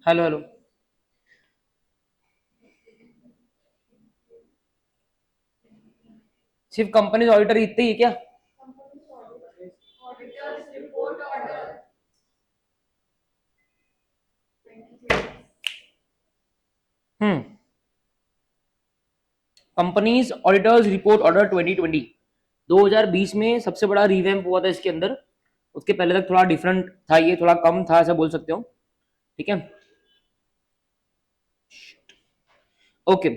Hello hello. सिर्फ company auditor इतने ही है क्या? हम्म। कंपनीज ऑडिटर्स रिपोर्ट ऑर्डर 2020 2020 में सबसे बड़ा रिवैम्प हुआ था इसके अंदर। उसके पहले तक थोड़ा डिफरेंट था, ये थोड़ा कम था ऐसा बोल सकते हो। ठीक है, ओके।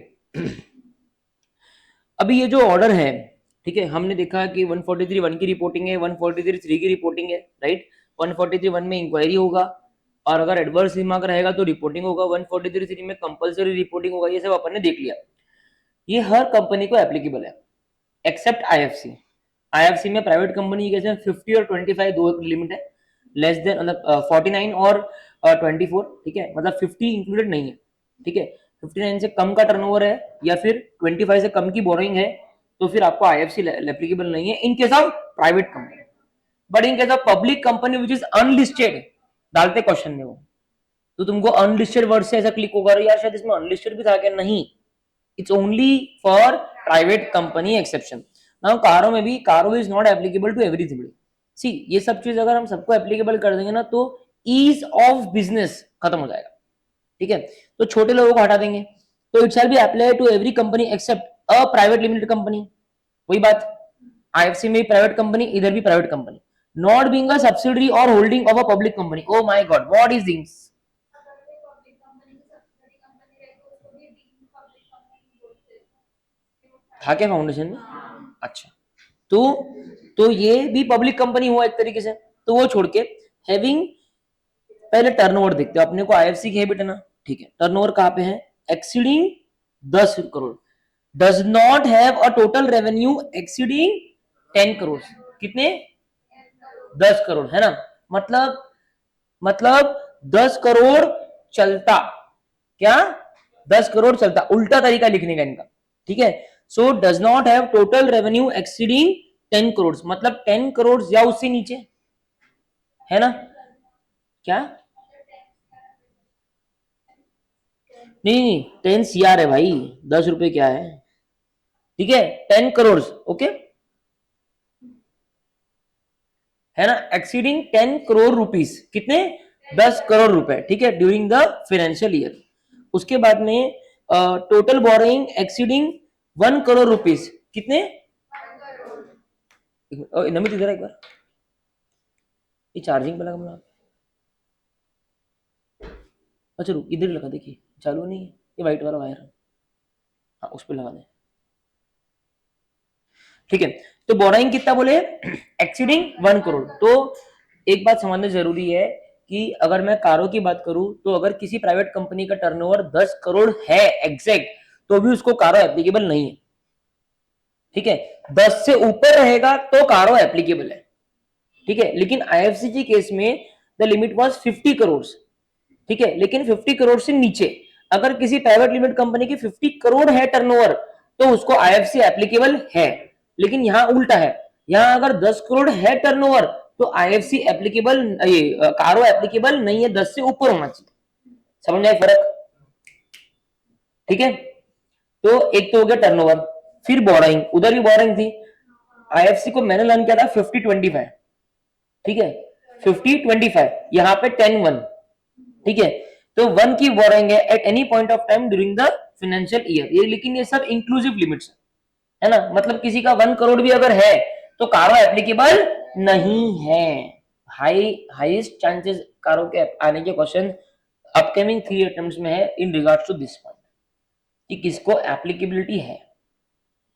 अभी ये जो ऑर्डर है, ठीक है, हमने देखा कि 143 1 की रिपोर्टिंग है, 143 3 की रिपोर्टिंग है, राइट। 143 1 में इंक्वायरी होगा, और अगर एडवर्स रिमार्क रहेगा तो रिपोर्टिंग होगा। 143 3 में कंपलसरी रिपोर्टिंग होगा। ये सब अपन ने देख लिया। ये हर कंपनी को एप्लीकेबल है एक्सेप्ट आईएफसी। आईएफसी में प्राइवेट कंपनी कैसे 50 और 25 दो लिमिट है, लेस देन मतलब 49 और 24, ठीक है, मतलब 50 इंक्लूडेड नहीं है। ठीक है, 59 से कम का टर्नओवर है या फिर 25 से कम की बोरिंग है तो फिर आपको आईएफसी एप्लीकेबल नहीं है in case of private company. But in case of public company which is unlisted, डालते क्वेश्चन में वो, तो तुमको अनलिस्टेड वर्ड से ऐसा क्लिक होगा यार शायद इसमें अनलिस्टेड भी था क्या? नहीं, it's only for private company exception. Now CARO में भी CARO is not applicable to everything. See ये सब चीज अगर हम सबको एप्लीकेबल कर देंगे ना तो ईज ऑफ बिजनेस खत्म हो जाएगा। ठीक है, तो छोटे लोगों को हटा देंगे, तो it shall be apply to every company except a private limited company. वही बात, आईएफसी में भी प्राइवेट कंपनी, इधर भी private company, not being a subsidiary और holding of a public company. Oh my god, what is this? था क्या foundation में? अच्छा, तो ये भी पब्लिक कंपनी हुआ एक तरीके से, तो वो छोड़ के हैविंग, पहले टर्नओवर देखते हो। अपने को आईएफसी की है बेटा ना, ठीक है, टर्नओवर कहां पे है? Exceeding 10 crore, does not have a total revenue exceeding 10 crore. कितने? 10 करोड़, है ना। मतलब 10 करोड़ चलता, क्या? 10 करोड़ चलता, उल्टा तरीका लिखने का इनका। ठीक है, so does not have total revenue exceeding 10 crore, मतलब 10 करोड़ या उससे नीचे, है ना। क्या? नहीं नहीं, 10 CR है भाई, 10 रुपए क्या है। ठीक है, 10 करोड़, ओके, है ना, एक्सीडिंग 10 करोड़ रुपीज, कितने? 10 करोड़ रुपए, ठीक है, ड्यूरिंग द फाइनेंशियल ईयर। उसके बाद में total borrowing exceeding 1 crore rupees, कितने? नमित इधर एक बार, ये चार्जिंग पे लगा मतलब, अच्छा रुक, इधर ही लगा, देखिए चालू नहीं है ये व्हाइट वाला वायर है। हाँ उस पर लगा दे, ठीक है। तो बोराइंग कितना बोले? एक्सीडिंग 1 करोड़। तो एक बात समझना जरूरी है कि अगर मैं कारों की बात करूं तो अगर किसी प्राइवेट कंपनी का टर्नओवर 10 करोड़ है एग्जैक्ट, तो भी उसको कारो एप्लीकेबल नहीं है। ठीक है, 10 से ऊपर रहेगा तो कारो एप्लीकेबल है। ठीक है, लेकिन आईएफसी के केस में द लिमिट वाज 50 करोड़। ठीक है, लेकिन 50 करोड़ से नीचे अगर किसी प्राइवेट लिमिटेड कंपनी की 50 करोड़ है टर्नओवर तो उसको आईएफसी एप्लीकेबल है। लेकिन यहां उल्टा है, यहां अगर 10 करोड़ है टर्नओवर तो आईएफसी एप्लीकेबल, ये कारो एप्लीकेबल नहीं है, 10 से ऊपर होना चाहिए। समझ में आया फर्क? ठीक है, तो एक तो हो गया टर्नओवर, फिर बोराइंग, उधर भी बोराइंग थी। आईएफसी को मैंने लर्न किया था 50-25, ठीक है, 50-25, यहाँ पे 10-1, ठीक है। तो 1 की बोरिंग है at any point of time during the financial year, ये लेकिन ये सब इंक्लूसिव लिमिट्स है ना, मतलब किसी का 1 करोड़ भी अगर है तो कारो एप्लीकेबल नहीं है। हाईएस्ट चांसेस कारो के आने के क्वेश्चन अपकमिंग 3 अटेम्प्ट्स में है in regards to this point कि किसको एप्लीकेबिलिटी है।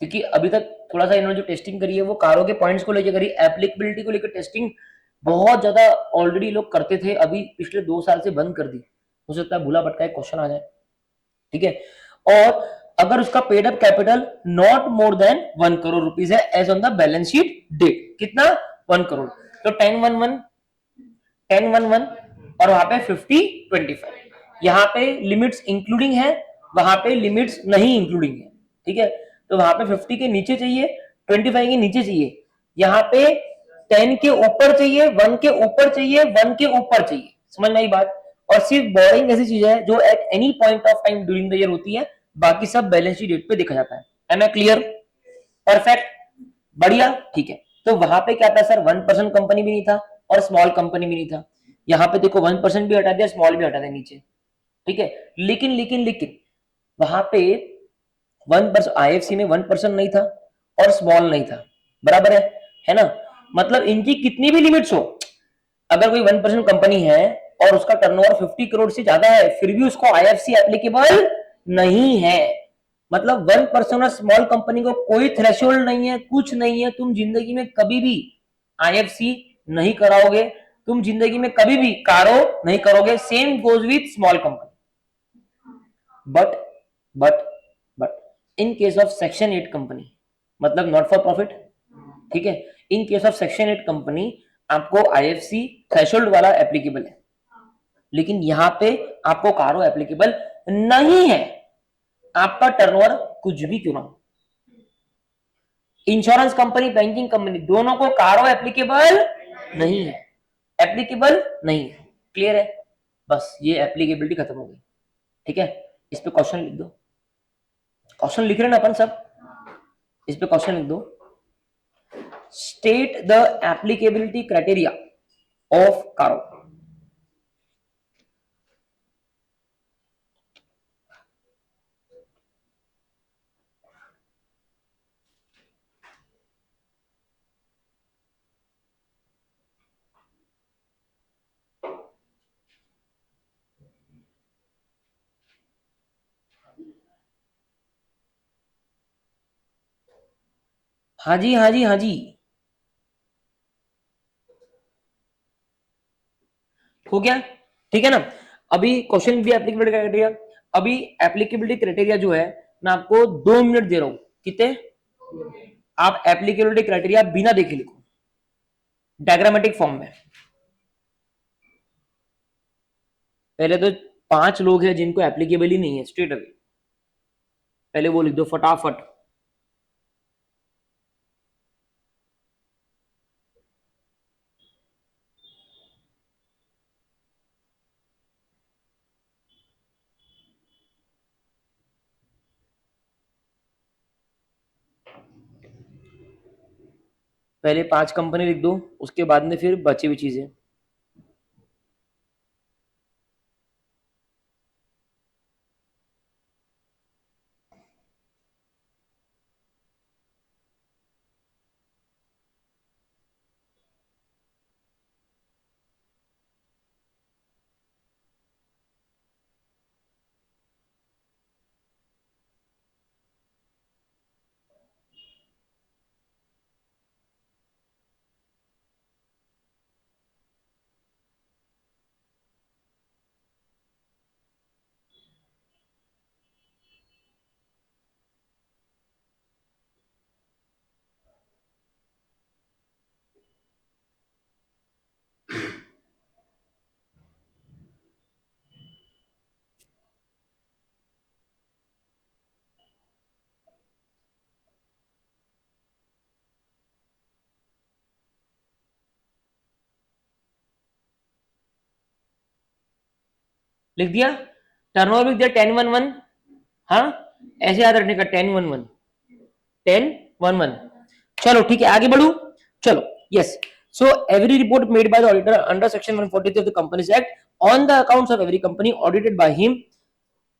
क्योंकि अभी तक थोड़ा सा इन्होंने जो टेस्टिंग करी है वो कारों के पॉइंट्स को लेकर करी, एप्लीकेबिलिटी को लेकर टेस्टिंग बहुत ज्यादा ऑलरेडी लोग करते थे, अभी पिछले 2 साल से बंद कर दी। हो सकता है भूला भटका एक क्वेश्चन आ जाए, ठीक है। और अगर उसका paid up capital not more than 1 crore rupees है as on the balance sheet date, कितना? 1 करोड़। तो 10-1-1 और वहां पे 50-25, यहाँ पे लिमिट्स इंक्लूडिंग है, वहां पे लिमिट्स नहीं इंक्लूडिंग है। ठीक है, तो वहां पे 50 के नीचे चाहिए, 25 के नीचे चाहिए, यहाँ पे 10 के ऊपर चाहिए, 1 के ऊपर चाहिए, 1 के ऊपर चाहिए। समझ में आई बात? और सिर्फ बोरिंग ऐसी चीज है जो at any point of time during the year होती है, बाकी सब बैलेंस शीट डेट पे देखा जाता है। M I clear? परफेक्ट, बढ़िया, ठीक है। तो वहां पे क्या था सर, 1% कंपनी भी नहीं था और स्मॉल कंपनी भी नहीं था। यहाँ पे देखो 1% भी हटा दिया, स्मॉल भी हटा दिया नीचे, ठीक है। लेकिन लेकिन लेकिन वहां पे 1% आईएफसी में 1% नहीं था और स्मॉल नहीं था, बराबर है ना। मतलब इनकी कितनी भी लिमिट्स हो, अगर कोई 1% कंपनी है और उसका टर्नओवर 50 करोड़ से ज्यादा है, फिर भी उसको आईएफसी एप्लीकेबल नहीं है। मतलब 1% और स्मॉल कंपनी को कोई थ्रेशोल्ड नहीं है, कुछ नहीं है, तुम जिंदगी में कभी भी आईएफसी नहीं कराओगे, तुम जिंदगी में कभी भी कारो नहीं करोगे। Same goes with small company. But but but in case of section 8 company, मतलब नॉट फॉर प्रॉफिट, ठीक है, in case of section 8 company आपको आईएफसी थ्रेशोल्ड वाला एप्लीकेबल है, लेकिन यहां पे आपको कारो एप्लीकेबल नहीं है, आपका टर्नओवर कुछ भी क्यों ना हो। इंश्योरेंस कंपनी, बैंकिंग कंपनी, दोनों को कारो एप्लीकेबल नहीं है, एप्लीकेबल नहीं है। क्लियर है? बस ये एप्लीकेबिलिटी खत्म हो गई, ठीक है। इस पे क्वेश्चन लिख दो, क्वेश्चन लिख रहे हैं ना अपन सब, इस पे क्वेश्चन लिख दो। State the applicability criteria of कारो। हाँ जी, हाँ जी, हाँ जी, हो गया, ठीक है ना। अभी क्वेश्चन भी एप्लीकेबिलिटी क्राइटेरिया, अभी एप्लीकेबिलिटी क्राइटेरिया जो है, मैं आपको 2 मिनट दे रहा हूं, कितने, आप एप्लीकेबिलिटी क्राइटेरिया बिना देखे लिखो डायग्रामेटिक फॉर्म में। पहले तो 5 लोग हैं जिनको एप्लीकेबल ही नहीं है, स्ट्रेट अवे पहले वो लिख दो फटाफट। पहले 5 कंपनी लिख दो, उसके बाद में फिर बची हुई चीजें। लिख दिया, टर्नओवर लिख दिया 1011, हाँ, ऐसे याद रखने का 1011, 1011। चलो ठीक है, आगे बढ़ू, चलो, yes. So every report made by the auditor under section 143 of the companies act on the accounts of every company audited by him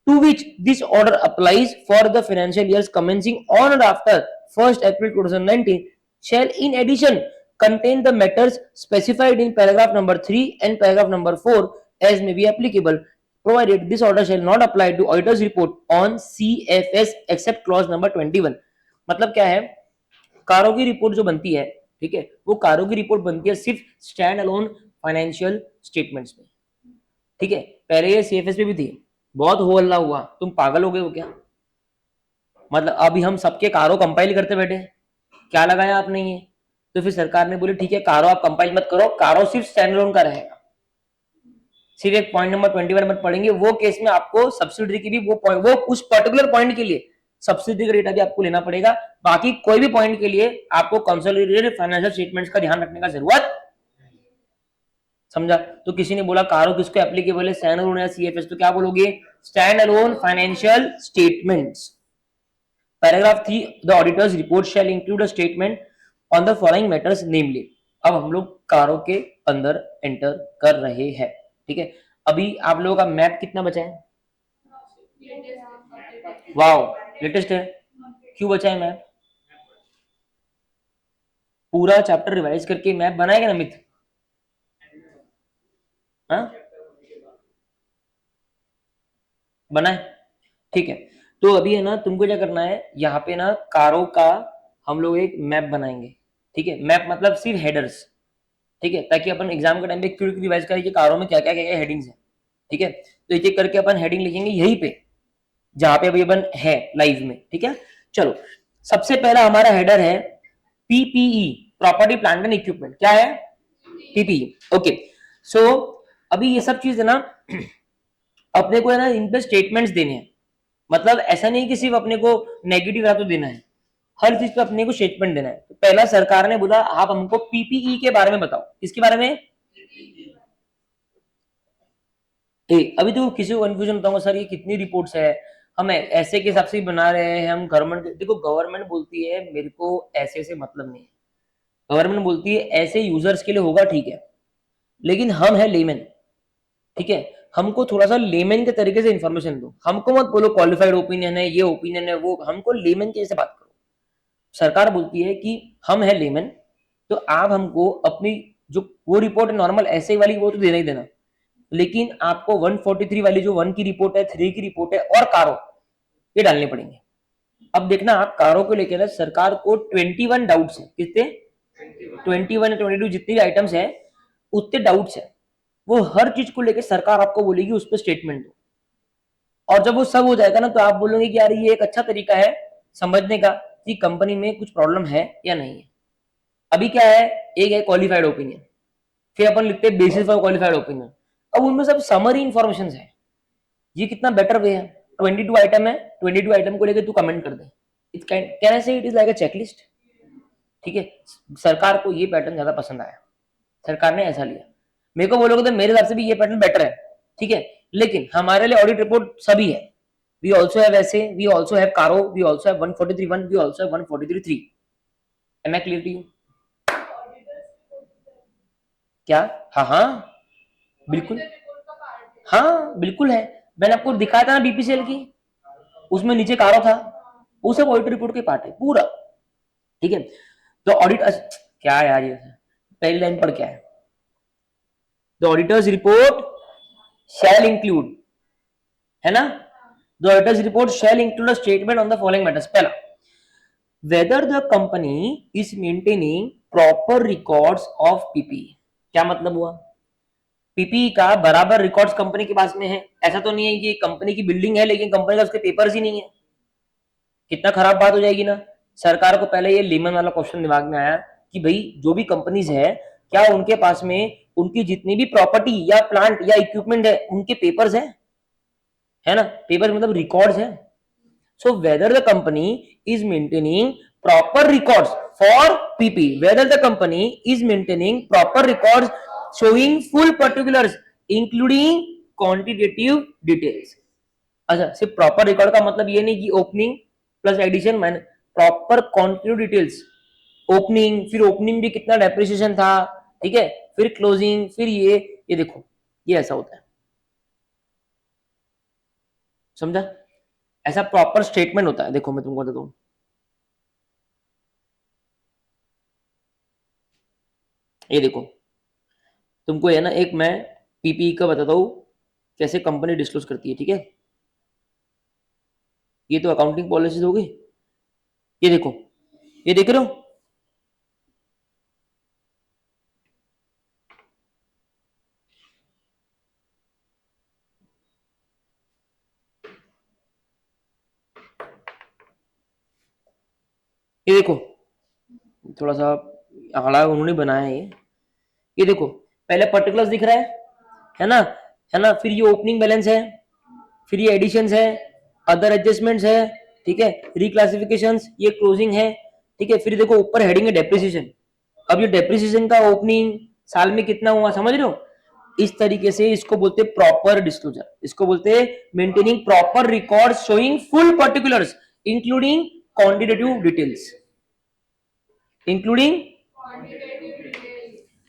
to which this order applies for the financial years commencing on or after 1st April 2019 shall in addition contain the matters specified in paragraph number 3 and paragraph number 4 as may be applicable, provided this order shall not apply to auditor's report on CFS except clause number 21। मतलब क्या है, कारों की report जो बनती है, ठीक है, वो कारों की रिपोर्ट बनती है सिर्फ स्टैंड अलोन फाइनेंशियल स्टेटमेंट्स में, ठीक है। पहले ये सीएफएस पे भी थी, बहुत हो हल्ला हुआ, तुम पागल हो गए हो क्या। मतलब अभी हम सबके कारो कंपाइल करते बैठे, क्या लगाया आपने ये। तो फिर सरकार ने बोली ठीक है कारो आप कंपाइल मत करो, कारो सिर्फ स्टैंड अलोन का रहेगा। सिर्फ एक पॉइंट नंबर 21 मत पढ़ेंगे, वो केस में आपको सब्सिडी की भी वो उस पर्टिकुलर पॉइंट के लिए सब्सिडी का डेटा भी आपको लेना पड़ेगा। बाकी कोई भी पॉइंट के लिए आपको कंसोलिडेटेड फाइनेंशियल स्टेटमेंट्स का ध्यान रखने का जरूरत। समझा? तो किसी ने बोला कारो किसको एप्लीकेबल है, स्टैंड अलोन या सीएफएस, तो क्या बोलोगे, stand alone financial statements. Paragraph 3, the auditors report shall include a statement on the following matters namely. अब हम लोग कारो के अंदर एंटर कर रहे हैं, ठीक है। अभी आप लोगों का मैप कितना बचा है? वाओ, लेटेस्ट है। क्यों बचा है मैप? पूरा चैप्टर रिवाइज करके मैप बनाएगा ना मिथ? हाँ, बना है, ठीक है। तो अभी है ना, तुमको क्या करना है, यहाँ पे ना कारो का हम लोग एक मैप बनाएंगे, ठीक है। मैप मतलब सिर्फ हेडर्स, ठीक है, ताकि अपन एग्जाम के टाइम पे क्विक रिवाइज करें कि कारो में क्या क्या क्या हेडिंग्स है, ठीक है। तो एक एक करके अपन हेडिंग लिखेंगे यहीं पे जहां पे अभी अपन है लाइव में, ठीक है। चलो, सबसे पहला हमारा हेडर है PPE, property plant and equipment. क्या है? PPE, okay. सो अभी ये सब चीज है ना, अपने को है ना इन पे स्टेटमेंट्स देने हैं। मतलब ऐसा नहीं कि सिर्फ अपने को नेगेटिव या तो देना है, हर चीज पे अपने को स्टेटमेंट देना है। तो पहला सरकार ने बोला आप हमको पीपीई के बारे में बताओ। किसके बारे में? अभी तो किसी को कंफ्यूजन होता होगा, सर ये कितनी रिपोर्ट्स है, हम ऐसे के हिसाब से ही बना रहे हैं, हम गवर्नमेंट, देखो गवर्नमेंट बोलती है मेरे को ऐसे से मतलब नहीं है, गवर्नमेंट बोलती है ऐसे यूजर्स के लिए होगा, ठीक है, लेकिन हम है लेमैन, ठीक है, हमको थोड़ा सा लेमैन के तरीके से इंफॉर्मेशन दो। हमको मत बोलो क्वालिफाइड ओपिनियन है, ये ओपिनियन है वो, हमको लेमैन के जैसे बात करो। सरकार बोलती है कि हम है लेमैन, तो आप हमको अपनी जो वो रिपोर्ट है नॉर्मल ऐसे वाली वो तो देना ही देना, लेकिन आपको 143 वाली जो 1 की रिपोर्ट है, 3 की रिपोर्ट है और कारो, ये डालने पड़ेंगे। अब देखना आप कारो को लेकर सरकार को 21 डाउट्स है। कितने? 21 22 जितनी भी आइटम्स है उतने डाउट्स है, वो हर चीज को लेकर सरकार आपको बोलेगी उस पर स्टेटमेंट दो। और जब वो सब हो जाएगा ना, तो आप बोलोगे कि यार ये एक अच्छा तरीका है समझने का कि कंपनी में कुछ प्रॉब्लम है या नहीं है। अभी क्या है, एक है क्वालिफाइड ओपिनियन, फिर अपन लिखते हैं बेसिस फॉर क्वालिफाइड ओपिनियन। अब उनमें सब समरी इंफॉर्मेशन है। ये कितना बेटर वे है, 22 आइटम है, 22 आइटम को लेकर तू कमेंट कर दे। इट कैन आई से it is like a checklist, ठीक है। सरकार को ये पैटर्न ज्यादा पसंद आया, सरकार ने ऐसा लिया। मेरे को बोलोगे तो मेरे हिसाब से भी ये पैटर्न बेटर है, ठीक है, लेकिन हमारे लिए ऑडिट रिपोर्ट सभी है। वी ऑल्सो हैव ऐसे, we also have CARO, we also have 143(1), we also have 143(3). Am I clear to you? क्या? हाँ हाँ, बिल्कुल, हाँ बिल्कुल है। मैंने आपको दिखाया था ना बीपीसीएल की, उसमें नीचे कारो था, वो सब ऑडिट रिपोर्ट के पार्ट है पूरा, ठीक है। तो ऑडिट क्या यार, ये पहली लाइन पर क्या है, the auditors report shall include, है ना, the auditors report shall include a statement on the following matters. पहला, whether the company is maintaining proper records of PP. क्या मतलब हुआ? पीपी का बराबर रिकॉर्ड्स कंपनी के पास में है, ऐसा तो नहीं है कि कंपनी की बिल्डिंग है लेकिन कंपनी का उसके पेपर्स ही नहीं है। कितना खराब बात हो जाएगी ना। सरकार को पहले ये लीमन वाला क्वेश्चन दिमाग में आया कि भाई जो भी कंपनीज है, क्या उनके पास में उनकी जितनी भी प्रॉपर्टी या प्लांट या इक्विपमेंट है उनके पेपर्स है ना, पेपर मतलब रिकॉर्ड्स है। So whether the company is maintaining proper records for PP, weather the company is maintaining proper records showing full particulars including quantitative details. अच्छा, सिर्फ प्रॉपर रिकॉर्ड का मतलब ये नहीं कि ओपनिंग प्लस एडिशन, मैंने प्रॉपर क्वांटिटेटिव डिटेल्स, ओपनिंग, फिर opening भी कितना डेप्रिसिएशन था, ठीक है, फिर क्लोजिंग, फिर ये देखो, ये ऐसा होता है, समझा? ऐसा प्रॉपर स्टेटमेंट होता है। देखो मैं तुमको बताता हूँ, ये देखो, तुमको है ना एक मैं पीपीई का बताता हूँ कैसे कंपनी डिस्क्लोज करती है, ठीक है। ये तो अकाउंटिंग पॉलिसीज होगी, ये देखो, ये देख रहे हो, ये देखो, थोड़ा सा आंकड़ा उन्होंने बनाया है ये देखो, पहले पर्टिकुलर्स दिख रहा है ना, है ना, फिर ये ओपनिंग बैलेंस है, फिर ये एडिशंस है, अदर एडजस्टमेंट्स है, ठीक है, रिक्लासिफिकेशंस, ये क्लोजिंग है, ठीक है, फिर देखो ऊपर हेडिंग है डेप्रिसिएशन। अब ये डेप्रिसिएशन का ओपनिंग साल में कितना हुआ, समझ रहे हो? इस तरीके से इसको बोलते हैं प्रॉपर डिस्क्लोजर, इसको बोलते हैं maintaining proper record showing full particulars including quantitative details, including,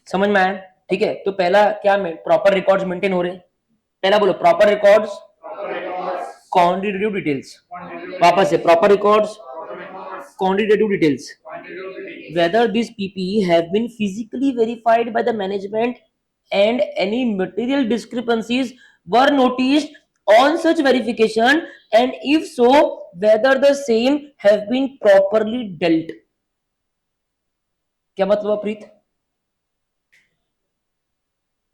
समझ में आया? ठीक है, तो पहला क्या प्रॉपर रिकॉर्ड्स मेंटेन हो रहे हैं, पहला बोलो प्रॉपर रिकॉर्ड्स क्वांटिटेटिव डिटेल्स, वापस से proper records quantitative details, whether this PPE have been physically verified by the management and any material discrepancies were noticed on such verification, and if so whether the same have been properly dealt. क्या मतलब हुआ प्रीत?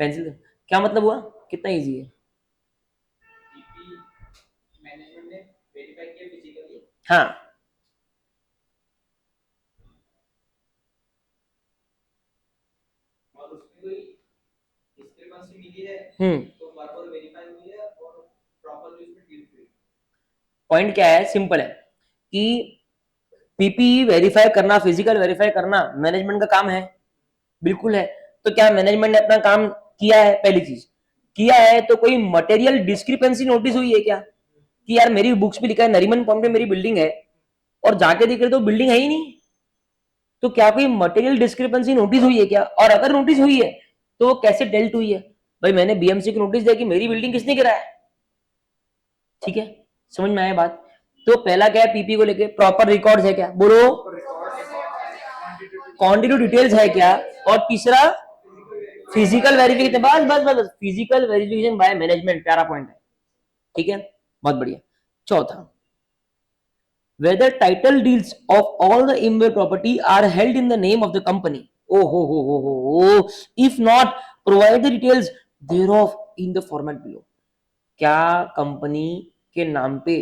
Pencil क्या मतलब हुआ? कितना easy है। हाँ point क्या है, सिंपल है कि पीपीई वेरीफाई करना, फिजिकल वेरीफाई करना मैनेजमेंट का काम है, बिल्कुल है। तो क्या मैनेजमेंट ने अपना काम किया है? पहली चीज किया है, तो कोई मटेरियल डिस्क्रिपेंसी नोटिस हुई है क्या कि यार मेरी बुक्स पे लिखा है नरीमन पॉइंट पे मेरी बिल्डिंग है और जाके देख रहे तो बिल्डिंग है ही नहीं, तो क्या कोई मटेरियल डिस्क्रिपेंसी नोटिस हुई है क्या? और अगर नोटिस हुई है तो कैसे डेल्ट हुई है? भाई मैंने बीएमसी को नोटिस दिया कि मेरी बिल्डिंग किसने गिराया, ठीक है, समझ में आया बात? तो पहला क्या है, पीपी को लेके प्रॉपर रिकॉर्ड्स है क्या, बोलो क्वांटिटी डिटेल्स है क्या, और तीसरा फिजिकल वेरिफिकेशन, बस बस बस फिजिकल वेरिफिकेशन बाय मैनेजमेंट, प्यारा पॉइंट है, ठीक है, बहुत बढ़िया। चौथा, whether title deeds of all the immovable property are held in the name of the company, oh ho, if not provide the details thereof in the format below. क्या company के नाम पे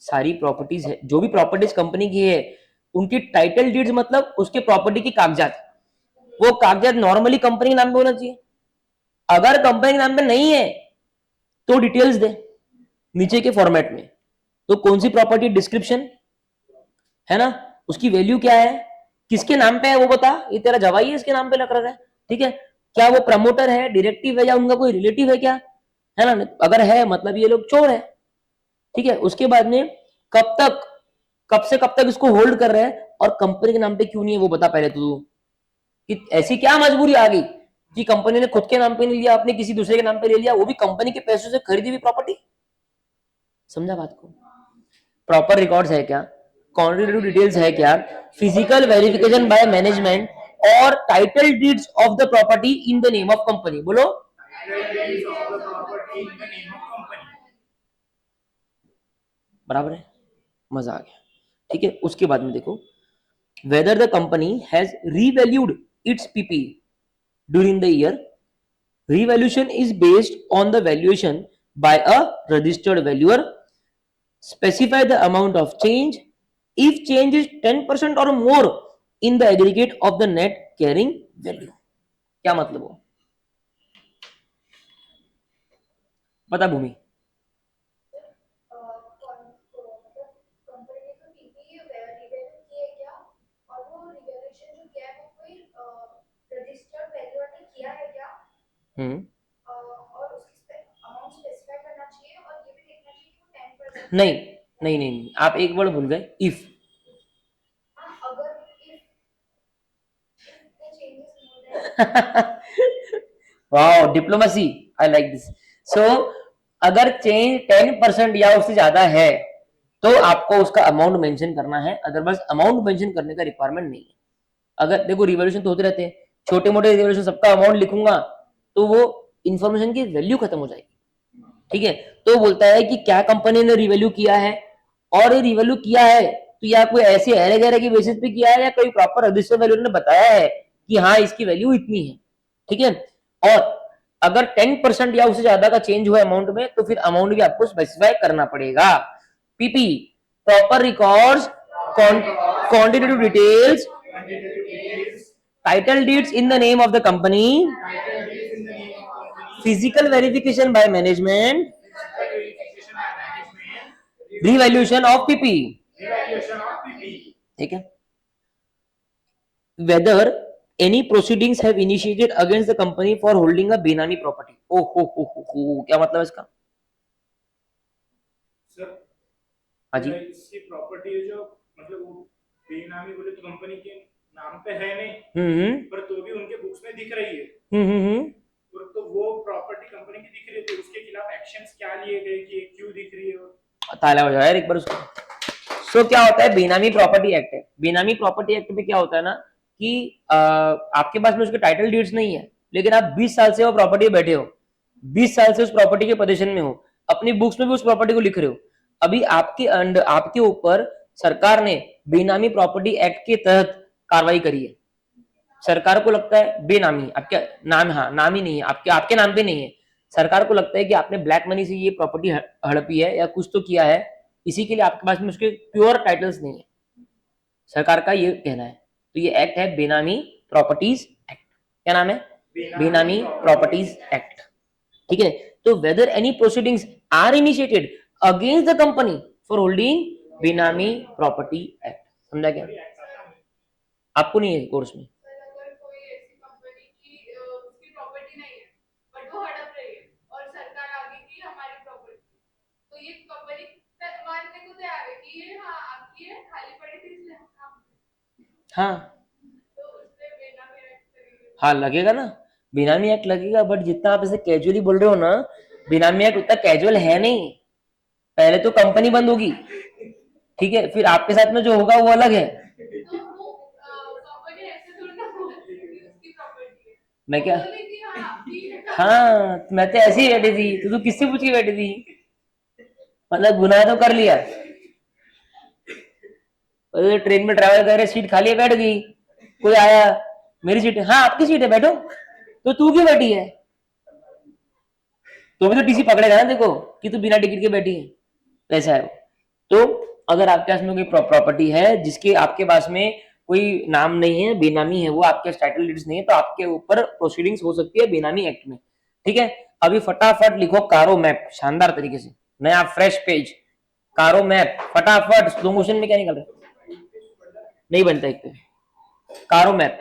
सारी प्रॉपर्टीज है, जो भी प्रॉपर्टीज कंपनी की है उनकी टाइटल डीड्स मतलब उसके प्रॉपर्टी की कागजात, वो कागजात नॉर्मली कंपनी के नाम पे होना चाहिए। अगर कंपनी के नाम पे नहीं है तो डिटेल्स दे नीचे के फॉर्मेट में। तो कौन सी प्रॉपर्टी, डिस्क्रिप्शन है ना, उसकी वैल्यू क्या है, किसके नाम पे है वो बता, ये तेरा जवाई है इसके नाम पे लग रहा है, ठीक है, क्या वो प्रमोटर है, डायरेक्टिव है, या उनका कोई रिलेटिव है क्या, है ना, अगर है मतलब ये लोग चोर है, ठीक है। उसके बाद में कब तक, कब से कब तक इसको होल्ड कर रहे हैं और कंपनी के नाम पे क्यों नहीं है वो बता पहले तो, कि ऐसी क्या मजबूरी आ गई कि कंपनी ने खुद के नाम पे नहीं लिया, आपने किसी दूसरे के नाम पे ले लिया, वो भी कंपनी के पैसों से खरीदी हुई प्रॉपर्टी, समझा बात को? प्रॉपर रिकॉर्ड्स है क्या, क्वांटिटेटिव डिटेल्स है क्या, फिजिकल वेरिफिकेशन बाय मैनेजमेंट, और title deeds of the property in the name of company, बोलो बराबर है, मजा आ गया, ठीक है। उसके बाद में देखो, whether the company has revalued its PP during the year, revaluation is based on the valuation by a registered valuer, specify the amount of change if change is 10% or more in the aggregate of the net carrying value। क्या मतलब हो, बता भूमि। हम्म, नहीं नहीं नहीं, आप एक word भूल गए, if. Wow, diplomacy, I like this. So अगर चेंज 10% या उससे ज्यादा है तो आपको उसका अमाउंट मेंशन करना है, अदरवाइज अमाउंट मेंशन करने का रिक्वायरमेंट नहीं है। अगर देखो रिवॉल्यूशन तो होते रहते हैं, छोटे मोटे रिवॉल्यूशन, सबका अमाउंट लिखूंगा तो वो इंफॉर्मेशन की वैल्यू खत्म हो जाएगी, ठीक है। तो बोलता है कि क्या कंपनी ने रिवैल्यू किया है, और ये रिवैल्यू किया है तो या कोई ऐसे अरे गहरे की बेसिस पे किया है या कोई प्रॉपर रजिस्टर वैल्यू ने बताया है कि हाँ इसकी वैल्यू इतनी है, ठीक है। और अगर 10% या उससे ज्यादा का चेंज हुआ अमाउंट में तो फिर अमाउंट भी आपको स्पेसिफाई करना पड़ेगा। PP proper records, quantitative details, title deeds in the name of the company, physical verification by management, revaluation of PP, ठीक है। Whether any proceedings have initiated against the company for holding a बेनामी property. ओ हो, क्या मतलब है इसका? Sir हाँ जी, इसकी प्रॉपर्टी है जो मतलब वो बेनामी बोले तो कंपनी के नाम पे है नहीं, पर तो भी उनके बुक्स में दिख रही है। और तो वो प्रॉपर्टी कंपनी की दिख रही है, तो उसके खिलाफ एक्शंस क्या लिए गए कि क्यों दिख रही है? ताला हो जाए यार एक बार उसको। सो क्या होता है, बेनामी प्रॉपर्टी एक्ट है। बेनामी प्रॉपर्टी एक्ट में क्या होता है ना कि आपके पास में उसके टाइटल डीड्स नहीं है, लेकिन आप 20 साल से वो प्रॉपर्टी में बैठे हो, 20 साल से उस प्रॉपर्टी के पोजीशन में हो, अपनी बुक्स में भी उस प्रॉपर्टी को लिख रहे हो। अभी आपके ऊपर सरकार ने बेनामी प्रॉपर्टी एक्ट के तहत कार्रवाई करी है। सरकार को लगता है बेनामी आपके नाम, हाँ नाम ही नहीं है, आपके आपके नाम पे नहीं है। सरकार को लगता है कि आपने ब्लैक मनी से ये प्रॉपर्टी हड़पी है या कुछ तो किया है, इसी के लिए आपके पास में उसके प्योर टाइटल्स नहीं है। सरकार का ये कहना है। तो ये एक्ट है बेनामी प्रॉपर्टीज एक्ट। क्या नाम है? बेनामी प्रॉपर्टीज एक्ट। ठीक है। तो whether any proceedings are initiated against the company for holding Benami property act. समझा क्या? आपको नहीं है कोर्स में? हाँ हाँ लगेगा ना, बेनामी एक्ट लगेगा, बट जितना आप ऐसे कैजुअली बोल रहे हो ना, बेनामी एक्ट उतना कैजुअल है नहीं। पहले तो कंपनी बंद होगी, ठीक है, फिर आपके साथ में जो होगा वो अलग है। मैं क्या, हाँ मैं तो ऐसे ही बैठी थी, तो तू किससे पूछ के बैठी थी? मतलब गुनाह तो कर लिया। और ट्रेन में ट्रैवल कर रहे, सीट खाली है, बैठ गई, कोई आया, मेरी सीट है, हाँ आपकी सीट है बैठो, तो तू क्यों बैठी है? तो भी तो टीसी पकड़ेगा ना देखो कि तू बिना टिकट के बैठी है। वैसा है वो। तो अगर आपके पास में कोई प्रॉपर्टी है जिसके आपके पास में कोई नाम नहीं है, बेनामी है, वो आपके टाइटल डीड्स नहीं है, तो आपके ऊपर प्रोसीडिंग्स हो सकती है बेनामी एक्ट में। ठीक है। अभी फटाफट लिखो कारो मैप, शानदार तरीके से, नया फ्रेश पेज, कारो मैप, फटाफट स्लो मोशन में। क्या निकल रहा है? नहीं बनता एक पे। कारो मैप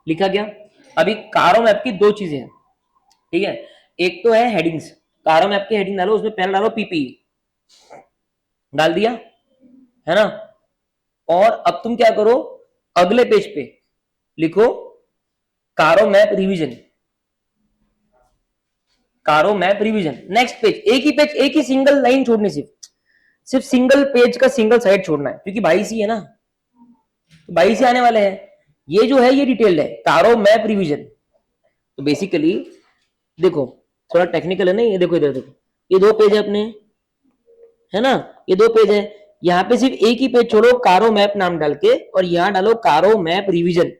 लिखा गया। अभी कारो मैप की दो चीजें हैं, ठीक है। एक तो है हेडिंग्स, कारो मैप की हेडिंग डालो, उसमें पहले डालो पीपी, डाल दिया है ना। और अब तुम क्या करो, अगले पेज पे लिखो कारो मैप रिवीजन, कारो map revision. Next page, page, एक ही सिंगल लाइन छोड़नी, सिर्फ सिर्फ सिंगल पेज का सिंगल साइड छोड़ना है, क्योंकि 22 ही है ना, तो 22 ही आने वाले हैं। ये जो है ये डिटेल्ड है, कारो मैप रिवीजन। तो बेसिकली देखो, थोड़ा टेक्निकल है ना ये, देखो इधर देखो, ये दो पेज है अपने, है ना, ये दो पेज है। यहाँ पे सिर्फ एक ही पेज छोड़ो कारो मैप नाम डाल के, और यहाँ डालो कारो मैप रिवीजन।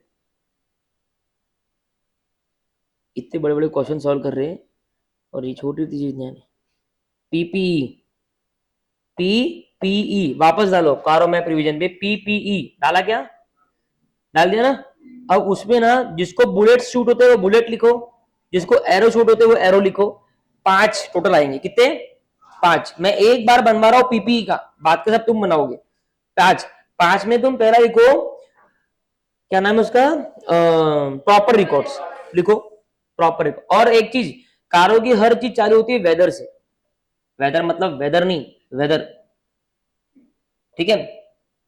इतने बड़े बड़े क्वेश्चन सॉल्व कर रहे हैं और ये छोटी सी चीज नहीं। पीपीई, पीपीई वापस डालो, कारो मैप रिवीजन पे पीपीई डाला क्या? डाल दिया ना। अब उसमें ना जिसको बुलेट शूट होते हैं वो बुलेट लिखो, जिसको एरो शूट होते हैं वो एरो लिखो। 5 टोटल आएंगे, कितने? 5। मैं एक बार बनवा रहा हूं पीपीई का, बात के सब तुम बनाओगे। 5, 5 में तुम पहला लिखो, क्या नाम है उसका, प्रॉपर रिकॉर्ड्स लिखो, प्रॉपर रिकॉर्ड। और एक चीज, कारों की हर चीज चालू होती है वेदर से, वेदर मतलब वेदर नहीं, वेदर, ठीक है।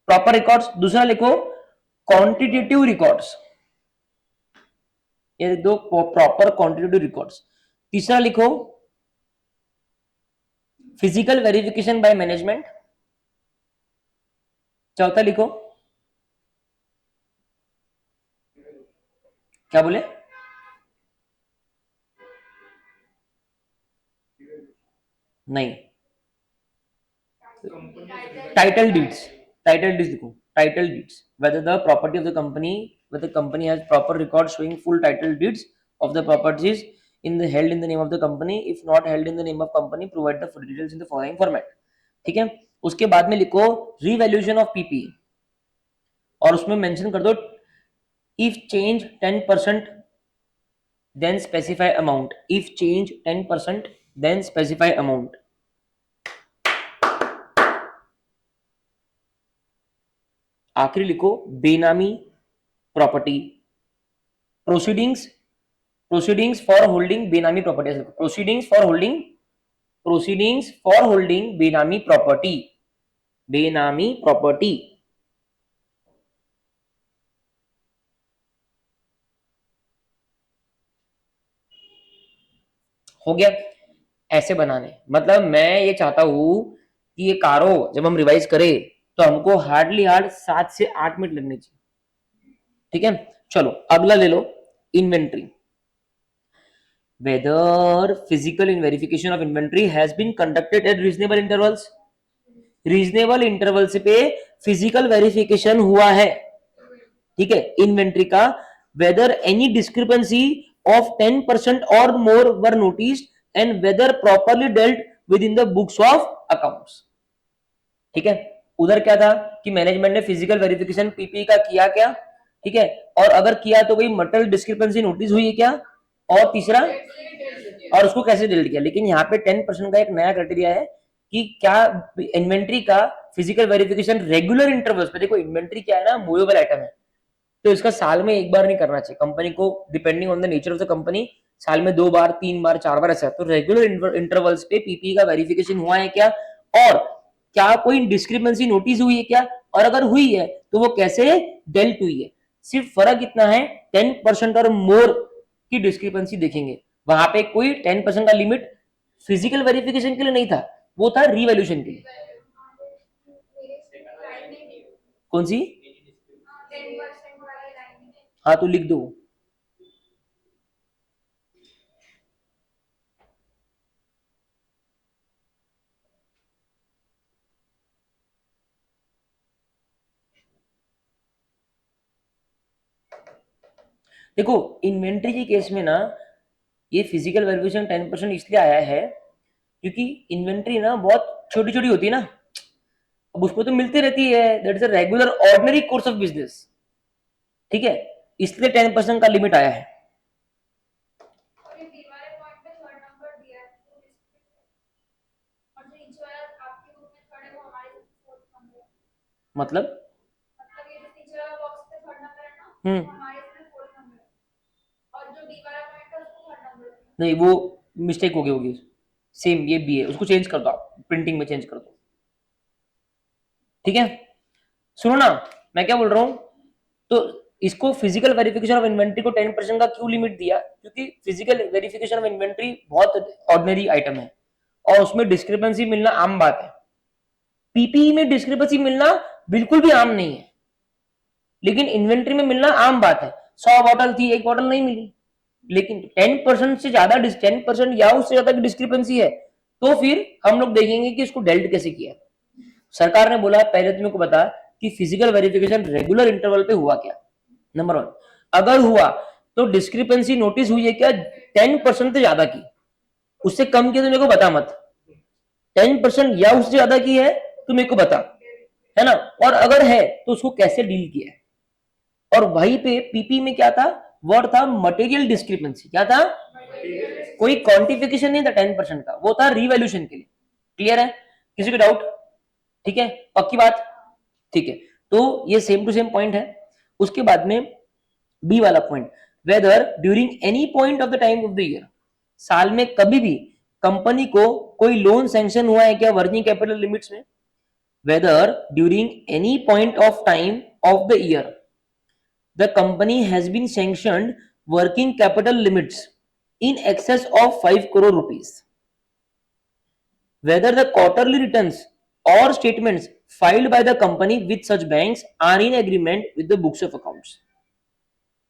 Proper records. दूसरा लिखो क्वांटिटेटिव रिकॉर्ड्स, ये दो प्रॉपर क्वांटिटेटिव रिकॉर्ड्स। तीसरा लिखो फिजिकल वेरिफिकेशन बाय मैनेजमेंट। चौथा लिखो, क्या बोले? नहीं, टाइटल डीड्स, टाइटल डीड्स लिखो, title deeds, whether the property of the company, whether the company has proper record showing full title deeds of the properties in the held in the name of the company, if not held in the name of company provide the full details in the following format। ठीक है। उसके बाद में लिखो revaluation of PP, और उसमें mention कर दो if change 10% then specify amount, if change 10% then specify amount। आखिरी लिखो बेनामी property proceedings for holding Benami property, proceedings for holding Benami property हो गया। ऐसे बनाने, मतलब मैं ये चाहता हूं कि ये कारो जब हम रिवाइज करें तो हमको हार्डली 7 से 8 मिनट लगने चाहिए। ठीक है, चलो अगला ले लो, inventory. Whether physical verification of inventory has been conducted at reasonable intervals, reasonable intervals पे फिजिकल वेरिफिकेशन हुआ है, ठीक है, इन्वेंट्री का। वेदर एनी डिस्क्रिपेंसी ऑफ 10% और more were noticed and whether properly dealt with in the books of accounts. ठीक है, उधर क्या था कि मैनेजमेंट ने फिजिकल वेरिफिकेशन पीपी का किया क्या, ठीक है, और अगर किया तो कोई मटेरियल डिस्क्रिपेंसी नोटिस हुई है क्या, और तीसरा और उसको कैसे डिलीट किया। लेकिन यहाँ पे 10% का एक नया क्राइटेरिया है कि क्या इन्वेंट्री का फिजिकल वेरिफिकेशन रेगुलर इंटरवल्स पे, देखो इन्वेंट्री क्या है ना, मूवेबल आइटम है, तो इसका साल में एक बार नहीं करना चाहिए कंपनी को, depending on the nature of the company, साल में 2 बार 3 बार 4 बार ऐसा। तो रेगुलर इंटरवल्स पे पीपी का वेरिफिकेशन हुआ है क्या, और क्या कोई डिस्क्रिपेंसी नोटिस हुई है क्या, और अगर हुई है तो वो कैसे डेल्ट हुई है। सिर्फ फर्क इतना है 10% और मोर की डिस्क्रिपेंसी देखेंगे, वहां पे कोई 10% का लिमिट फिजिकल वेरिफिकेशन के लिए नहीं था, वो था रिवैल्यूएशन के लिए। कौन सी, हाँ तो लिख दो। देखो इन्वेंट्री के केस में ना ये फिजिकल वेरिफिकेशन 10% इसलिए आया है क्योंकि इन्वेंट्री ना बहुत छोटी छोटी होती है ना, अब उसमें तो मिलती रहती है, that is a regular ordinary course of business, ठीक है, इसलिए 10% का लिमिट आया है। मतलब नहीं, वो मिस्टेक हो गई होगी, सेम ये भी है, उसको चेंज कर दो, आप प्रिंटिंग में चेंज कर दो, ठीक है। सुनो ना, मैं क्या बोल रहा हूं, तो इसको फिजिकल वेरिफिकेशन ऑफ इन्वेंट्री को 10% का क्यों लिमिट दिया, क्योंकि फिजिकल वेरिफिकेशन ऑफ इन्वेंट्री बहुत ऑर्डिनरी आइटम है और उसमें डिस्क्रिपेंसी मिलना आम बात है। पीपीई में डिस्क्रिपेंसी मिलना बिल्कुल भी आम नहीं है, लेकिन इन्वेंट्री में मिलना आम बात है। 100 बॉटल थी, एक बॉटल नहीं मिली, लेकिन 10% से ज्यादा 10% या उससे ज्यादा की डिस्क्रिपेंसी है, तो फिर हम लोग देखेंगे कि इसको डेल्ट कैसे किया। सरकार ने बोला पहले तुमको को बता कि फिजिकल वेरिफिकेशन रेगुलर इंटरवल पे हुआ क्या, नंबर 1। अगर हुआ तो डिस्क्रिपेंसी नोटिस हुई है क्या 10% से ज्यादा की, उससे कम की तो मेरे को बता मत, 10% या उससे ज्यादा की है तो मेरे को बता, है ना, और अगर है तो उसको कैसे डील किया है। और वहीं पे पीपी में क्या था, वर्ड था मटेरियल डिस्क्रिपेंसी, क्या था, कोई क्वांटिफिकेशन नहीं था 10% का, वो था रिवैल्यूएशन के लिए। क्लियर है, किसी को डाउट, ठीक है, पक्की बात, ठीक है। तो ये सेम टू सेम पॉइंट है। उसके बाद में बी वाला point, whether during any point of the time of the year, साल में कभी भी कंपनी को कोई लोन सैंक्शन हुआ है क्या वर्किंग कैपिटल लिमिट्स में, whether during any point of time of the year the company has been sanctioned working capital limits in excess of 5 crore rupees, whether the quarterly returns or statements filed by the company with such banks are in agreement with the books of accounts।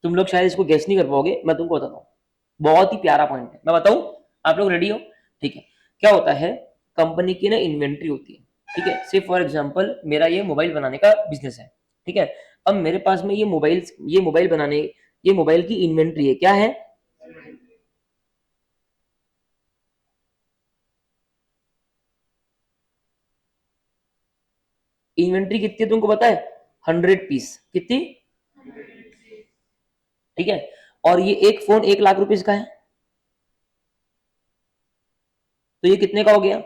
तुम लोग शायद इसको guess नहीं कर पाओगे, मैं तुमको बताता हूँ, बहुत ही प्यारा पॉइंट है, मैं बताऊं, आप लोग रेडी हो, ठीक है। क्या होता है, कंपनी की ना इन्वेंट्री होती है, ठीक है, सिर्फ फॉर एग्जांपल मेरा ये मोबाइल बनाने का बिजनेस है, ठीक है, अब मेरे पास में ये मोबाइल बनाने, ये मोबाइल की इन्वेंट्री है, क्या है, इन्वेंट्री कितनी है तुमको पता है, 100 पीस, कितनी, ठीक है, और ये एक फोन 1 लाख रुपीज का है, तो ये कितने का हो गया,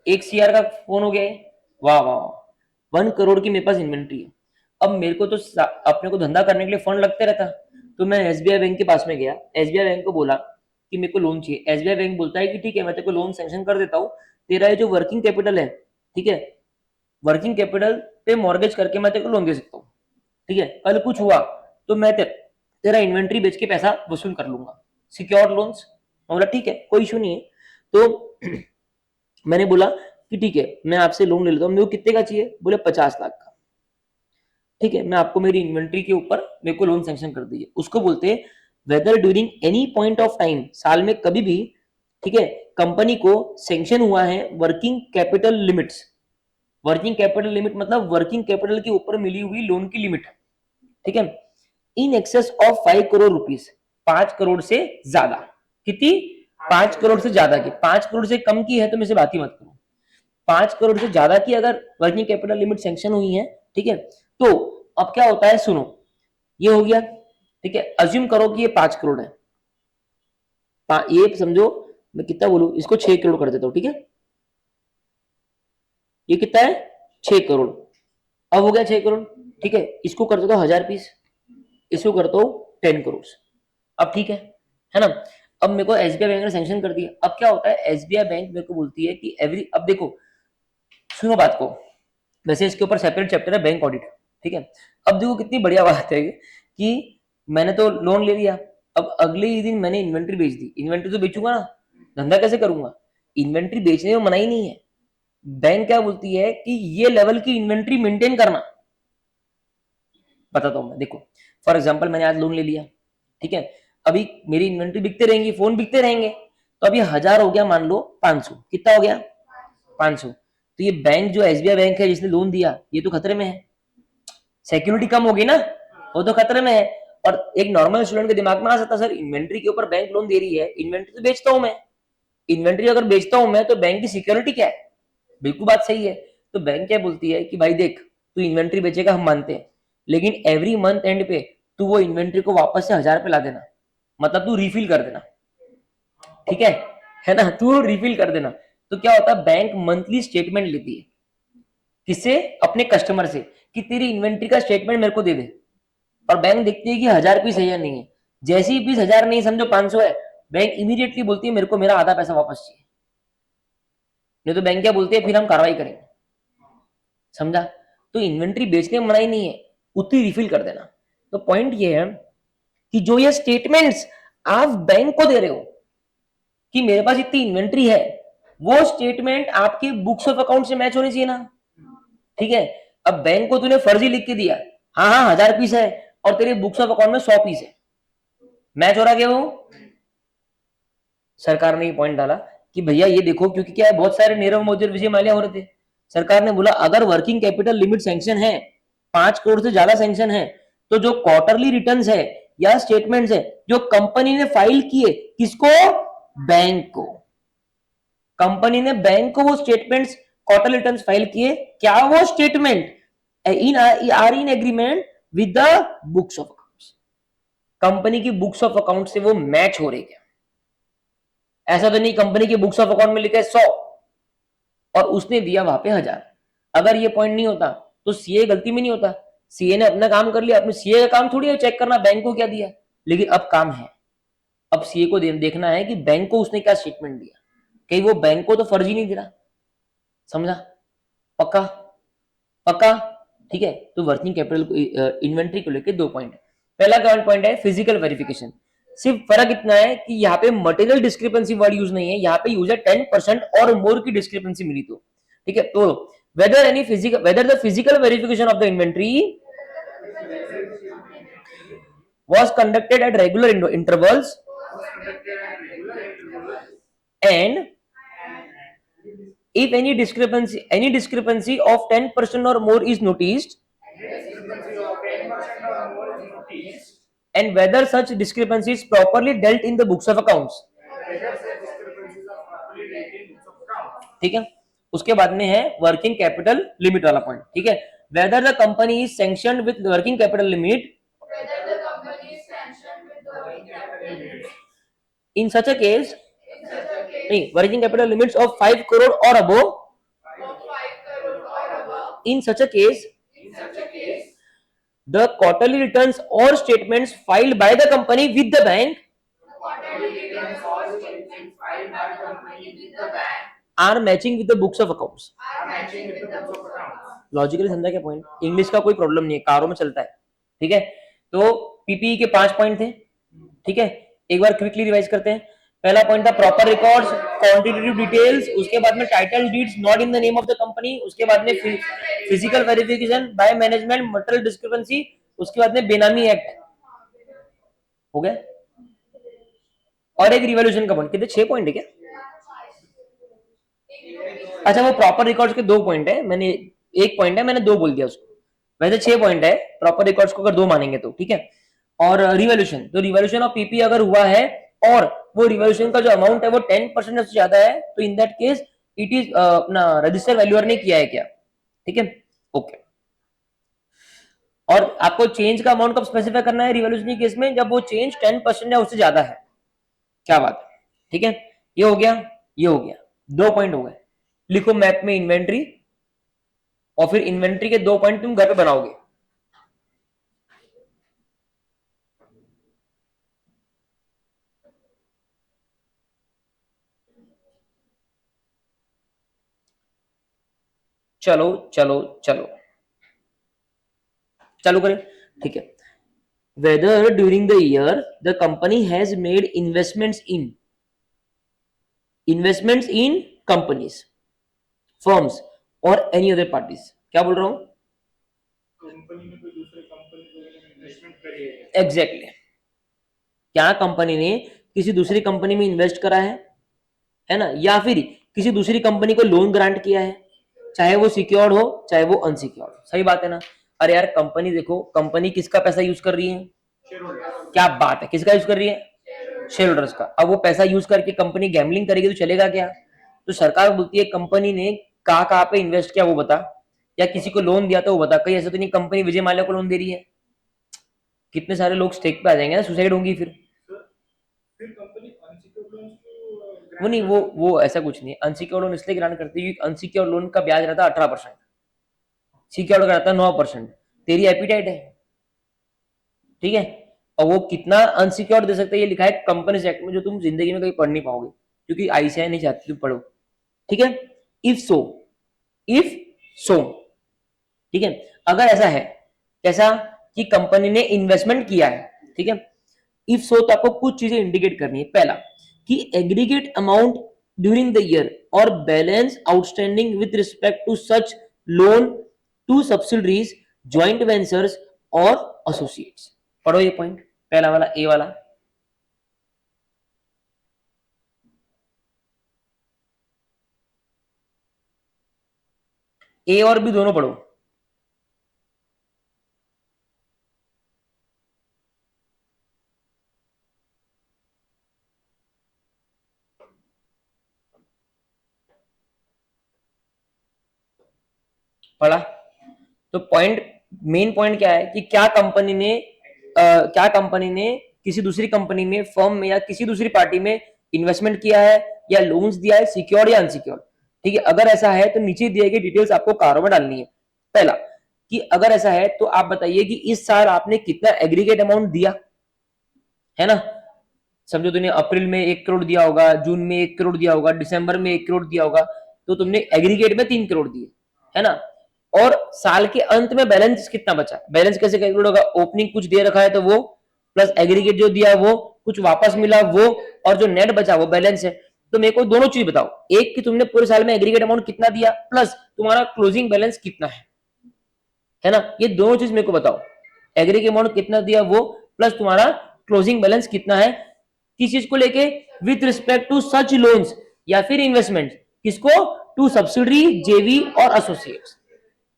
1 CR का फोन हो गया है, वाह वाह, 1 करोड़ की मेरे पास इन्वेंट्री है। अब मेरे को तो अपने को धंधा करने के लिए फंड लगते रहता, तो मैं एसबीआई बैंक के पास में गया, एसबीआई बैंक को बोला कि मेरे को लोन चाहिए। एसबीआई बैंक बोलता है कि ठीक है, मैं तेरे को लोन सैंक्शन कर देता हूँ, तेरा ये जो वर्किंग कैपिटल है, ठीक है, वर्किंग कैपिटल पे मॉर्गेज करके मैं तेरे को लोन दे सकता हूँ, ठीक है। कल कुछ हुआ तो मैं तेरा इन्वेंट्री बेच के पैसा वसूल कर लूंगा, सिक्योर्ड लोन्स। बोला ठीक है, कोई इशू नहीं है। तो मैंने बोला कि ठीक है, मैं आपसे लोन ले लेता हूँ। मेरे को कितने का चाहिए? बोले 50 लाख का। ठीक है, मैं आपको मेरी इन्वेंट्री के ऊपर मेरे को लोन सैंक्शन कर दीजिए। उसको बोलते हैं whether during any point of time, साल में कभी भी, ठीक है, कंपनी को सैंक्शन हुआ है working capital limits. Working capital limit मतलब वर्किंग कैपिटल के ऊपर मिली हुई लोन की लिमिट, ठीक है, in excess of 5 crore rupees, 5 crore से ज्यादा। कितनी? 5 करोड़ से ज्यादा की। 5 करोड़ से कम की है तो मेरे से बात ही मत करो। 5 करोड़ से ज्यादा की अगर वर्किंग कैपिटल लिमिट सैंक्शन हुई है, ठीक है, तो अब क्या होता है, सुनो, ये हो गया, ठीक है। अज्यूम करो कि ये 5 करोड़ है, ये समझो, मैं कितना बोलूं, इसको 6 करोड़ कर देता हूं, ठीक है। ये कितना है? 6 करोड़। अब हो गया 6 करोड़, ठीक है। इसको कर देता हूं 1000 पीस, इसको करता हूं 10 करोड़। अब ठीक है ना। अब मेरे को एसबीआई बैंक ने सैंक्शन कर दिया। अब क्या होता है, एसबीआई बैंक मेरे को बोलती है कि एवरी, अब देखो सुनो बात को, वैसे इसके ऊपर सेपरेट चैप्टर है बैंक ऑडिट, ठीक है। अब देखो कितनी बढ़िया बात है कि मैंने तो लोन ले लिया, अब अगले ही दिन मैंने इन्वेंट्री बेच दी। इन्वेंट्री तो बेचूंगा ना, धंधा कैसे करूंगा? इन्वेंट्री बेचने में मनाही नहीं है। बैंक क्या बोलती है कि ये लेवल की इन्वेंट्री मेंटेन करना। बताता हूं मैं, देखो फॉर एग्जांपल मैंने आज लोन ले लिया, ठीक है, अभी मेरी इन्वेंट्री बिकते रहेंगी, फोन बिकते रहेंगे, तो अभी 1000 हो गया, मान लो 500, कितना हो गया? 500। तो ये बैंक जो एसबीआई बैंक है जिसने लोन दिया, ये तो खतरे में है, सिक्योरिटी कम होगी ना, वो तो खतरे में है। और एक नॉर्मल स्टूडेंट के दिमाग में आ सकता, सर इन्वेंट्री के ऊपर बैंक लोन दे रही है, इन्वेंट्री तो बेचता हूं मैं, इन्वेंट्री अगर बेचता हूं मैं तो बैंक की सिक्योरिटी क्या है? बिल्कुल बात सही है। तो बैंक क्या बोलती है कि भाई देख, तू इन्वेंट्री बेचेगा हम मानते हैं, लेकिन एवरी मंथ एंड पे तू वो इन्वेंट्री को वापस से 1000 पे ला देना, मतलब तू रिफिल कर देना, ठीक है ना, तू रिफिल कर देना। तो क्या होता है, बैंक मंथली स्टेटमेंट लेती है, किससे? अपने कस्टमर से, कि तेरी इन्वेंट्री का स्टेटमेंट मेरे को दे दे। और बैंक देखती है कि 1000 पीस है या नहीं है। जैसे ही पीस 1000 नहीं, समझो 500 है, बैंक इमीडिएटली बोलती है मेरे को मेरा आधा पैसा वापस चाहिए। नहीं तो बैंक क्या बोलती है, फिर हम कार्रवाई करेंगे। समझा? तो इन्वेंट्री बेचने में मनाही नहीं है, उतनी रिफिल कर देना। तो पॉइंट ये है कि जो ये स्टेटमेंट्स आप बैंक को दे रहे हो कि मेरे पास इतनी इन्वेंट्री है, वो स्टेटमेंट आपके बुक्स ऑफ अकाउंट से मैच होनी चाहिए ना, ठीक है। अब बैंक को तूने फर्जी लिख के दिया, हाँ हाँ 1000 पीस है, और तेरे बुक्स ऑफ अकाउंट में 100 पीस है, मैच हो रहा क्या? वो सरकार ने ये पॉइंट डाला कि भैया ये देखो, क्योंकि क्या है, बहुत सारे नीरव मोदी और विजय माल्या हो रहे थे। सरकार ने बोला अगर वर्किंग कैपिटल लिमिट सैंक्शन है, 5 करोड़ से ज्यादा सैंक्शन है, तो जो क्वार्टरली रिटर्न्स है या स्टेटमेंट्स है जो कंपनी ने फाइल किए, किसको? बैंक को। कंपनी ने बैंक को वो स्टेटमेंट्स, क्वार्टर रिटर्न्स फाइल किए, क्या वो statement are in agreement with the books of accounts, company की बुक्स ऑफ अकाउंट से वो मैच हो रही है। ऐसा तो नहीं कंपनी के बुक्स ऑफ अकाउंट में लिखा है 100 और उसने दिया वहां पे 1000। अगर ये पॉइंट नहीं होता तो सीए गलती में नहीं होता, सीए ने अपना काम कर लिया, अपने सीए का काम थोड़ी है चेक करना बैंक को क्या दिया, लेकिन अब काम है, अब सीए को देखना है कि बैंक को उसने क्या स्टेटमेंट दिया, कहीं वो बैंक को तो फर्जी नहीं दे रहा। समझा? पक्का? पक्का? ठीक है। तो वर्किंग कैपिटल इन्वेंट्री को लेकर 2 पॉइंट है। पहला पॉइंट है फिजिकल वेरिफिकेशन। सिर्फ फर्क इतना है कि यहाँ पे मटेरियल डिस्क्रिपेंसी वर्ड यूज नहीं है, यहाँ पे यूज है 10% और मोर की डिस्क्रिपेंसी मिली तो, ठीक है। तो whether the physical verification of the inventory was conducted at regular intervals and if any discrepancy of 10% or more is noticed, and whether such discrepancy is properly dealt in the books of accounts, ठीक है। उसके बाद में है working capital limit वाला point, ठीक है। Whether the company is sanctioned with working capital limit in such a case, नहीं, working capital limits of 5 crore और above, in such a case the quarterly returns और statements filed by the company with the bank are matching with the books of accounts. Logically समझा क्या point? English का कोई problem नहीं है, कारों में चलता है, ठीक है। तो पीपीई के 5 पॉइंट थे, ठीक है। एक बार क्विकली रिवाइज करते हैं। पहला पॉइंट था प्रॉपर रिकॉर्ड्स, क्वांटिटेटिव डिटेल्स, उसके बाद में title deeds not in the name of the company, उसके बाद में physical verification by management, material discrepancy, उसके बाद में बेनामी एक्ट हो गया। और एक रिवॉल्यूशन का पॉइंट, कितने 6 पॉइंट है क्या? अच्छा वो प्रॉपर रिकॉर्ड्स के 2 पॉइंट है, मैंने 1 पॉइंट है, मैंने 2 बोल दिया उसको, वैसे 6 पॉइंट है प्रॉपर रिकॉर्ड्स को अगर 2 मानेंगे तो, ठीक है। और रिवॉल्यूशन, तो रिवॉल्यूशन ऑफ पीपी अगर हुआ है और वो रिवॉल्यूशन का जो अमाउंट है वो 10% से ज्यादा है, तो इन दैट केस इट इज अपना रजिस्टर वैल्यूअर ने किया है क्या, ठीक है, ओके। और आपको चेंज का अमाउंट कब स्पेसिफाई करना है रिवॉल्यूशन के केस में? जब वो चेंज 10% या उससे ज्यादा है। क्या बात है, ठीक है। ये हो गया, ये हो गया, 2 पॉइंट हो गए। लिखो मैप में इन्वेंट्री, और फिर इन्वेंट्री के 2 पॉइंट तुम घर पे बनाओगे। चलो चलो चलो चालू करें, ठीक है। Whether during the year the company has made investments in companies, firms और एनी अदर पार्टीज। क्या बोल रहा हूं? कंपनी ने कोई दूसरे कंपनी को इन्वेस्टमेंट करी है, एग्जैक्टली क्या कंपनी ने किसी दूसरी कंपनी में इन्वेस्ट करा है ना, या फिर किसी दूसरी कंपनी को लोन ग्रांट किया है, चाहे वो सिक्योर्ड हो चाहे वो अनसिक्योर्ड, सही बात है ना। अरे यार कंपनी देखो, कंपनी किसका पैसा यूज कर रही है? क्या बात है, किसका यूज कर रही है? शेयर होल्डर्स का। अब वो पैसा यूज करके कंपनी गैम्बलिंग करेगी तो चलेगा क्या? तो सरकार बोलती है कंपनी ने कहाँ पे इन्वेस्ट किया वो बता, या किसी को लोन दिया तो वो बता। कहीं ऐसा तो नहीं कंपनी विजय माल्या को लोन दे रही है? कितने सारे लोग स्टेक पे आ जाएंगे ना, सुसाइड होंगी फिर कंपनी अनसिक्योर्ड लोन्स को वो नहीं, वो ऐसा कुछ नहीं है। अनसिक्योर्ड लोन इसलिए ग्रांट करती है क्योंकि अनसिक्योर्ड लोन का ब्याज रहता है 18%, सिक्योर्ड का रहता है 9%। तेरी एपिटाइट है, ठीक है। और वो कितना अनसिक्योर्ड दे सकते हैं ये लिखा है कंपनीज एक्ट में, जो तुम जिंदगी में कहीं पढ़ नहीं पाओगे क्योंकि आईसीआई नहीं चाहती तुम पढ़ो, ठीक है। इफ सो ठीक है, अगर ऐसा है, कैसा कि कंपनी ने इन्वेस्टमेंट किया है, ठीक है। इफ सो तो आपको कुछ चीजें इंडिकेट करनी है। पहला कि aggregate amount during the year और balance outstanding with respect to such loan to subsidiaries, joint ventures और एसोसिएट्स। पढ़ो ये पॉइंट, पहला वाला ए वाला। ए और बी दोनों पढ़ो। पढ़ा? तो पॉइंट, मेन पॉइंट क्या है कि क्या कंपनी ने किसी दूसरी कंपनी में, फर्म में या किसी दूसरी पार्टी में इन्वेस्टमेंट किया है या लोन्स दिया है, सिक्योर्ड या अनसिक्योर्ड, ठीक है। अगर ऐसा है तो नीचे दिए गए डिटेल्स आपको कारों में डालनी है। पहला कि अगर ऐसा है तो आप बताइए कि इस साल आपने कितना एग्रीगेट अमाउंट दिया, है ना। समझो तुमने अप्रैल में 1 करोड़ दिया होगा, जून में 1 करोड़ दिया होगा, दिसंबर में 1 करोड़ दिया होगा, तो तुमने एग्रीगेट में 3 करोड़ दिए, है ना। और साल के अंत में बैलेंस कितना बचा? बैलेंस कैसे कैलकुलेट होगा? ओपनिंग कुछ दे रखा है तो वो, प्लस एग्रीगेट जो दिया वो, कुछ वापस मिला वो, और जो नेट बचा वो बैलेंस है। तो मेरे को दोनों चीज बताओ, एक कि तुमने पूरे साल में एग्रीगेट अमाउंट कितना दिया, प्लस तुम्हारा क्लोजिंग बैलेंस कितना है ना। ये दोनों चीज मेरे को बताओ, एग्रीगेट अमाउंट कितना दिया वो, प्लस तुम्हारा क्लोजिंग बैलेंस कितना है, किस चीज को लेके? With respect to such loans या फिर इन्वेस्टमेंट, किसको? टू सब्सिडरी, जेवी और एसोसिएट्स।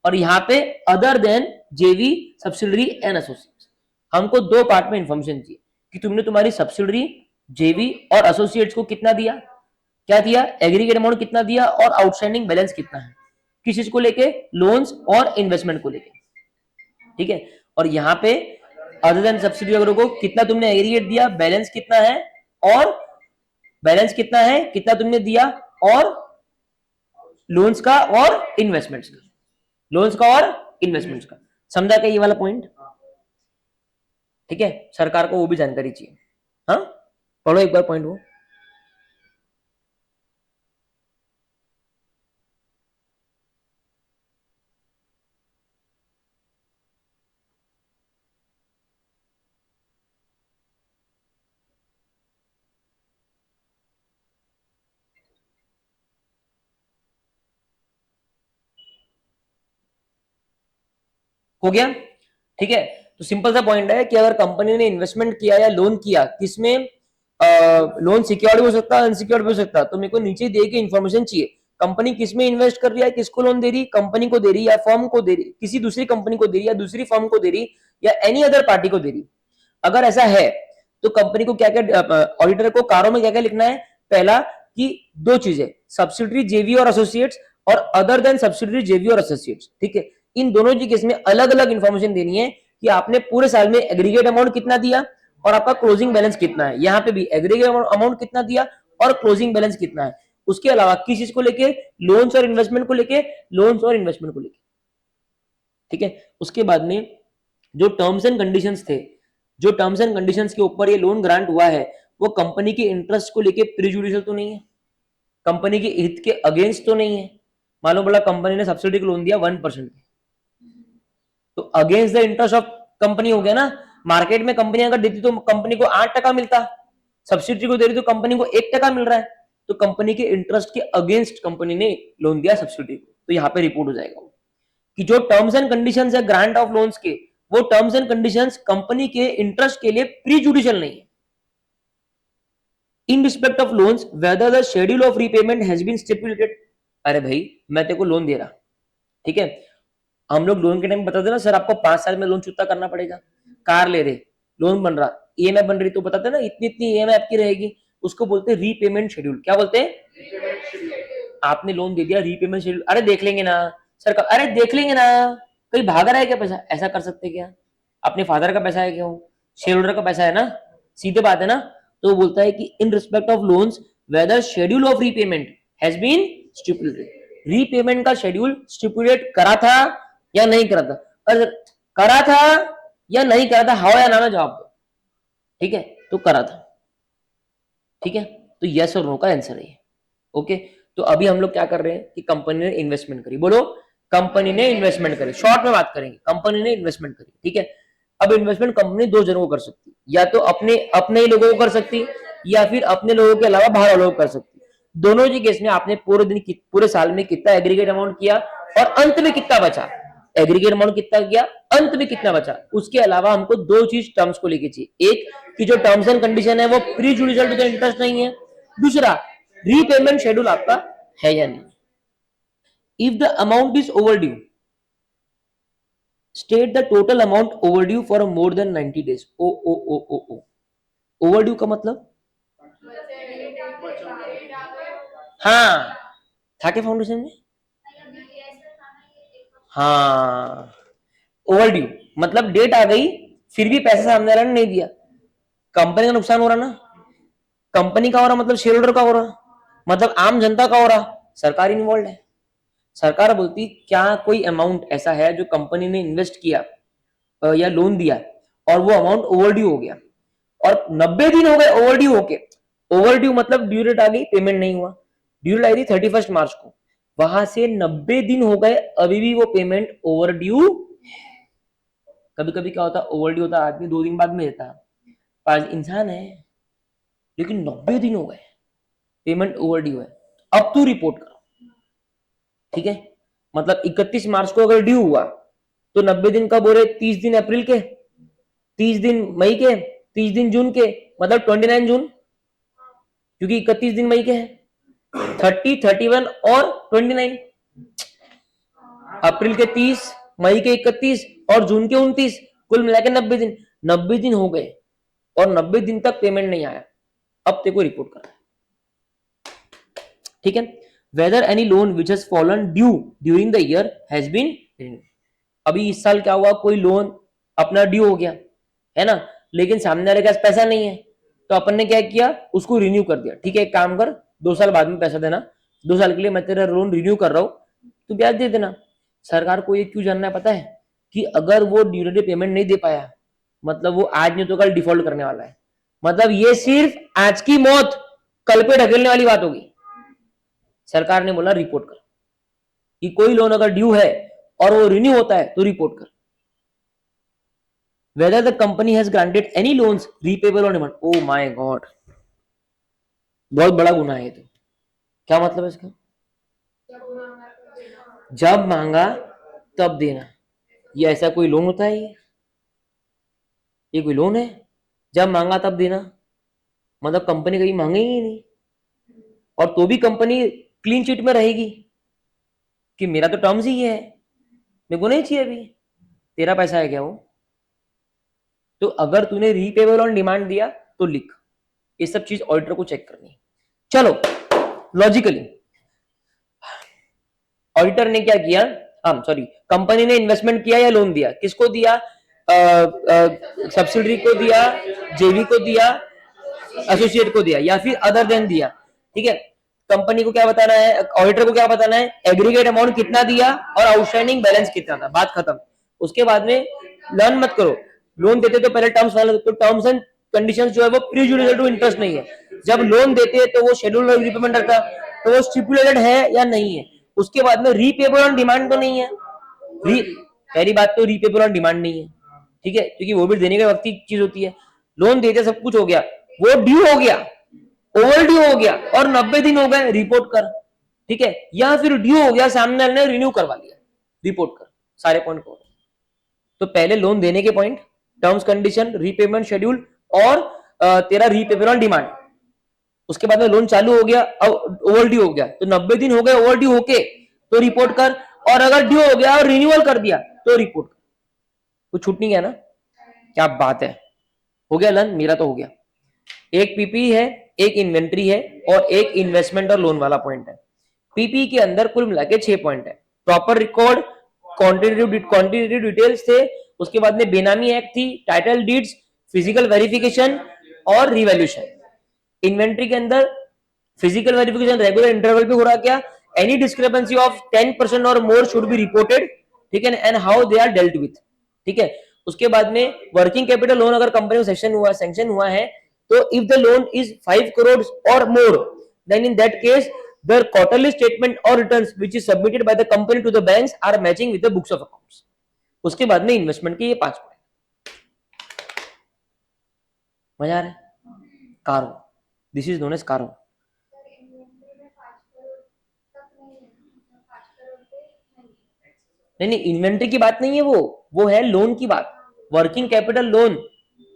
और यहाँ पे अदर देन जेवी, सब्सिडरी एंड एसोसिएट्स। हमको 2 पार्ट में इंफॉर्मेशन चाहिए कि तुमने तुम्हारी सब्सिडरी, जेवी और एसोसिएट्स को कितना दिया, क्या दिया, एग्रीगेट अमाउंट कितना दिया, और आउटस्टैंडिंग बैलेंस कितना है, किस चीज को लेके? लोन्स और इन्वेस्टमेंट को लेके, ठीक है। और यहाँ पे अदर देन सब्सिडी वगैरह को कितना तुमने एग्रीगेट दिया, बैलेंस कितना है, और बैलेंस कितना है, कितना तुमने दिया, और लोन्स का और इन्वेस्टमेंट्स का, लोन्स का और इन्वेस्टमेंट्स का। समझा क्या ये वाला पॉइंट? ठीक है, सरकार को वो भी जानकारी चाहिए। हाँ, पढ़ो एक बार पॉइंट वो। हो गया, ठीक है। तो सिंपल सा पॉइंट है कि अगर कंपनी ने इन्वेस्टमेंट किया या लोन किया, किसमें लोन सिक्योर्ड भी हो सकता है, अनसिक्योर्ड भी हो सकता है, तो मेरे को नीचे दे के इन्फॉर्मेशन चाहिए, कंपनी किसमें इन्वेस्ट कर रही है, किसको लोन दे रही, कंपनी को दे रही या फर्म को दे रही, किसी दूसरी कंपनी को दे रही या दूसरी फर्म को दे रही या एनी अदर पार्टी को दे रही। अगर ऐसा है तो कंपनी को क्या क्या, ऑडिटर को कारों में क्या क्या लिखना है, पहला कि दो चीजें, सब्सिडरी जेवी और एसोसिएट्स और अदर देन सब्सिडरी जेवी और एसोसिएट्स, ठीक है। इन दोनों के केस में अलग अलग इंफॉर्मेशन देनी है कि आपने पूरे साल में एग्रीगेट अमाउंट कितना दिया और आपका क्लोजिंग बैलेंस कितना है। यहाँ पे भी एग्रीगेट अमाउंट कितना दिया और क्लोजिंग बैलेंस कितना है। उसके अलावा किस चीज को लेके, लोन्स और इन्वेस्टमेंट को लेके, लोन्स और इन्वेस्टमेंट को लेके, ठीक है। उसके बाद में जो टर्म्स एंड कंडीशंस थे, जो टर्म्स एंड कंडीशंस के ऊपर ये लोन ग्रांट हुआ है, वो कंपनी के इंटरेस्ट को लेके प्रीजुडिशियल तो नहीं है, कंपनी के हित के अगेंस्ट तो नहीं है। मालूम पड़ा कंपनी ने सब्सिडी को लोन दिया 1%, तो against the interest of company हो गया ना। मार्केट में कंपनी अगर देती तो कंपनी को 8% मिलता, सब्सिडी को दे रही तो कंपनी को 1% मिल रहा है, तो कंपनी के इंटरेस्ट के अगेंस्ट कंपनी ने लोन दिया सब्सिडी को। तो यहाँ पे रिपोर्ट हो जाएगा कि जो टर्म्स एंड कंडीशंस है ग्रांट ऑफ लोन्स के, वो टर्म्स एंड कंडीशंस कंपनी के इंटरेस्ट के लिए प्री जुडिशियल नहीं है। In respect of loans whether the schedule of repayment has been stipulated. अरे भाई मैं तेरे को लोन दे रहा, ठीक है, हम लोग लोन के टाइम बताते ना सर आपको 5 साल में लोन चुकता करना पड़ेगा। कार ले रहे, लोन बन रहा, ईएमआई बन रही, तो बताते ना इतनी इतनी ईएमआई आपकी रहेगी, उसको बोलते हैं रीपेमेंट शेड्यूल। क्या बोलते हैं? आपने लोन दे दिया, रीपेमेंट शेड्यूल, अरे देख लेंगे ना सर, अरे देख लेंगे ना, कहीं भाग रहा है क्या पैसा, ऐसा कर सकते क्या? अपने फादर का पैसा है क्या, शेयर होल्डर का पैसा है ना, सीधे बात है ना। तो बोलता है कि in respect of loans whether schedule of repayment has been stipulated, repayment का शेड्यूल स्टिपुलेट करा था या नहीं करा था, अगर करा था या नहीं करा था, हाँ या ना में जवाब दो, ठीक है। तो करा था, ठीक है, तो यस और नो का आंसर है। ओके, तो अभी हम लोग क्या कर रहे हैं कि कंपनी ने इन्वेस्टमेंट करी, बोलो कंपनी ने इन्वेस्टमेंट करी, शॉर्ट में बात करेंगे, कंपनी ने इन्वेस्टमेंट करी, ठीक है। अब इन्वेस्टमेंट कंपनी दो जनों को कर सकती, या तो अपने अपने ही लोगों को कर सकती या फिर अपने लोगों के अलावा बाहर वालों को कर सकती। दोनों ही केस में आपने पूरे साल में कितना एग्रीगेट अमाउंट किया और अंत में कितना बचा, एग्रीगेट अमाउंट कितना किया, अंत में कितना बचा। उसके अलावा हमको दो चीज टर्म्स को लेके चाहिए, एक कि जो टर्म्स एंड कंडीशन है वो prejudicial to the interest नहीं है, दूसरा रीपेमेंट शेड्यूल आपका है या नहीं। If the amount is overdue state the total amount overdue for more than 90 days. ओ ओवरड्यू का मतलब, हाँ था क्या फाउंडेशन में, हाँ ओवरड्यू मतलब डेट आ गई फिर भी पैसा सामने वाले ने नहीं दिया, कंपनी का नुकसान हो रहा ना, कंपनी का हो रहा मतलब शेयर होल्डर का हो रहा, मतलब आम जनता का हो रहा, सरकार इन्वॉल्व है। सरकार बोलती क्या कोई अमाउंट ऐसा है जो कंपनी ने इन्वेस्ट किया या लोन दिया और वो अमाउंट ओवरड्यू हो गया और 90 दिन हो गए ओवरड्यू होके, ओवरड्यू मतलब ड्यू डेट आ गई पेमेंट नहीं हुआ, ड्यू डेट आई थी 31 मार्च को, वहां से 90 दिन हो गए अभी भी वो पेमेंट ओवरड्यू। कभी कभी क्या होता है ओवरड्यू होता आदमी 2 दिन बाद में देता, पांच इंसान है, लेकिन 90 दिन हो गए पेमेंट ओवरड्यू है, अब तू रिपोर्ट कर, ठीक है। मतलब 31 मार्च को अगर ड्यू हुआ तो 90 दिन कब हो रहे, 30 दिन अप्रैल के, 30 दिन मई के, 30 दिन जून के, मतलब 29 जून, क्योंकि 31 दिन मई के हैं, 30, 31 और 29, अप्रैल के 30, मई के 31 और जून के 29, कुल मिला के 90 दिन, 90 दिन हो गए और 90 दिन तक पेमेंट नहीं आया, अब तेरे को रिपोर्ट करना है, ठीक है। Whether any loan which has fallen due during the year has been renewed. अभी इस साल क्या हुआ, कोई लोन अपना ड्यू हो गया है ना, लेकिन सामने वाले के पास पैसा नहीं है, तो अपन ने क्या किया उसको रिन्यू कर दिया, ठीक है एक काम कर 2 साल बाद में पैसा देना, 2 साल के लिए मैं तेरा लोन रिन्यू कर रहा हूं तो ब्याज दे देना। सरकार को ये क्यों जानना है पता है कि अगर वो ड्यू डेट पेमेंट नहीं दे पाया मतलब वो आज नहीं तो कल डिफॉल्ट करने वाला है। मतलब ये सिर्फ आज की मौत कल पे ढकेलने वाली बात होगी। सरकार ने बोला रिपोर्ट कर, कि कोई लोन अगर ड्यू है और वो रिन्यू होता है तो रिपोर्ट कर। Weather the company has granted any loans repayable on demand. O my God, बहुत बड़ा गुनाह है तो। क्या मतलब है इसका? जब मांगा तब देना, ये ऐसा कोई लोन होता है? ये कोई लोन है? जब मांगा तब देना, मतलब कंपनी कहीं मांगेगी ही नहीं, और तो भी कंपनी क्लीन चिट में रहेगी कि मेरा तो टर्म्स ही है, मेरे को नहीं चाहिए अभी। तेरा पैसा है क्या वो? तो अगर तूने रीपेबल ऑन डिमांड दिया तो लिख, ये सब चीज ऑडिटर को चेक करनी है। चलो लॉजिकली ऑडिटर ने क्या किया, सॉरी, कंपनी ने इन्वेस्टमेंट किया या लोन दिया? किसको दिया? सब्सिडरी को दिया, जेवी को दिया, एसोसिएट को दिया, या फिर अदर देन दिया? ठीक है, कंपनी को क्या बताना है, ऑडिटर को क्या बताना है? एग्रीगेट अमाउंट कितना दिया और आउटस्टैंडिंग बैलेंस कितना था, बात खत्म। उसके बाद में लर्न मत करो, लोन देते तो पहले टर्म्स वाले, तो टर्म्स एंड कंडीशंस जो है वो प्रीजुडिशियल टू इंटरेस्ट नहीं है। जब लोन देते हैं तो वो शेड्यूल ऑफ रिपेमेंट रहता है, तो वो स्टिपुलेटेड है या नहीं है। उसके बाद में रीपेबल ऑन डिमांड तो नहीं है, पहली बात तो रीपेबल ऑन डिमांड नहीं है, ठीक है, क्योंकि वो भी देने के वक्त की चीज होती है। लोन देते सब कुछ हो गया, वो ड्यू हो गया, ओवर ड्यू हो गया और 90 दिन हो गए, रिपोर्ट कर, ठीक है। या फिर ड्यू हो गया, सामने वाले ने रिन्यू करवा लिया, रिपोर्ट कर, सारे पॉइंट कवर। तो पहले लोन देने के point, terms condition, repayment schedule और तेरा रीपेबल ऑन डिमांड। उसके बाद में लोन चालू हो गया, अब ओवर ड्यू हो गया, तो 90 दिन हो गए ओवर ड्यू होके, तो रिपोर्ट कर। और अगर ड्यू हो गया और रिन्यूअल कर दिया तो रिपोर्ट कर। कुछ छूट नहीं गया ना? क्या बात है, हो गया लन, मेरा तो हो गया। एक पीपी है, एक इन्वेंट्री है और एक इन्वेस्टमेंट और लोन वाला पॉइंट है। पीपी के अंदर कुल मिला के 6 पॉइंट है। प्रॉपर रिकॉर्ड, क्वांटिटेटिव डिटेल्स थे, उसके बाद में बेनामी एक्ट थी, टाइटल डीड्स, फिजिकल वेरिफिकेशन और रिवैल्यूएशन। इन्वेंट्री के अंदर फिजिकल वेरिफिकेशन रेगुलर इंटरवल पे हो रहा, क्या एनी डिस्क्रिपेंसी ऑफ 10% और मोर शुड बी रिपोर्टेड, ठीक है, and how they are dealt with, ठीक है। उसके बाद में वर्किंग कैपिटल लोन अगर कंपनी को सैंक्शन हुआ है, तो if the loan is 5 crore और मोर, then in that case the quarterly statement or returns which is submitted by the company to the banks are matching with the books of accounts। उसके बाद में इन्वेस्टमेंट के ये 5 पॉइंट। मजा आ रहा है? कारो, दिस इज नोन एज कारो। नहीं, इन्वेंट्री की बात नहीं है, वो है लोन की बात। Working capital loan,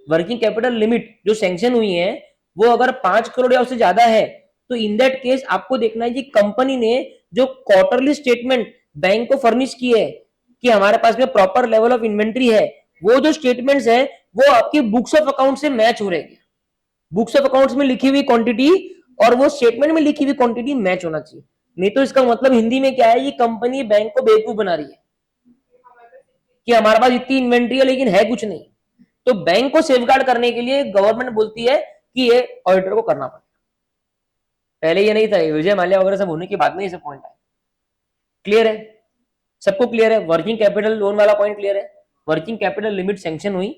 working capital limit जो सैंक्शन हुई है, वो अगर 5 करोड़ या उससे ज्यादा है, तो इन दैट केस आपको देखना है कि कंपनी ने जो क्वार्टरली स्टेटमेंट बैंक को फर्निश की है कि हमारे पास में प्रॉपर लेवल ऑफ इन्वेंट्री है, वो जो स्टेटमेंट्स है वो आपके बुक्स ऑफ अकाउंट से मैच हो रहे हैं। बुक्स ऑफ अकाउंट्स में लिखी हुई क्वांटिटी और वो स्टेटमेंट में लिखी हुई क्वांटिटी मैच होना चाहिए। नहीं तो इसका मतलब हिंदी में क्या है, ये कंपनी बैंक को बेवकूफ बना रही है कि हमारे पास इतनी इन्वेंट्री है लेकिन है कुछ नहीं। तो बैंक को सेफगार्ड करने के लिए गवर्नमेंट बोलती है कि ये ऑडिटर को करना पड़ेगा। पहले ये नहीं था, विजय माल्या वगैरह सब होने के बाद में ये सब पॉइंट आए। क्लियर है? सबको क्लियर है? वर्किंग कैपिटल लोन वाला पॉइंट क्लियर है? वर्किंग कैपिटल लिमिट सैंक्शन हुई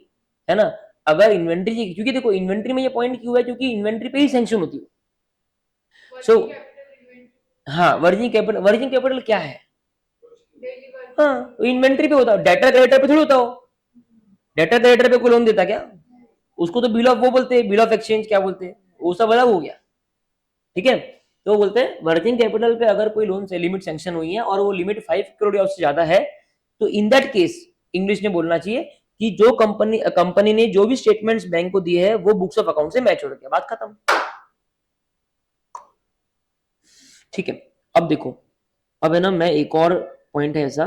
है ना, अगर इन्वेंट्री, क्योंकि देखो इन्वेंट्री में ये पॉइंट क्यों है, क्योंकि इन्वेंट्री पे ही सैंक्शन होती है। सो हाँ, वर्किंग कैपिटल क्या है? हाँ, इन्वेंट्री पे होता है, डेटर क्रेडिटर पे थोड़ी होता हो। डेटर क्रेडिटर पे कोई लोन देता क्या? उसको तो बिल ऑफ वो बोलते हैं, बिल ऑफ एक्सचेंज क्या बोलते हैं, वो सब अलग हो गया, ठीक है। तो बोलते हैं वर्किंग कैपिटल पे अगर कोई लोन से लिमिट सैंक्शन हुई है और वो लिमिट 5 करोड़ या उससे ज्यादा है, तो इन दैट केस इंग्लिश में बोलना चाहिए कि जो कंपनी ने जो भी स्टेटमेंट्स बैंक को दिए है वो बुक्स ऑफ अकाउंट से मैच हो रहे हैं, बात खत्म, ठीक है। अब देखो, अब है ना, मैं एक और पॉइंट है ऐसा,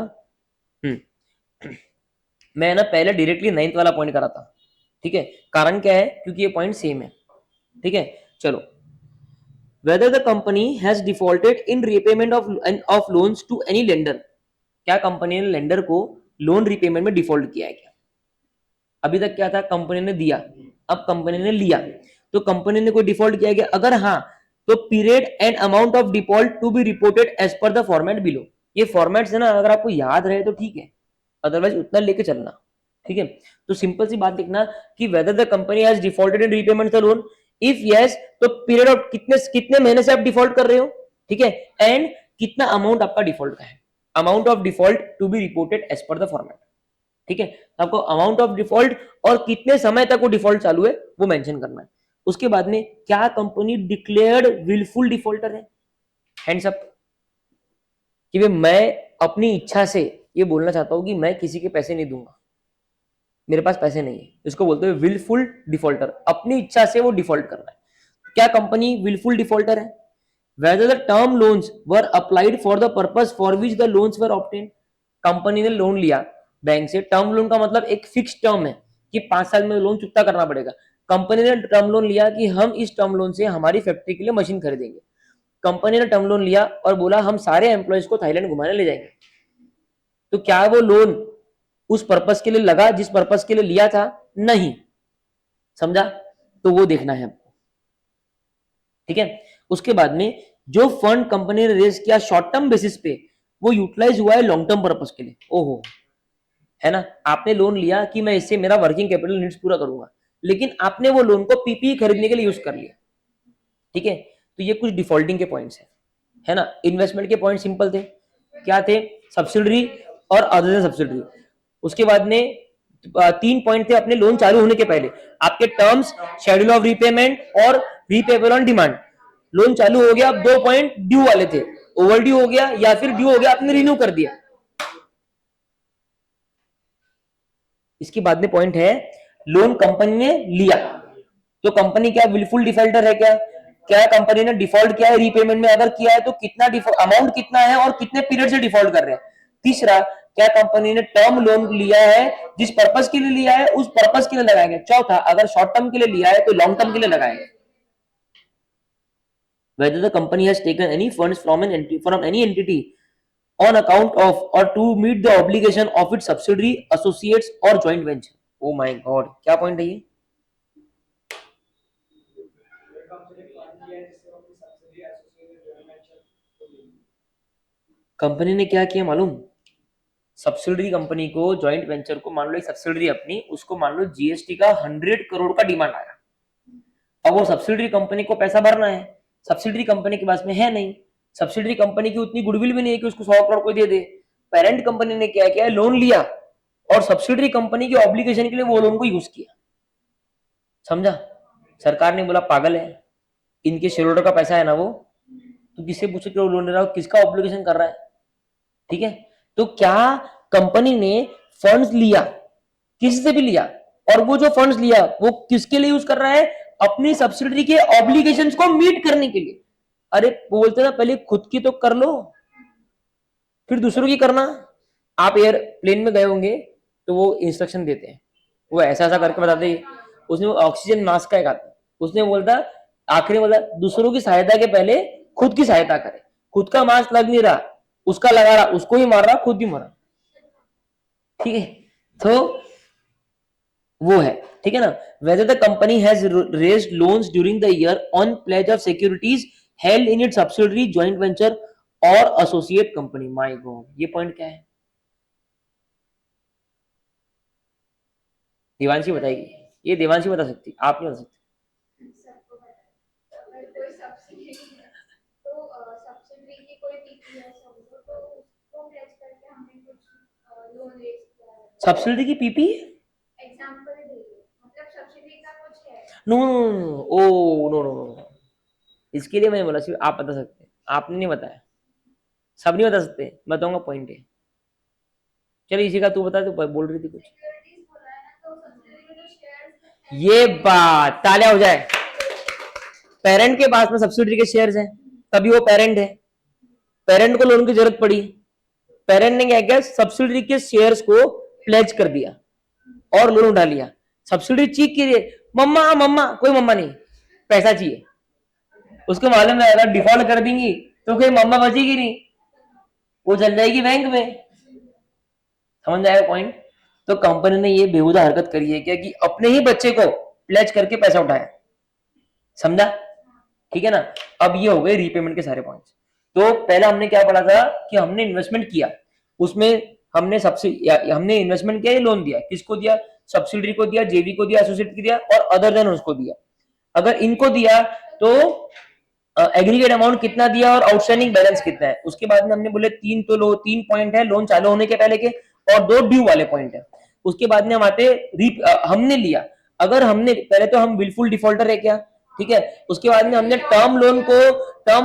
मैं ना पहले डायरेक्टली 9th वाला पॉइंट करा था, ठीक है। कारण क्या है, क्योंकि ये पॉइंट सेम है, ठीक है। चलो, whether the company has defaulted in repayment of loans to any lender, क्या कंपनी ने लेंडर को लोन रिपेमेंट में डिफॉल्ट किया है क्या? अभी तक क्या था, कंपनी ने दिया, अब कंपनी ने लिया, तो कंपनी ने कोई डिफॉल्ट किया है क्या? अगर हाँ, तो period and amount of default to be reported as per the format below. ये फॉर्मेट्स है ना, अगर आपको याद रहे तो ठीक है, अदरवाइज उतना लेके चलना, ठीक है, तो सिंपल सी बात देखना कि weather the company has defaulted in repayment the loan, if yes तो पीरियड ऑफ कितने कितने महीने से आप डिफॉल्ट कर रहे हो, ठीक है, एंड कितना अमाउंट आपका डिफॉल्ट का है, amount of default to be reported as per the format, ठीक है, तो आपको अमाउंट ऑफ डिफॉल्ट और कितने समय तक वो डिफॉल्ट चालू है वो मेंशन करना है। उसके बाद में क्या कंपनी डिक्लेयर्ड विलफुल डिफॉल्टर है, हैंड्स अप, कि मैं अपनी इच्छा से ये बोलना चाहता हूं कि मैं किसी के पैसे नहीं दूंगा, मेरे पास पैसे नहीं है, इसको बोलते हैं विलफुल डिफॉल्टर, अपनी इच्छा से वो डिफॉल्ट कर रहा है। क्या कंपनी विलफुल डिफॉल्टर है? whether the term loans were applied for the purpose for which the loans were obtained, company ने लोन लिया बैंक से, टर्म लोन का मतलब एक फिक्स टर्म है कि 5 साल में लोन चुकता करना पड़ेगा, कंपनी ने टर्म लोन लिया कि हम इस टर्म लोन से हमारी फैक्ट्री के लिए मशीन खरीदेंगे, कंपनी ने टर्म लोन लिया और बोला हम सारे एम्प्लॉयज को थाईलैंड घुमाने ले जाएंगे, तो क्या वो लोन उस पर्पस के लिए लगा जिस पर्पस के लिए लिया था? नहीं, समझा? तो वो देखना है आपको, ठीक है। उसके बाद में जो फंड कंपनी ने रेज किया शॉर्ट टर्म बेसिस पे, वो यूटिलाइज हुआ है लॉन्ग टर्म पर्पस के लिए, ओहो, है ना, आपने लोन लिया कि मैं इससे मेरा वर्किंग कैपिटल नीड्स पूरा करूंगा, लेकिन आपने वो लोन को पीपीई खरीदने के लिए यूज कर लिया, ठीक है, तो ये कुछ डिफॉल्टिंग के पॉइंट्स है ना। इन्वेस्टमेंट के पॉइंट सिंपल थे, क्या थे? सब्सिडरी और अदर देन सब्सिडरी। उसके बाद में 3 पॉइंट थे अपने लोन चालू होने के पहले, आपके टर्म्स, शेड्यूल ऑफ रीपेमेंट और रीपेबल ऑन डिमांड। लोन चालू हो गया, अब 2 पॉइंट ड्यू वाले थे, ओवर ड्यू हो गया या फिर ड्यू हो गया आपने रिन्यू कर दिया। इसके बाद में पॉइंट है लोन कंपनी ने लिया, तो कंपनी क्या विलफुल डिफॉल्टर है क्या? क्या कंपनी ने डिफॉल्ट किया है रीपेमेंट में? अगर किया है तो कितना अमाउंट कितना है और कितने पीरियड से डिफॉल्ट कर रहे हैं? तीसरा, क्या कंपनी ने टर्म लोन लिया है, जिस पर्पस के लिए लिया है उस पर्पस के लिए लगाएंगे? चौथा, अगर शॉर्ट टर्म के लिए लिया है तो लॉन्ग टर्म के लिए लगाएंगे। whether the company has taken any funds from any entity on account of or to meet the obligation of its subsidiary, associates or joint venture। oh my god, क्या point है ये? Company ने क्या किया मालूम? सब्सिडरी कंपनी को, joint venture को, मान लो एक सब्सिडरी अपनी, उसको मान लो जीएसटी का 100 करोड़ का डिमांड आया, अब वो सब्सिडरी कंपनी को पैसा भरना है, सब्सिडरी कंपनी के पास में है नहीं, सब्सिडरी कंपनी की उतनी गुडविल भी नहीं है कि उसको 100 करोड़ को दे दे, पेरेंट कंपनी ने क्या किया, लोन लिया और सब्सिडरी कंपनी के ऑब्लिगेशन के लिए वो लोन को यूज किया, समझा? सरकार ने बोला पागल है, इनके शेयर होल्डर का पैसा है ना वो, तो किससे पूछो कि वो लोन ले रहा हो, किसका ऑब्लिगेशन कर रहा है, ठीक है। तो क्या कंपनी ने फंड्स लिया, किसी से भी लिया, और वो जो फंड्स लिया वो किसके लिए यूज कर रहा है? अपनी सब्सिडरी के ऑब्लिगेशंस को मीट करने के लिए। अरे बोलते ना पहले खुद की तो कर लो फिर दूसरों की करना। आप एयरप्लेन में गए होंगे तो वो इंस्ट्रक्शन देते हैं, वो ऐसा ऐसा करके बताते हैं, उसने ऑक्सीजन मास्क का एक आता, उसने बोलता आखिरी बोला दूसरों की सहायता के पहले खुद की सहायता करे, खुद का मास्क लग नहीं रहा, उसका लगा रहा, उसको ही मार रहा, खुद भी मरा, ठीक है। तो वो है, ठीक है ना। whether the company has raised loans during the year on pledge of securities held in its subsidiary, joint venture or associate company। my god, ये पॉइंट क्या है? देवांशी बताएगी, ये देवांशी बता सकती, आप नहीं बता सकते। सबको पता है, अगर कोई सब्सिडी है तो सब्सिडी की कोई पीपीएस समझो तो उसको प्लेज करके हमने कुछ लोन रेज किया है। सब्सिडी की पीपी? एग्जांपल दे रही मतलब सब्सिडी का कुछ है। No oh no no no, इसके लिए मैंने बोला सिर्फ आप बता सकते हैं, आपने नहीं बताया, सब नहीं बता सकते, बताऊंगा पॉइंट है। चल इसी का तू बता, तू बोल रही थी कुछ। सिक्योरिटीज बोला है ना, तो सब्सिडी में जो शेयर्स ये बात तालियां हो जाए, पेरेंट के पास में सब्सिडी के शेयर्स हैं तभी वो पेरेंट है, पेरेंट को लोन की जरूरत पड़ी, पेरेंट ने क्या किया, सब्सिडी के शेयर्स को प्लेज कर दिया और लोन उठा लिया। सब्सिडी चीख के लिए मम्मा मम्मा, कोई मम्मा नहीं, पैसा चाहिए, उसको मालूम है अगर डिफॉल्ट कर देंगी तो कोई मम्मा बचेगी नहीं, वो चल जाएगी बैंक में, समझ आया पॉइंट? तो कंपनी ने ये बेहुदा हरकत करी है क्या कि अपने ही बच्चे को प्लेज करके पैसा उठाया, समझा? ठीक है ना। अब ये हो गए रीपेमेंट के सारे पॉइंट्स। तो पहले हमने क्या पढ़ा था कि हमने इन्वेस्टमेंट किया, उसमें हमने इन्वेस्टमेंट किया, लोन दिया, किसको दिया? सब्सिडरी को दिया, जेवी को दिया, एसोसिएट को दिया और अदर देन उसको दिया। अगर इनको दिया तो एग्रीगेट अमाउंट कितना दिया और आउटस्टैंडिंग बैलेंस कितना है। उसके बाद में हमने बोले तीन पॉइंट है लोन चालू होने के पहले के और 2 ड्यू वाले पॉइंट है। उसके बाद में हम आते हमने लिया, अगर हमने पहले तो हम विलफुल डिफॉल्टर है क्या, ठीक है। उसके बाद में हमने टर्म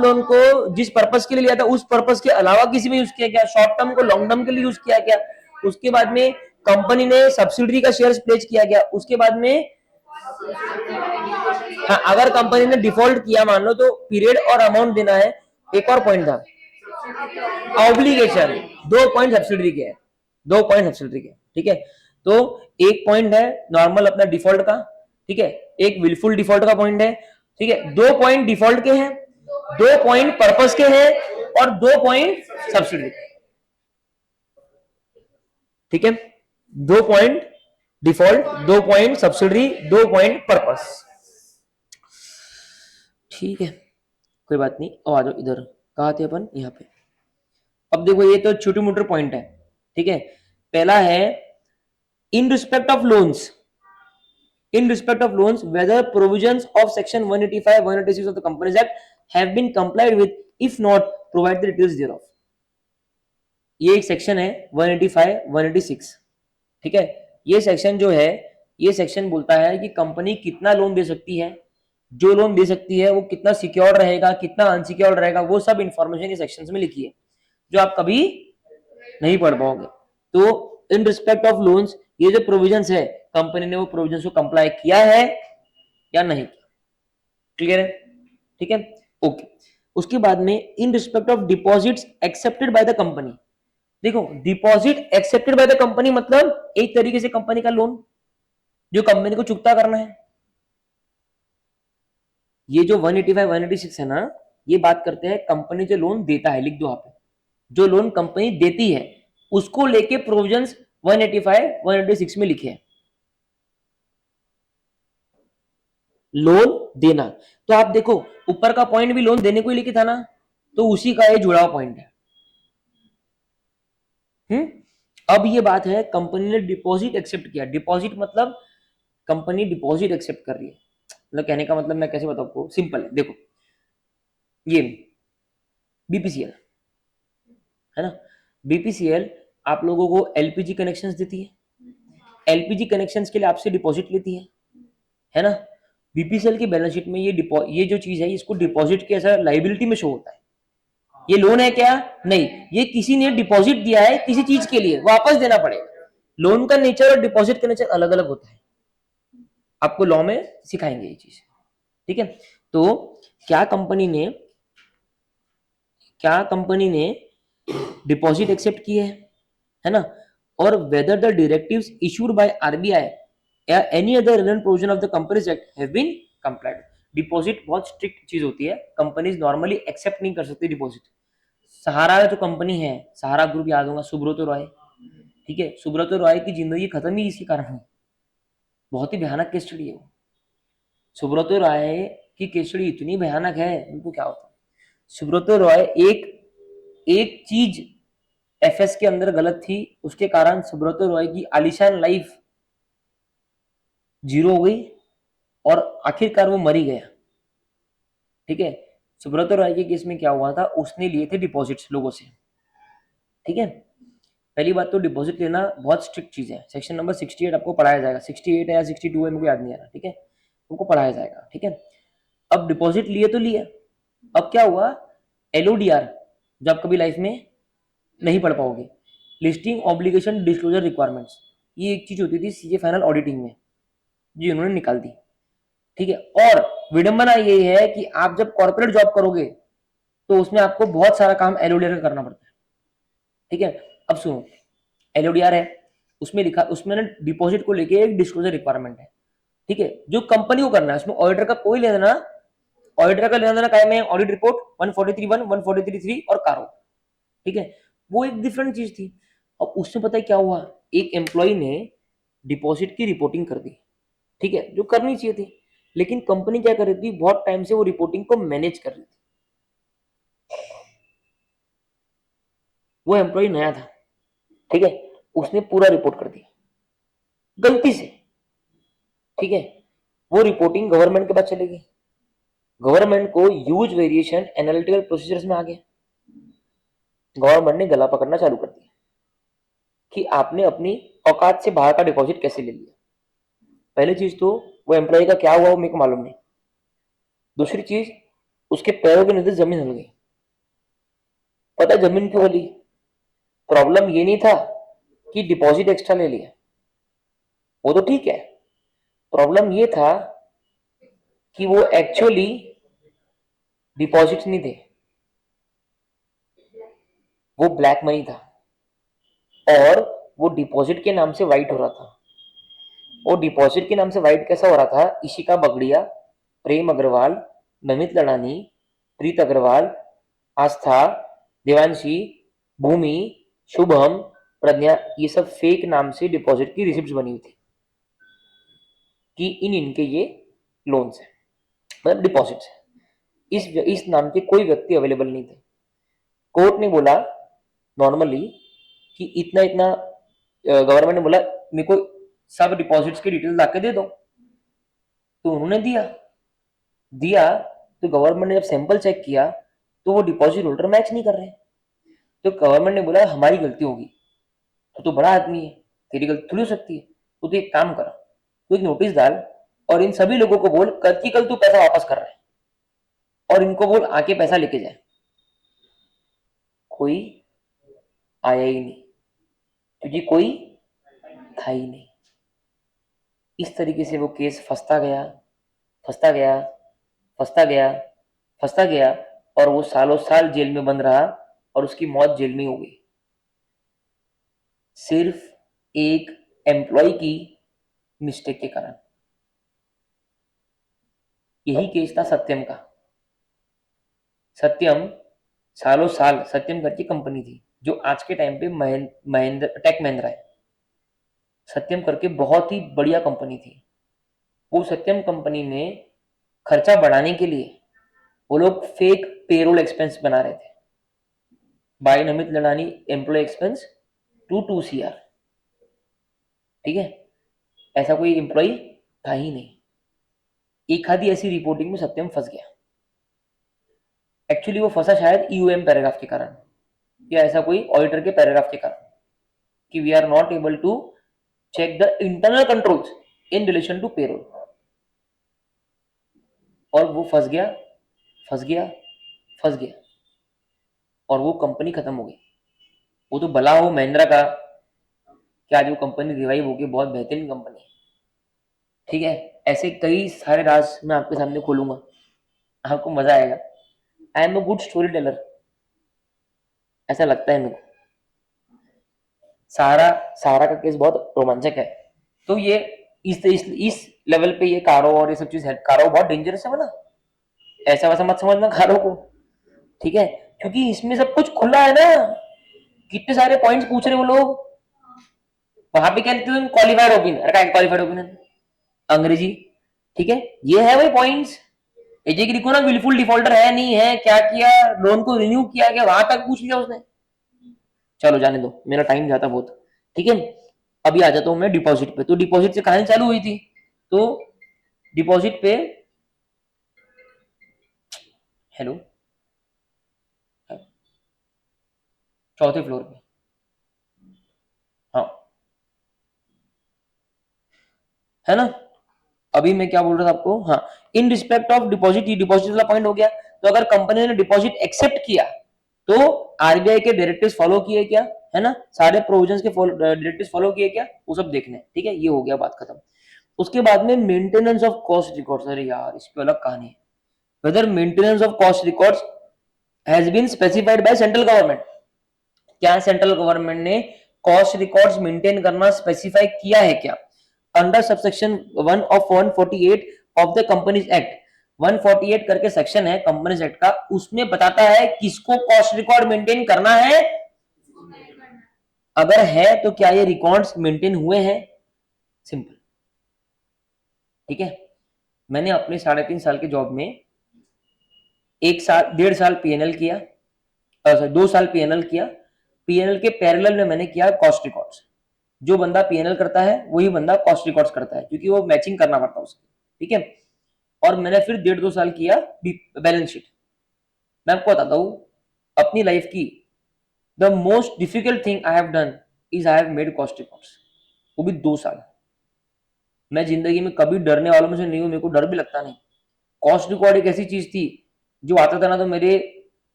लोन को जिस पर्पस के लिए लिया था उस पर्पस के अलावा किसी में यूज किया क्या, शॉर्ट टर्म को लॉन्ग टर्म के लिए यूज किया क्या। उसके बाद में कंपनी ने सब्सिडरी का शेयर प्लेज किया गया। उसके बाद में हाँ, अगर कंपनी ने डिफॉल्ट किया मान लो तो पीरियड और अमाउंट देना है। एक और पॉइंट था ऑब्लिगेशन, 2 पॉइंट सब्सिडरी के हैं, 2 पॉइंट सब्सिडरी के, ठीक है। तो एक पॉइंट है नॉर्मल अपना डिफॉल्ट का, ठीक है, एक विलफुल डिफॉल्ट का पॉइंट है, ठीक है। 2 पॉइंट डिफॉल्ट के हैं, 2 पॉइंट पर्पस के हैं और 2 पॉइंट सब्सिडरी के, ठीक है। 2 point default, 2 point subsidiary, 2 point purpose, ठीक है, कोई बात नहीं। अब आ जाओ इधर, कहाँ थे अपन, यहाँ पे। अब देखो ये तो छोटी मोटी पॉइंट है, ठीक है। पहला है in respect of loans, whether provisions of section 185 186 of the Companies Act have been complied with, if not provide the details thereof। ये एक सेक्शन है 185 186, ठीक है। ये सेक्शन जो है, ये सेक्शन बोलता है कि कंपनी कितना लोन दे सकती है, जो लोन दे सकती है वो कितना सिक्योर रहेगा, कितना अनसिक्योर्ड रहेगा, वो सब इंफॉर्मेशन ये सेक्शन में लिखी है जो आप कभी नहीं पढ़ पाओगे। तो इन रिस्पेक्ट ऑफ लोन्स ये जो प्रोविजंस है, कंपनी ने वो प्रोविजंस को कंप्लाई किया है या नहीं किया, क्लियर है, ठीक है, ओके। उसके बाद में in respect of deposits accepted by the company, देखो deposit accepted by the company मतलब एक तरीके से कंपनी का लोन जो कंपनी को चुकता करना है। ये जो 185 186 है ना, ये बात करते हैं कंपनी जो लोन देता है, लिख दो आप, जो लोन कंपनी देती है उसको लेके प्रोविजंस 185 186 में लिखे हैं। लोन देना, तो आप देखो ऊपर का पॉइंट भी लोन देने को ही लिखे था ना, तो उसी का ये जुड़ा हुआ पॉइंट है। अब ये बात है कंपनी ने डिपॉजिट एक्सेप्ट किया, डिपॉजिट मतलब कंपनी डिपॉजिट एक्सेप्ट कर रही है, मतलब कहने का मतलब मैं कैसे बताऊं आपको, सिंपल है, देखो ये बीपीसीएल है ना, बीपीसीएल आप लोगों को एलपीजी कनेक्शंस देती है, एलपीजी कनेक्शंस के लिए आपसे डिपॉजिट लेती है ना। बीपीसीएल की बैलेंस शीट में ये जो चीज है इसको डिपॉजिट के ऐसा लाइबिलिटी में शो होता है। ये लोन है क्या, नहीं, ये किसी ने डिपॉजिट दिया है किसी चीज के लिए, वापस देना पड़ेगा। लोन का नेचर और डिपॉजिट का नेचर अलग अलग होता है, आपको लॉ में सिखाएंगे ये चीज, ठीक है। तो क्या कंपनी ने डिपॉजिट एक्सेप्ट किए है ना, और whether the directives issued by RBI या any other relevant provision of the companies act have been complied. Deposit बहुत स्ट्रिक्ट चीज होती है, कंपनीज नॉर्मली एक्सेप्ट नहीं कर सकती डिपॉजिट। सहारा जो कंपनी है, सहारा ग्रुप याद होगा, सुब्रतो रॉय, ठीक है, सुब्रतो रॉय की जिंदगी खत्म ही इसी कारण हुई, बहुत ही भयानक केस स्टडी है वो। सुब्रतो रॉय की केस स्टडी इतनी भयानक है, उनको क्या होता है, सुब्रतो रॉय एक चीज एफएस के अंदर गलत थी, उसके कारण सुब्रतो रॉय की आलीशान लाइफ जीरो हो गई और आखिरकार वो मरी गया, ठीक है। सुब्रतो रॉय के केस में क्या हुआ था, उसने लिए थे डिपॉजिट्स लोगों से, ठीक है। पहली बात तो डिपॉजिट लेना बहुत स्ट्रिक्ट चीज है, सेक्शन नंबर 68 आपको पढ़ाया जाएगा, 68 है या 62 है, मुझे याद नहीं आ रहा, ठीक है, उनको पढ़ाया जाएगा, ठीक है। अब डिपॉजिट लिए तो लिए, अब क्या हुआ, एलओडीआर जो आप कभी लाइफ में नहीं पढ़ पाओगे, लिस्टिंग ऑब्लिगेशन डिस्क्लोजर रिक्वायरमेंट्स, ये एक चीज होती थी सीए फाइनल ऑडिटिंग में, जी उन्होंने निकाल दी, ठीक है। और विडंबना ये है कि आप जब कॉर्पोरेट जॉब करोगे तो उसमें आपको बहुत सारा काम एलओडीआर का करना पड़ता है, ठीक है। अब सुनो, एलओडीआर है, उसमें लिखा, उसमें ना डिपॉजिट को लेके एक डिस्क्लोजर रिक्वायरमेंट है, ठीक है, जो कंपनी को करना है, उसमें ऑडिटर का कोई लेना देना, ऑडिटर का लेना देना काय में, ऑडिट रिपोर्ट 143(1) 143(3) और कारो, ठीक है, वो एक डिफरेंट चीज थी। अब उससे पता है क्या हुआ, एक एम्प्लॉय ने डिपॉजिट की रिपोर्टिंग कर दी, ठीक है, जो करनी चाहिए थी, लेकिन कंपनी क्या कर रही थी, बहुत टाइम से वो रिपोर्टिंग को मैनेज कर रही थी, वो एम्प्लॉय नया था, ठीक है, उसने पूरा रिपोर्ट कर दिया गलती से, ठीक है, वो रिपोर्टिंग गवर्नमेंट के पास चलेगी, गवर्नमेंट को ह्यूज वेरिएशन एनालिटिकल प्रोसीजर्स में आ गया, गवर्नमेंट ने गला पकड़ना चालू कर दिया कि आपने अपनी औकात से बाहर का डिपॉजिट कैसे ले लिया। पहली चीज तो वो एम्प्लॉय का क्या हुआ वो मेरे को मालूम नहीं, दूसरी चीज उसके पैरों के नीचे जमीन हिल गई। पता है जमीन क्यों हिली? प्रॉब्लम ये नहीं था कि डिपॉजिट एक्स्ट्रा ले लिया, वो तो ठीक है, प्रॉब्लम ये था कि वो एक्चुअली डिपॉजिट नहीं थे, वो ब्लैक मनी था और वो डिपॉजिट के नाम से वाइट हो रहा था। वो डिपॉजिट के नाम से वाइट कैसा हो रहा था? इशिका बगड़िया, प्रेम अग्रवाल, नमित लड़ानी, प्रीत अग्रवाल, आस्था, देवांशी, भूमि, शुभम, प्रज्ञा, ये सब फेक नाम से डिपॉजिट की रिसिप्ट बनी हुई थी कि इनके ये लोन्स है, मतलब डिपॉजिट है। इस नाम के कोई व्यक्ति अवेलेबल नहीं थे। कोर्ट ने बोला नॉर्मली कि इतना इतना, गवर्नमेंट ने बोला मेरे को सब डिपॉजिट्स की डिटेल लाके दे दो, तो उन्होंने दिया तो गवर्नमेंट ने जब सैंपल चेक किया तो वो डिपॉजिट होल्डर मैच नहीं कर रहे, तो गवर्नमेंट ने बोला हमारी गलती होगी, तो बड़ा आदमी है, तेरी गलती थोड़ी हो सकती है, तो एक काम कर, तो एक नोटिस डाल और इन सभी लोगों को बोल कल की कल तू पैसा वापस कर रहा है और इनको बोल आके पैसा लेके जाए। कोई आया ही नहीं क्योंकि कोई था ही नहीं। इस तरीके से वो केस फंसता गया, फंसता गया, फंसता गया, फंसता गया और वो सालों साल जेल में बंद रहा और उसकी मौत जेल में हो गई, सिर्फ एक एम्प्लॉय की मिस्टेक के कारण। यही केस था सत्यम का। सत्यम सालों साल, सत्यम करके कंपनी थी जो आज के टाइम पे महेंद्र टेक महिंद्रा है। सत्यम करके बहुत ही बढ़िया कंपनी थी। वो सत्यम कंपनी में खर्चा बढ़ाने के लिए वो लोग फेक पेरोल एक्सपेंस बना रहे थे, by Namit Ladani employee expense 2 CR, ठीक है, ऐसा कोई एम्प्लॉय था ही नहीं। एक आधी ऐसी रिपोर्टिंग में सत्यम फंस गया। एक्चुअली वो फंसा शायद ईयूएम पैराग्राफ के कारण या ऐसा कोई ऑडिटर के पैराग्राफ के कारण कि we are not able to check the internal controls in relation to payroll, और वो फंस गया, फंस गया, फंस गया और वो कंपनी खत्म हो गई। वो तो भला हो महिंद्रा का कि आज वो कंपनी रिवाइव होगी, बहुत बेहतरीन कंपनी है, ठीक है। ऐसे कई सारे राज मैं आपके सामने खोलूंगा, आपको मजा आएगा। I am a good story teller, ऐसा लगता है मेरे को। सारा का केस बहुत रोमांचक है। तो ये इस लेवल पे ये कारो और ये सब चीज है। कारो बहुत डेंजरस है ना, ऐसा वैसा मत समझना कारो को, ठीक है, क्योंकि इसमें सब कुछ खुला है ना। कितने सारे पॉइंट्स पूछ रहे वो लोग, वहां पे क्या लिखते हैं? Qualified opinion. अरे क्वालिफाइड ओपिनियन अंग्रेजी, ठीक है, ये है वही पॉइंट्स। एजे की लिखो ना, विलफुल डिफॉल्टर है नहीं है, क्या किया, लोन को रिन्यू किया क्या, वहां तक पूछ लिया उसने। चलो जाने दो, मेरा टाइम जाता बहुत, ठीक है। अभी आ जाता हूं मैं डिपॉजिट पे। तो डिपॉजिट से कहानी चालू हुई थी। तो डिपॉजिट पे, हेलो, चौथे फ्लोर पे, हाँ, है ना। अभी मैं क्या बोल रहा था आपको, हाँ, इन रिस्पेक्ट ऑफ डिपॉजिट, ये डिपॉजिट वाला पॉइंट हो गया। तो अगर कंपनी ने डिपॉजिट एक्सेप्ट किया तो आरबीआई के डायरेक्टिव्स फॉलो किए क्या, है ना, सारे प्रोविजंस के डायरेक्टिव्स फॉलो किए क्या, वो सब देखने, ठीक है, ये हो गया बात खत्म। उसके बाद में मेंटेनेंस ऑफ कॉस्ट रिकॉर्ड्स, अरे यार इस पे अलग कहानी है। Whether maintenance of cost records has been specified by central government, क्या सेंट्रल गवर्नमेंट ने कॉस्ट रिकॉर्ड्स मेंटेन करना स्पेसिफाई किया है क्या? Under subsection 1 of 148 of the companies act, 148 करके सेक्शन है कंपनीज एक्ट का, उसमें बताता है किसको कॉस्ट रिकॉर्ड मेंटेन करना है। अगर है तो क्या ये रिकॉर्ड्स मेंटेन हुए हैं? सिंपल, ठीक है। मैंने अपने 3.5 साल के जॉब में 1 साल 1.5 साल पीएनएल किया, 2 साल पीएनएल किया, पीएनएल के पैरेलल में मैंने किया कॉस्ट रिकॉर्ड्स। जो बंदा पीएनएल करता है वही बंदा कॉस्ट रिकॉर्ड्स करता है, क्योंकि वो मैचिंग करना पड़ता है उसकी, ठीक है। और मैंने फिर 1.5-2 साल किया बैलेंस शीट। मैं आपको बताता हूँ अपनी लाइफ की the most difficult thing I have done is I have made cost records, वो भी 2 साल। मैं जिंदगी में कभी डरने वालों में से नहीं हूँ, मेरे को डर भी लगता नहीं। कॉस्ट रिकॉर्ड एक ऐसी चीज थी जो आता था ना तो मेरे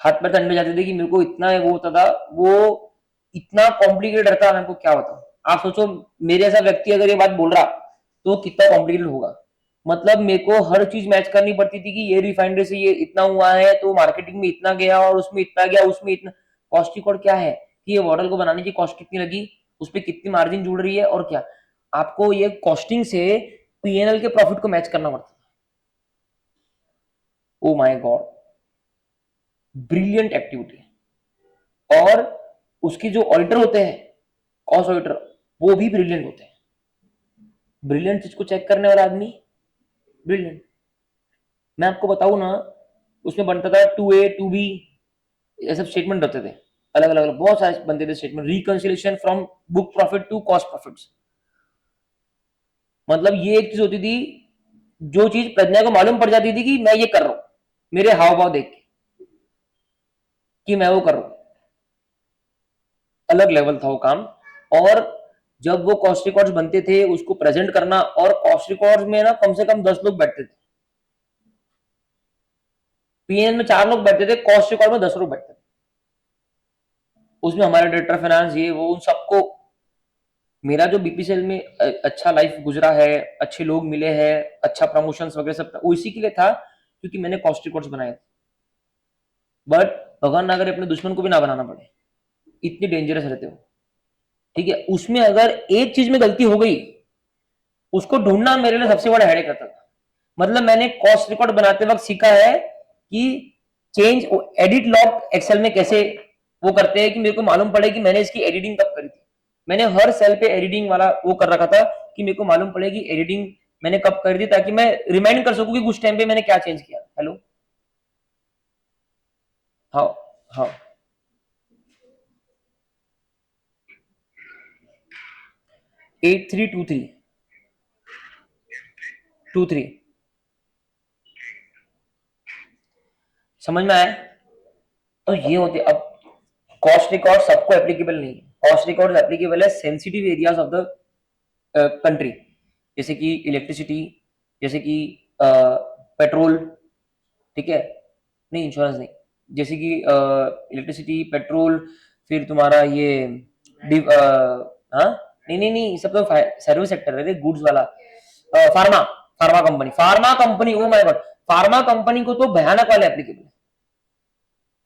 हाथ पैर ठंडे जाते थे कि मेरे को इतना वो होता था, वो इतना कॉम्प्लिकेटेड रहता, मैं आपको क्या बताऊं। आप सोचो मेरे ऐसा व्यक्ति अगर ये बात बोल रहा तो कितना कॉम्प्लिकेटेड होगा। मतलब मेरे को हर चीज मैच करनी पड़ती थी कि ये रिफाइनरी से ये इतना हुआ है तो मार्केटिंग में इतना गया और उसमें इतना गया, उसमें इतना। कॉस्ट रिकॉर्ड क्या है कि ये मॉडल को बनाने की कॉस्ट कितनी लगी, उस पर कितनी मार्जिन जुड़ रही है, और क्या आपको ये कॉस्टिंग से पीएनएल के प्रॉफिट को मैच करना पड़ता है। ओ माय गॉड, ब्रिलियंट एक्टिविटी। और उसके जो ऑडिटर होते हैं, कॉस्ट ऑडिटर, वो भी ब्रिलियंट होते हैं। ब्रिलियंट चीज को चेक करने वाला आदमी ब्रिलियंट। मैं आपको बताऊं ना, उसमें बनता था 2A 2B, ये सब स्टेटमेंट होते थे, अलग अलग बहुत सारे बनते थे statement. Reconciliation from book profit to cost profits. मतलब ये एक चीज होती थी, जो चीज प्रज्ञा को मालूम पड़ जाती थी कि मैं ये कर रहा हूं, मेरे हाव भाव देख के कि मैं वो कर रहा हूं। अलग लेवल था वो काम। और जब वो कॉस्ट रिकॉर्ड्स बनते थे उसको प्रेजेंट करना, और कॉस्ट रिकॉर्ड्स में ना कम से कम 10 लोग बैठते थे। पीएन में 4 लोग बैठते थे, कॉस्ट रिकॉर्ड में 10 लोग बैठते थे। उसमें हमारे डायरेक्टर फाइनेंस ये वो उन सबको, मेरा जो बीपीसीएल में अच्छा लाइफ गुजरा है, अच्छे लोग मिले हैं, अच्छा प्रमोशंस वगैरह सब था, वो इसी के लिए था क्योंकि मैंने कॉस्ट रिकॉर्ड्स बनाए थे। बट भगवान ना करे अपने दुश्मन को भी ना बनाना पड़े, इतने डेंजरस रहते हो, ठीक है। उसमें अगर एक चीज में गलती हो गई, उसको ढूंढना मेरे लिए सबसे बड़ा हेडेक रहता था। मतलब मैंने कॉस्ट रिकॉर्ड बनाते वक्त सीखा है कि चेंज एडिट लॉग एक्सेल में कैसे वो करते हैं कि मेरे को मालूम पड़े कि मैंने इसकी एडिटिंग कब करी थी। मैंने हर सेल पे एडिटिंग वाला वो कर रखा था कि मेरे को मालूम पड़े कि एडिटिंग मैंने कब करी थी, ताकि मैं रिमाइंड कर सकूं कि उस टाइम पे मैंने क्या चेंज किया। हेलो, हाँ हाँ, 8323 समझ में आया। तो ये होते अब कॉस्ट रिकॉर्ड सबको एप्लीकेबल नहीं है। कॉस्ट रिकॉर्ड एप्लीकेबल है sensitive areas of the country, जैसे कि इलेक्ट्रिसिटी, जैसे कि पेट्रोल, ठीक है, नहीं इंश्योरेंस नहीं, जैसे कि इलेक्ट्रिसिटी, पेट्रोल, फिर तुम्हारा ये हाँ नहीं नहीं नहीं, सब तो सर्विस सेक्टर है, गुड्स वाला। Pharma, pharma company, oh my God, pharma company को तो भयानक वाले एप्लीकेबल है,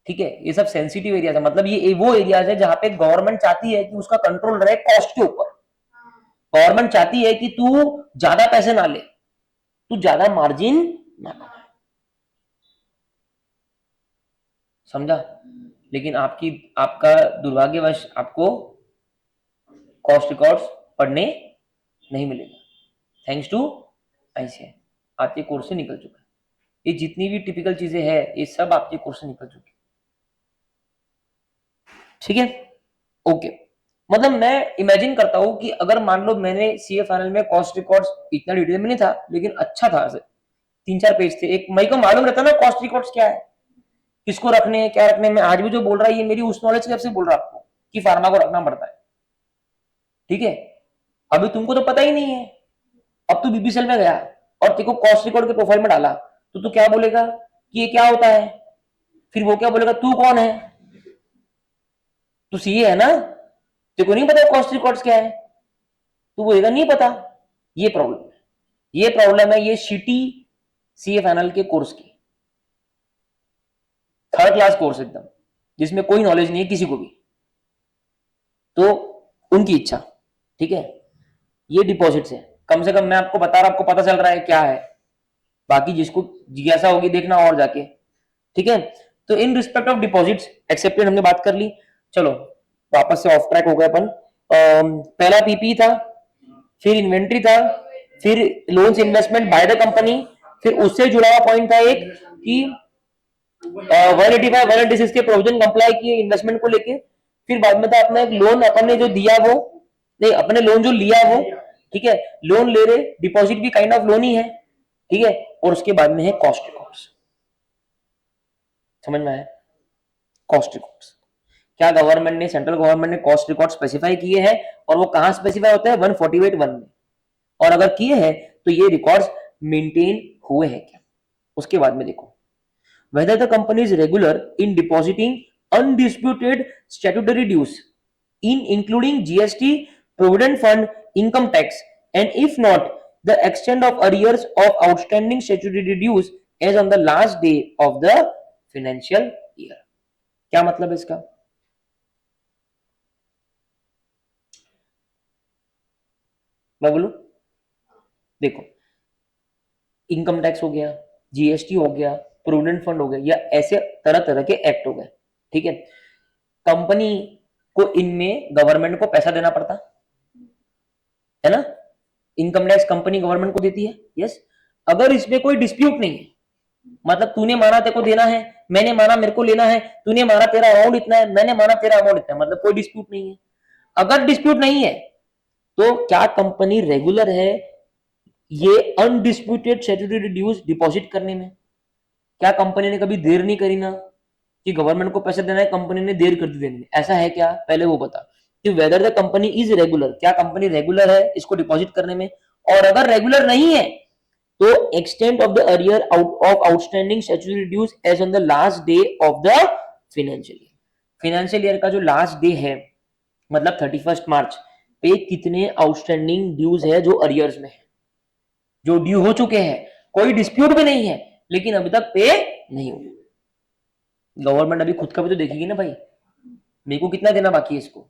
ठीक है। ये सब सेंसिटिव एरियाज है, मतलब ये वो एरियाज है जहां पे गवर्नमेंट चाहती है कि उसका कंट्रोल रहे कॉस्ट के ऊपर। गवर्नमेंट चाहती है कि तू ज्यादा पैसे ना ले, तू ज्यादा मार्जिन ना कमा, समझा। लेकिन आपका दुर्भाग्यवश आपको कॉस्ट रिकॉर्ड्स पढ़ने नहीं मिलेगा, थैंक्स टू आईसीआई। आपके कोर्स से निकल चुका है ये, जितनी भी टिपिकल चीजें हैं ये सब आपके कोर्स से निकल चुकी, ठीक है, ओके। मतलब मैं इमेजिन करता हूं कि अगर मान लो मैंने सीए फाइनल में कॉस्ट रिकॉर्ड्स इतना डिटेल में नहीं था लेकिन अच्छा था, 3-4 पेज थे, एक मई को मालूम रहता ना कॉस्ट रिकॉर्ड्स क्या है, किसको रखने हैं, क्या रखने हैं। मैं आज भी जो बोल रहा है ये मेरी उस नॉलेज की तरफ से बोल रहा आपको कि फार्मा को रखना पड़ता है, ठीक है। अभी तुमको तो पता ही नहीं है, अब तू बीपीसीएल में गया और तेरे को कॉस्ट रिकॉर्ड के प्रोफाइल में डाला तो तू क्या बोलेगा कि ये क्या होता है, फिर वो क्या बोलेगा तू कौन है, तू सीए है ना, तेरे को नहीं पता कॉस्ट रिकॉर्ड्स क्या है, तो बोलेगा नहीं पता। ये प्रॉब्लम है, ये प्रॉब्लम है, ये सिटी सीए फाइनल के कोर्स की, 3rd क्लास कोर्स एकदम, जिसमें कोई नॉलेज नहीं है किसी को भी, तो उनकी इच्छा, ठीक है। ये डिपॉजिट्स है, कम से कम मैं आपको बता रहा, आपको पता चल रहा है क्या है, बाकी जिसको जिज्ञासा होगी देखना और जाके, ठीक है। तो इन रिस्पेक्ट ऑफ डिपॉजिट्स एक्सेप्टेड हमने बात कर ली। चलो वापस से ऑफ ट्रैक हो गए अपन। पहला पीपी था, फिर इन्वेंट्री था, फिर loans investment by the company, फिर उससे जुड़ा हुआ पॉइंट था एक कि 185 186 के प्रोविजन कंप्लाई किए इन्वेस्टमेंट को लेके, फिर बाद में था अपना एक लोन अपन ने जो दिया वो, नहीं अपने लोन जो लिया वो, ठीक है, लोन ले रहे, डिपॉजिट भी काइंड ऑफ लोन ही है, ठीक है, और उसके बाद में है कॉस्ट रिकॉर्ड्स। समझ में आया? कॉस्ट रिकॉर्ड्स क्या गवर्नमेंट ने, सेंट्रल गवर्नमेंट ने कॉस्ट रिकॉर्ड स्पेसिफाई किए हैं, और वो कहां स्पेसिफाई होते हैं? 148(1) में। और अगर किए हैं तो ये रिकॉर्ड्स मेंटेन हुए हैं क्या, उसके बाद में देखो, whether the company is regular in depositing undisputed statutory dues in including GST, provident fund, income tax, and if not, the extent of arrears of outstanding statutory dues as on the last day of the financial year। क्या मतलब है इसका? मैं बोलूं? देखो, income tax हो गया, GST हो गया, प्रूडेंट फंड हो गया, या ऐसे तरह तरह के एक्ट हो गए, ठीक है, कंपनी को इनमें गवर्नमेंट को पैसा देना पड़ता है ना, इनकम टैक्स कंपनी गवर्नमेंट को देती है, यस। अगर इसमें कोई डिस्प्यूट नहीं है, मतलब तूने माना तेरे को देना है, मैंने माना मेरे को लेना है, तूने माना तेरा अमाउंट इतना है, मैंने माना तेरा अमाउंट इतना है, मतलब कोई डिस्प्यूट नहीं है। अगर डिस्प्यूट नहीं है तो क्या कंपनी रेगुलर है ये अनडिस्प्यूटेड स्टैट्यूटरी ड्यूज डिपॉजिट करने में? क्या कंपनी ने कभी देर नहीं करी ना, कि गवर्नमेंट को पैसे देना है कंपनी ने देर कर दी देने में, ऐसा है क्या? पहले वो बता कि weather the company is regular, क्या कंपनी रेगुलर है इसको डिपॉजिट करने में, और अगर रेगुलर नहीं है तो extent of the arrear of outstanding statutory dues as on the last day of the financial year. Financial year का जो लास्ट डे है, मतलब 31 मार्च पे कितने आउटस्टैंडिंग ड्यूज है जो अरियर्स में है, जो ड्यू हो चुके हैं, कोई डिस्प्यूट भी नहीं है लेकिन अभी तक पे नहीं हुए। गवर्नमेंट अभी खुद का भी तो देखेगी ना भाई, मेरे को कितना देना बाकी है इसको,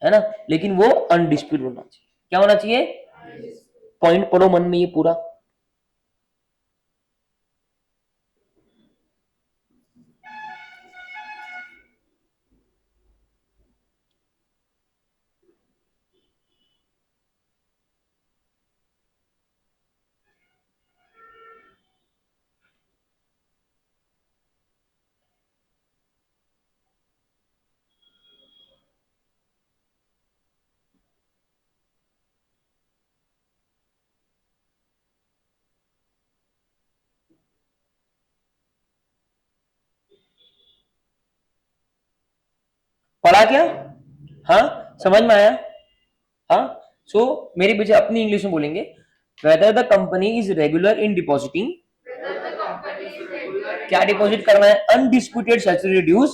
है ना, लेकिन वो अनडिस्प्यूट होना चाहिए। क्या होना चाहिए? पॉइंट पढ़ो मन में ये पूरा। पढ़ा क्या? हाँ, समझ में आया? हाँ, सो मेरे पीछे अपनी इंग्लिश में बोलेंगे, whether the company is regular in depositing, क्या डिपॉजिट करना है? Undisputed statutory dues,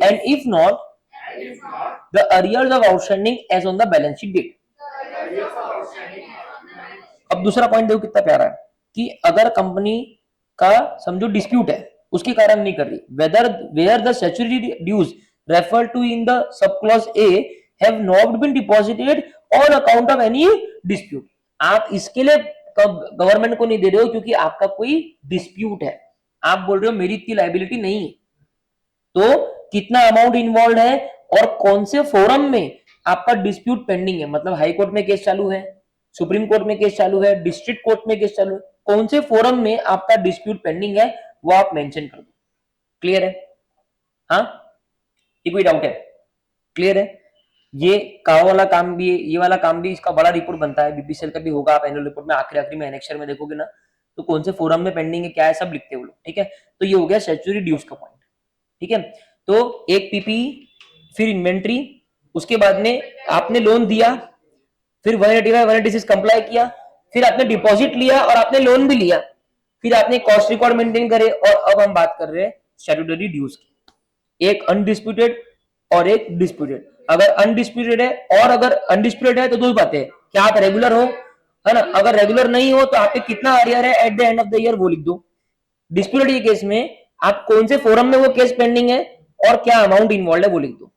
and if not the arrears of outstanding as on the balance sheet date. अब दूसरा पॉइंट देखो कितना प्यारा है, कि अगर कंपनी का समझो डिस्प्यूट है, उसके कारण नहीं कर रही, whether where the statutory dues refer to in the sub clause A have not been deposited on account of any dispute. आप इसके लिए गवर्नमेंट को नहीं दे रहे हो क्योंकि आपका कोई डिस्प्यूट है, आप बोल रहे हो मेरी इतनी लाइबिलिटी नहीं है, तो कितना अमाउंट इन्वॉल्व है और कौन से फोरम में आपका डिस्प्यूट पेंडिंग है, मतलब हाई कोर्ट में केस चालू है, सुप्रीम कोर्ट में केस चालू है, डिस्ट्रिक्ट कोर्ट में केस चालू है, कौन से फोरम में आपका डिस्प्यूट पेंडिंग है वो आप मेंशन कर दो। क्लियर है? हाँ, ये कोई डाउट है? क्लियर है? ये काव वाला काम भी, ये वाला काम भी, इसका बड़ा रिपोर्ट बनता है, बीपीसीएल का भी होगा, आप एनुअल रिपोर्ट में आखिरी में एनेक्सर में देखोगे ना, तो कौन से फोरम में पेंडिंग है क्या है सब लिखते हैं वो लोग, ठीक है। तो ये हो गया स्टैट्यूटरी ड्यूज का पॉइंट, ठीक है। तो एक पीपी, फिर इन्वेंट्री, उसके बाद में आपने लोन दिया, फिर 185 186 कंप्लाई किया, फिर आपने डिपॉजिट लिया और आपने लोन भी लिया, फिर आपने कॉस्ट रिकॉर्ड मेंटेन करे, और अब हम बात कर रहे हैं स्टैट्यूटरी ड्यूज की, एक अनडिस्प्यूटेड और एक डिस्प्यूटेड। अगर अनडिस्प्यूटेड है और अगर अनडिस्प्यूटेड है तो दो बातें हैं, क्या आप रेगुलर हो, है ना, अगर रेगुलर नहीं हो तो आप पे कितना अरियर है at the end of the year वो लिख दो। डिस्प्यूटेड के केस में आप कौन से फोरम में वो केस पेंडिंग है और क्या अमाउंट इन्वॉल्व है वो लिख दो।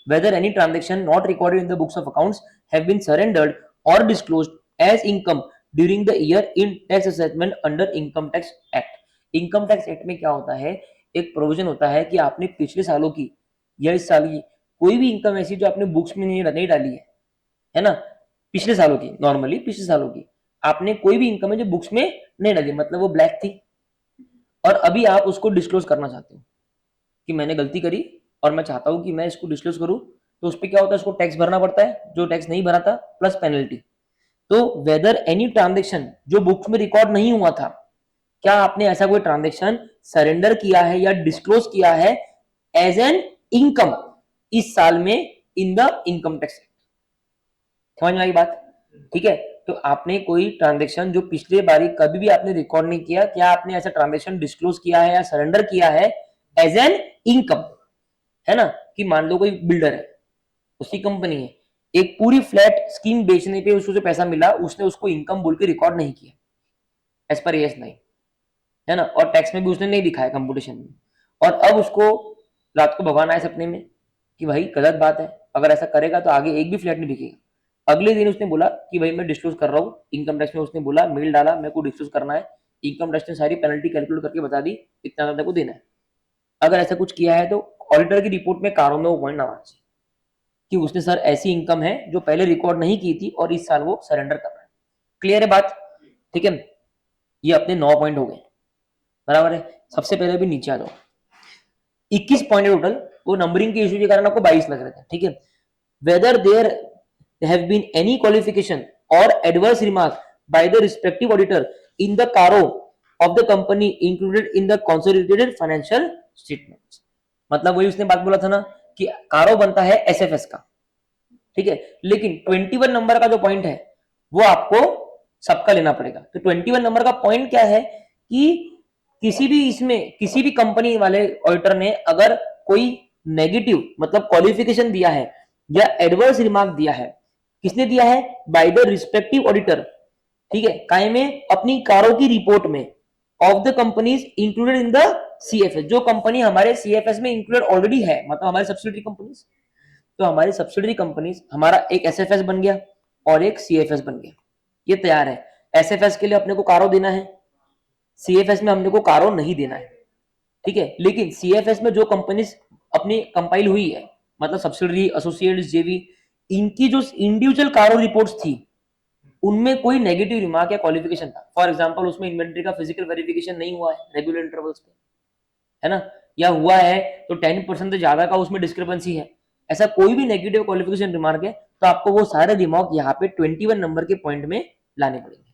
Whether any transaction not recorded in the books of accounts have been surrendered or disclosed as income during the year in tax assessment under Income Tax Act। Income Tax Act में क्या होता है, एक provision होता है कि आपने पिछले सालों की या इस साल की कोई भी इनकम ऐसी जो आपने बुक्स में नहीं डाली है ना, पिछले सालों की, नॉर्मली पिछले सालों की आपने कोई भी इनकम है जो बुक्स में नहीं डाली, मतलब वो ब्लैक थी और अभी आप उसको डिस्क्लोज करना चाहते हो, कि मैंने गलती करी और मैं चाहता हूं कि मैं इसको डिस्क्लोज करूं, तो उस पर क्या होता है, उसको टैक्स भरना पड़ता है, जो टैक्स नहीं भरा था प्लस पेनल्टी। तो वेदर एनी ट्रांजेक्शन जो बुक्स में रिकॉर्ड नहीं हुआ था, क्या आपने ऐसा कोई ट्रांजेक्शन सरेंडर किया है या डिस्क्लोज किया है एज एन इनकम इस साल में इन द इनकम टैक्स? समझ में आई बात? ठीक है, तो आपने कोई ट्रांजेक्शन जो पिछले बारी कभी भी आपने रिकॉर्ड नहीं किया, क्या आपने ऐसा ट्रांजेक्शन डिस्क्लोज किया है या सरेंडर किया है एज एन इनकम? है ना, कि मान लो कोई बिल्डर है, उसकी कंपनी है, एक पूरी फ्लैट स्कीम बेचने पे उसको जो पैसा मिला उसने उसको इनकम बोल के रिकॉर्ड नहीं किया एज पर एएस 9, है ना, और टैक्स में भी उसने नहीं दिखाया कंप्यूटेशन में, और अब उसको रात को भगवान आए सपने में कि भाई गलत बात है, अगर ऐसा करेगा तो आगे एक भी फ्लैट नहीं बिकेगा। अगले दिन उसने बोला कि भाई मैं डिस्क्लोज कर रहा हूँ, इनकम टैक्स में उसने बोला, मेल डाला मेरे को डिस्क्लोज करना है, इनकम टैक्स ने सारी पेनल्टी कैलकुलेट करके बता दी इतना ज्यादा को देना है। अगर ऐसा कुछ किया है तो ऑडिटर की रिपोर्ट में कारों में वो पॉइंट आना चाहिए कि उसने सर ऐसी इनकम है जो पहले रिकॉर्ड नहीं की थी और इस साल वो सरेंडर कर रहा है। क्लियर है बात? ठीक है, ये अपने 9 पॉइंट हो गए, बराबर है। सबसे पहले भी नीचे आ जाओ, 21 पॉइंट टोटल, वो नंबरिंग के इशू के कारण आपको 22 लग रहे थे, ठीक है। Whether there have been any qualification और adverse remark by the respective auditor in the CARO of the company included in the consolidated financial statements. मतलब वही उसने बात बोला था ना कि कारो बनता है एसएफएस का, ठीक है, लेकिन 21 नंबर का जो पॉइंट है वो आपको सबका लेना पड़ेगा। तो 21 नंबर का पॉइंट क्या है कि किसी भी इसमें किसी भी कंपनी वाले ऑडिटर ने अगर कोई नेगेटिव मतलब क्वालिफिकेशन दिया है या एडवर्स रिमार्क दिया है, किसने दिया है? बाय द रिस्पेक्टिव ऑडिटर, ठीक है, काय में? अपनी कारों की रिपोर्ट में, of the companies included in the CFS, जो कंपनी हमारे सीएफएस में इंक्लूडेड ऑलरेडी है, मतलब हमारे सब्सिडरी कंपनीज। तो हमारी सब्सिडरी कंपनीज, हमारा एक एसएफएस बन गया और एक सीएफएस बन गया, ये तैयार है। एसएफएस के लिए अपने को कारो देना है, सीएफएस में हमने को कारो नहीं देना है, ठीक है। लेकिन सीएफएस में जो कंपनीज अपनी कंपाइल हुई है, मतलब सब्सिडरी, एसोसिएट्स, जेवी, इनकी जो इंडिविजुअल कारो रिपोर्ट्स थी उनमें कोई नेगेटिव रिमार्क या क्वालिफिकेशन था, फॉर एग्जांपल उसमें इन्वेंट्री का फिजिकल वेरिफिकेशन नहीं हुआ है रेगुलर इंटरवल्स पे, है ना, या हुआ है तो 10% से ज्यादा का उसमें डिस्क्रिपेंसी है, ऐसा कोई भी नेगेटिव क्वालिफिकेशन रिमार्क है, तो आपको वो सारे रिमार्क यहाँ पे 21 नंबर के पॉइंट में लाने पड़ेंगे,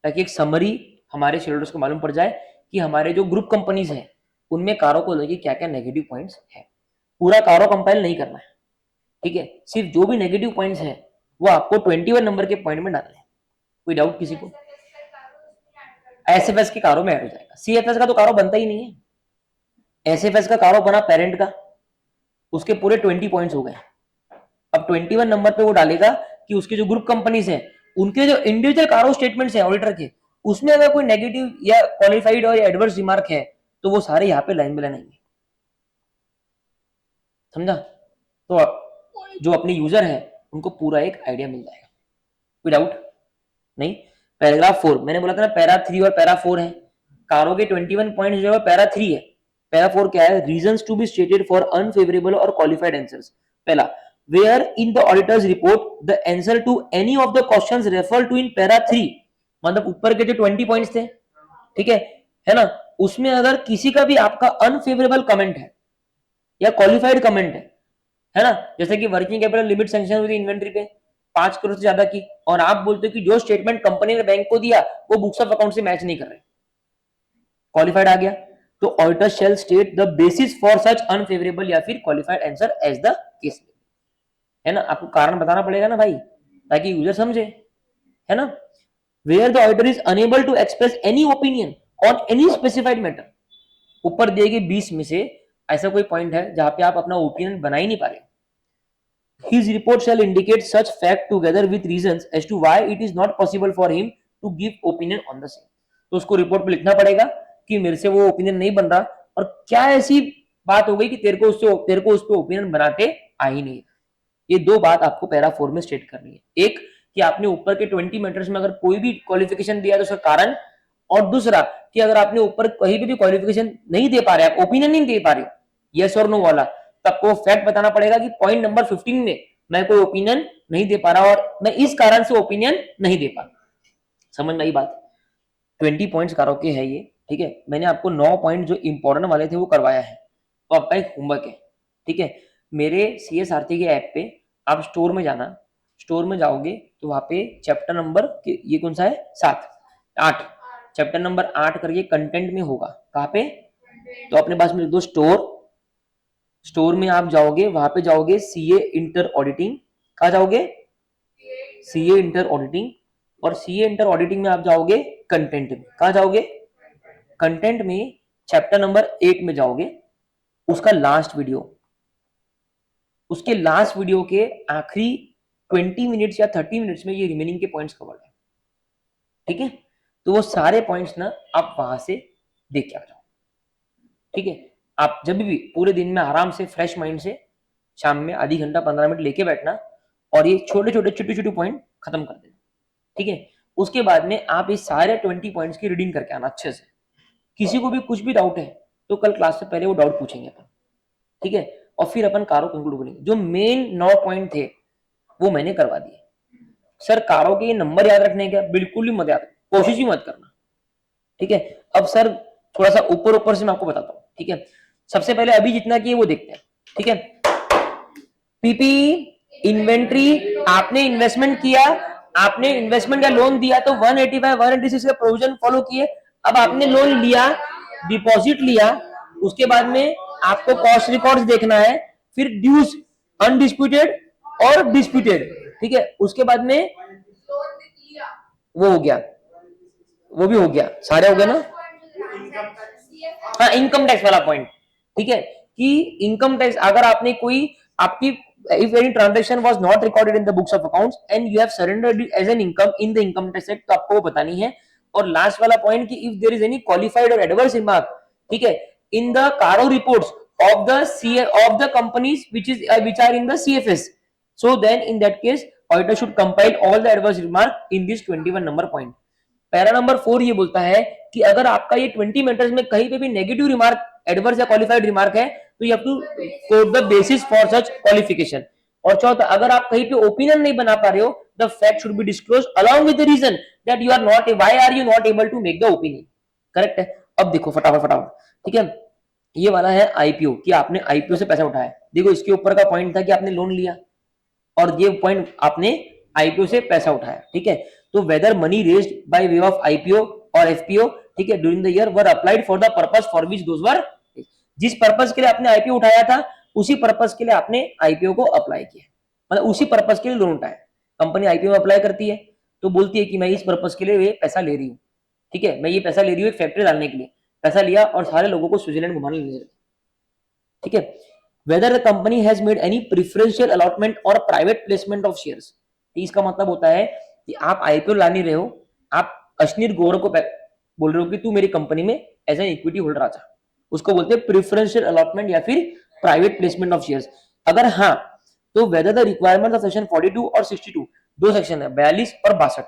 ताकि एक समरी हमारे शेयरहोल्डर्स को मालूम पड़ जाए कि हमारे जो ग्रुप कंपनीज हैं उनमें कारों को लेके क्या क्या नेगेटिव पॉइंट्स है। पूरा कारो कंपाइल नहीं करना है, ठीक है, सिर्फ जो भी नेगेटिव पॉइंट्स है वो आपको 21 नंबर के पॉइंट में डालना है। कोई डाउट किसी को? एसएफएस के कारो में ऐड हो जाएगा, सीएफएस का तो कारो बनता ही नहीं है। एसएफएस का कारो बना पेरेंट का, उसके पूरे 20 पॉइंट्स हो गए। अब 21 नंबर पे वो डालेगा कि उसके जो ग्रुप कंपनीज हैं उनके जो इंडिविजुअल कारो स्टेटमेंट्स हैं ऑडिटर के, उसमें अगर कोई नेगेटिव या क्वालिफाइड और एडवर्स रिमार्क है तो वो सारे यहाँ पे लाइन में लाइन आएंगे, समझा? तो जो अपने यूजर है उनको पूरा एक आइडिया मिल जाएगा। कोई डाउट नहीं? पैराग्राफ 4 मैंने बोला था ना, पैरा 3 और पैरा 4 है, कारो के 21 पॉइंट जो है पैरा 3 है। पैरा 4 क्या है? Reasons to be stated for unfavourable और क्वालिफाइड आंसर्स। पहला, where in the auditors report the answer to any of the questions refer to in para 3, मतलब ऊपर के जो 20 पॉइंट्स थे, ठीक है ना, उसमें अगर किसी का भी आपका अनफेवरेबल कमेंट है या क्वालिफाइड कमेंट है ना, जैसे कि वर्किंग कैपिटल लिमिट सैंक्शन हुई थी इन्वेंट्री पे 5 करोड़ से ज्यादा की, और आप बोलते हो कि जो स्टेटमेंट कंपनी ने बैंक को दिया वो बुक्स ऑफ अकाउंट से मैच नहीं कर रहे, क्वालिफाइड आ गया, तो auditor shall state the basis for such unfavourable या फिर qualified answer as the case, है ना, आपको कारण बताना पड़ेगा ना भाई, ताकि यूजर समझे, है ना। Where the auditor is unable to express any opinion on any specified matter, ऊपर दिए गए 20 में से ऐसा कोई पॉइंट है जहां पे आप अपना ओपिनियन बना ही नहीं पा रहे, his report shall indicate such fact together with reasons as to why it is not possible for him to give opinion on the same। तो उसको रिपोर्ट में लिखना पड़ेगा कि मेरे से वो ओपिनियन नहीं बन रहा और क्या ऐसी बात हो गई कि तेरे को उस पे ओपिनियन बनाते आ ही नहीं। ये दो बात आपको पैरा 4 में स्टेट करनी है, एक कि आपने ऊपर के 20 मैटर्स में अगर कोई भी क्वालिफिकेशन दिया तो उसका कारण, और दूसरा कि अगर आपने ऊपर कहीं भी क्वालिफिकेशन नहीं दे पा रहे, आप ओपिनियन नहीं दे पा रहे, यस और नो वाला, तब आपको फैक्ट बताना पड़ेगा कि पॉइंट नंबर 15 में मैं कोई ओपिनियन नहीं दे पा रहा और मैं इस कारण से ओपिनियन नहीं दे पा रहा। समझ में आई बात? 20 पॉइंट्स कारो के है ये, ठीक है। मैंने आपको 9 पॉइंट जो इंपॉर्टेंट वाले थे वो करवाया है, तो आपका एक होमवर्क है, ठीक है। मेरे CSRT के ऐप पे आप स्टोर में जाना, स्टोर में जाओगे तो वहां पे चैप्टर नंबर ये कौन सा है, 8 चैप्टर नंबर 8 करके कंटेंट में होगा। कहाँ पे, तो अपने पास में लिख दो स्टोर, स्टोर में आप जाओगे, वहां पे जाओगे CA इंटर ऑडिटिंग, कहाँ जाओगे, CA इंटर ऑडिटिंग, और CA इंटर ऑडिटिंग में आप जाओगे कंटेंट में, कहाँ जाओगे, कंटेंट में चैप्टर नंबर 8 में जाओगे, उसका लास्ट वीडियो, उसके लास्ट वीडियो के आखिरी 20 मिनट्स या 30 मिनट्स में ये रिमेनिंग के पॉइंट्स कवर्ड है, ठीक है। तो वो सारे पॉइंट्स ना आप वहां से देख के आ जाओ, ठीक है। आप जब भी पूरे दिन में आराम से फ्रेश माइंड से शाम में आधी घंटा 15 मिनट लेके बैठना और ये छोटे छोटे पॉइंट खत्म कर देना, ठीक है। उसके बाद में आप इस सारे 20 पॉइंट्स की रीडिंग करके आना अच्छे से। किसी को भी कुछ भी डाउट है तो कल क्लास से पहले वो डाउट पूछेंगे अपन, ठीक है। और फिर अपन कारो कंक्लूड करेंगे। जो मेन 9 पॉइंट थे वो मैंने करवा दिए। सर कारो के ये नंबर याद रखने का बिल्कुल भी मत याद, कोशिश ही मत करना, ठीक है। अब सर थोड़ा सा ऊपर से मैं आपको बताता हूँ, ठीक है। सबसे पहले अभी जितना किए वो देखते हैं, ठीक है। पीपी इन्वेंट्री, आपने इन्वेस्टमेंट किया, आपने इन्वेस्टमेंट का लोन दिया तो 185 186 का प्रोविजन फॉलो किए। अब आपने लोन लिया, डिपॉजिट लिया, उसके बाद में आपको कॉस्ट रिकॉर्ड्स देखना है, फिर ड्यूज अनडिस्प्यूटेड और डिस्प्यूटेड, ठीक है। उसके बाद में वो हो गया, वो भी हो गया, सारे हो गए ना। हाँ इनकम टैक्स वाला पॉइंट, ठीक है, कि इनकम टैक्स अगर आपने कोई आपकी if any transaction was not recorded in the books of accounts and you have surrendered it as an income in the income tax act, तो आपको वो बतानी है। और लास्ट वाला पॉइंट कि if there is any qualified or adverse remark, ठीक है, in the caro reports of the companies which are in the CFS, so then in that case auditor should compile all the adverse remark in this 21 number point। Para number 4 ये बोलता है कि अगर आपका ये 20 matters में कहीं पे भी नेगेटिव रिमार्क, एडवर्स या क्वालिफाइड रिमार्क है तो you have to quote the basis for such qualification. और चौथा, अगर आप कहीं पे ओपिनियन नहीं बना पा रहे हो, the fact should be disclose along with the reason that you are not, why are you not able to make the opinion. Correct है। अब देखो फटाफट, ठीक है। ये वाला है आईपीओ कि आपने आईपीओ से पैसा उठाया। देखो इसके ऊपर का पॉइंट था कि आपने लोन लिया और ये पॉइंट आपने आईपीओ से पैसा उठाया, ठीक है। तो whether money raised by way of IPO और एफपीओ, ठीक है, during the year were applied for the purpose for which those were, जिस पर्पस के लिए आपने आईपीओ उठाया था उसी पर्पस के लिए आपने आईपीओ को अप्लाई किया, मतलब उसी पर्पस के लिए लोन उठाया। कंपनी आईपीओ में अप्लाई करती है तो बोलती है कि मैं इस पर्पस के लिए ये पैसा ले रही हूँ, ठीक है, मैं ये पैसा ले रही हूँ एक फैक्ट्री डालने के लिए, पैसा लिया और सारे लोगों को स्विट्जरलैंड घुमाने ले गए, ठीक है। Whether the company has made any preferential allotment और प्राइवेट प्लेसमेंट ऑफ शेयर्स, इसका मतलब होता है कि आप आईपीओ ला नहीं रहे हो, आप अश्नीर गौरव को बोल रहे हो कि तू मेरी कंपनी में एज एन इक्विटी होल्डर आ जा, उसको बोलते हैं प्रेफरेंशियल अलॉटमेंट या फिर प्राइवेट प्लेसमेंट ऑफ शेयर्स। अगर हाँ तो whether the requirement of section 42 और 62, दो सेक्शन है 42 और 62,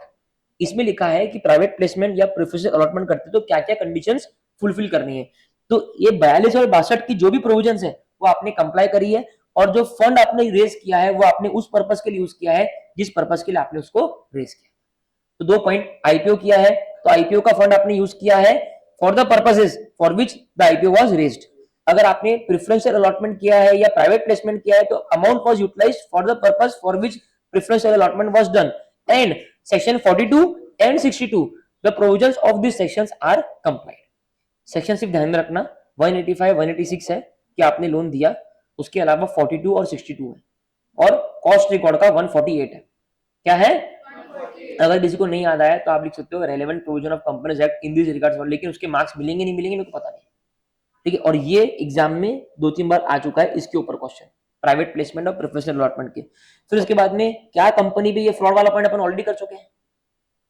इसमें लिखा है कि प्राइवेट प्लेसमेंट या प्रेफरेंशियल अलॉटमेंट करते तो क्या क्या कंडीशंस फुलफिल करनी है। तो ये 42 और 62 की जो भी प्रोविजंस है वो आपने कंप्लाई करी है, और जो फंड आपने रेज किया है वो आपने उस पर्पस के लिए यूज किया है जिस पर्पस के लिए आपने उसको रेज किया। तो 2 पॉइंट, आईपीओ किया है तो आईपीओ का फंड आपने यूज किया है for the purposes for which the IPO was raised. अगर आपने प्रेफरेंशियल अलॉटमेंट किया है या प्राइवेट प्लेसमेंट किया है तो amount was utilised for the purpose for which preferential allotment was done, and section 42 and 62 the provisions of this sections are complied. Section सिर्फ ध्यान में रखना 185 186 है कि आपने लोन दिया, उसके अलावा 42 और 62 है, और कॉस्ट रिकॉर्ड का 148 है। क्या है? अगर किसी को नहीं याद आया तो आप लिख सकते हो relevant provision of companies act in this regards, लेकिन उसके मार्क्स मिलेंगे नहीं मिलेंगे मेरे को पता नहीं, ठीक है। और ये एग्जाम में 2-3 बार आ चुका है इसके ऊपर क्वेश्चन, प्राइवेट प्लेसमेंट और प्रोफेशनल अलॉटमेंट के। फिर उसके बाद में क्या कंपनी पे ये फ्रॉड वाला पॉइंट अपन ऑलरेडी कर चुके हैं,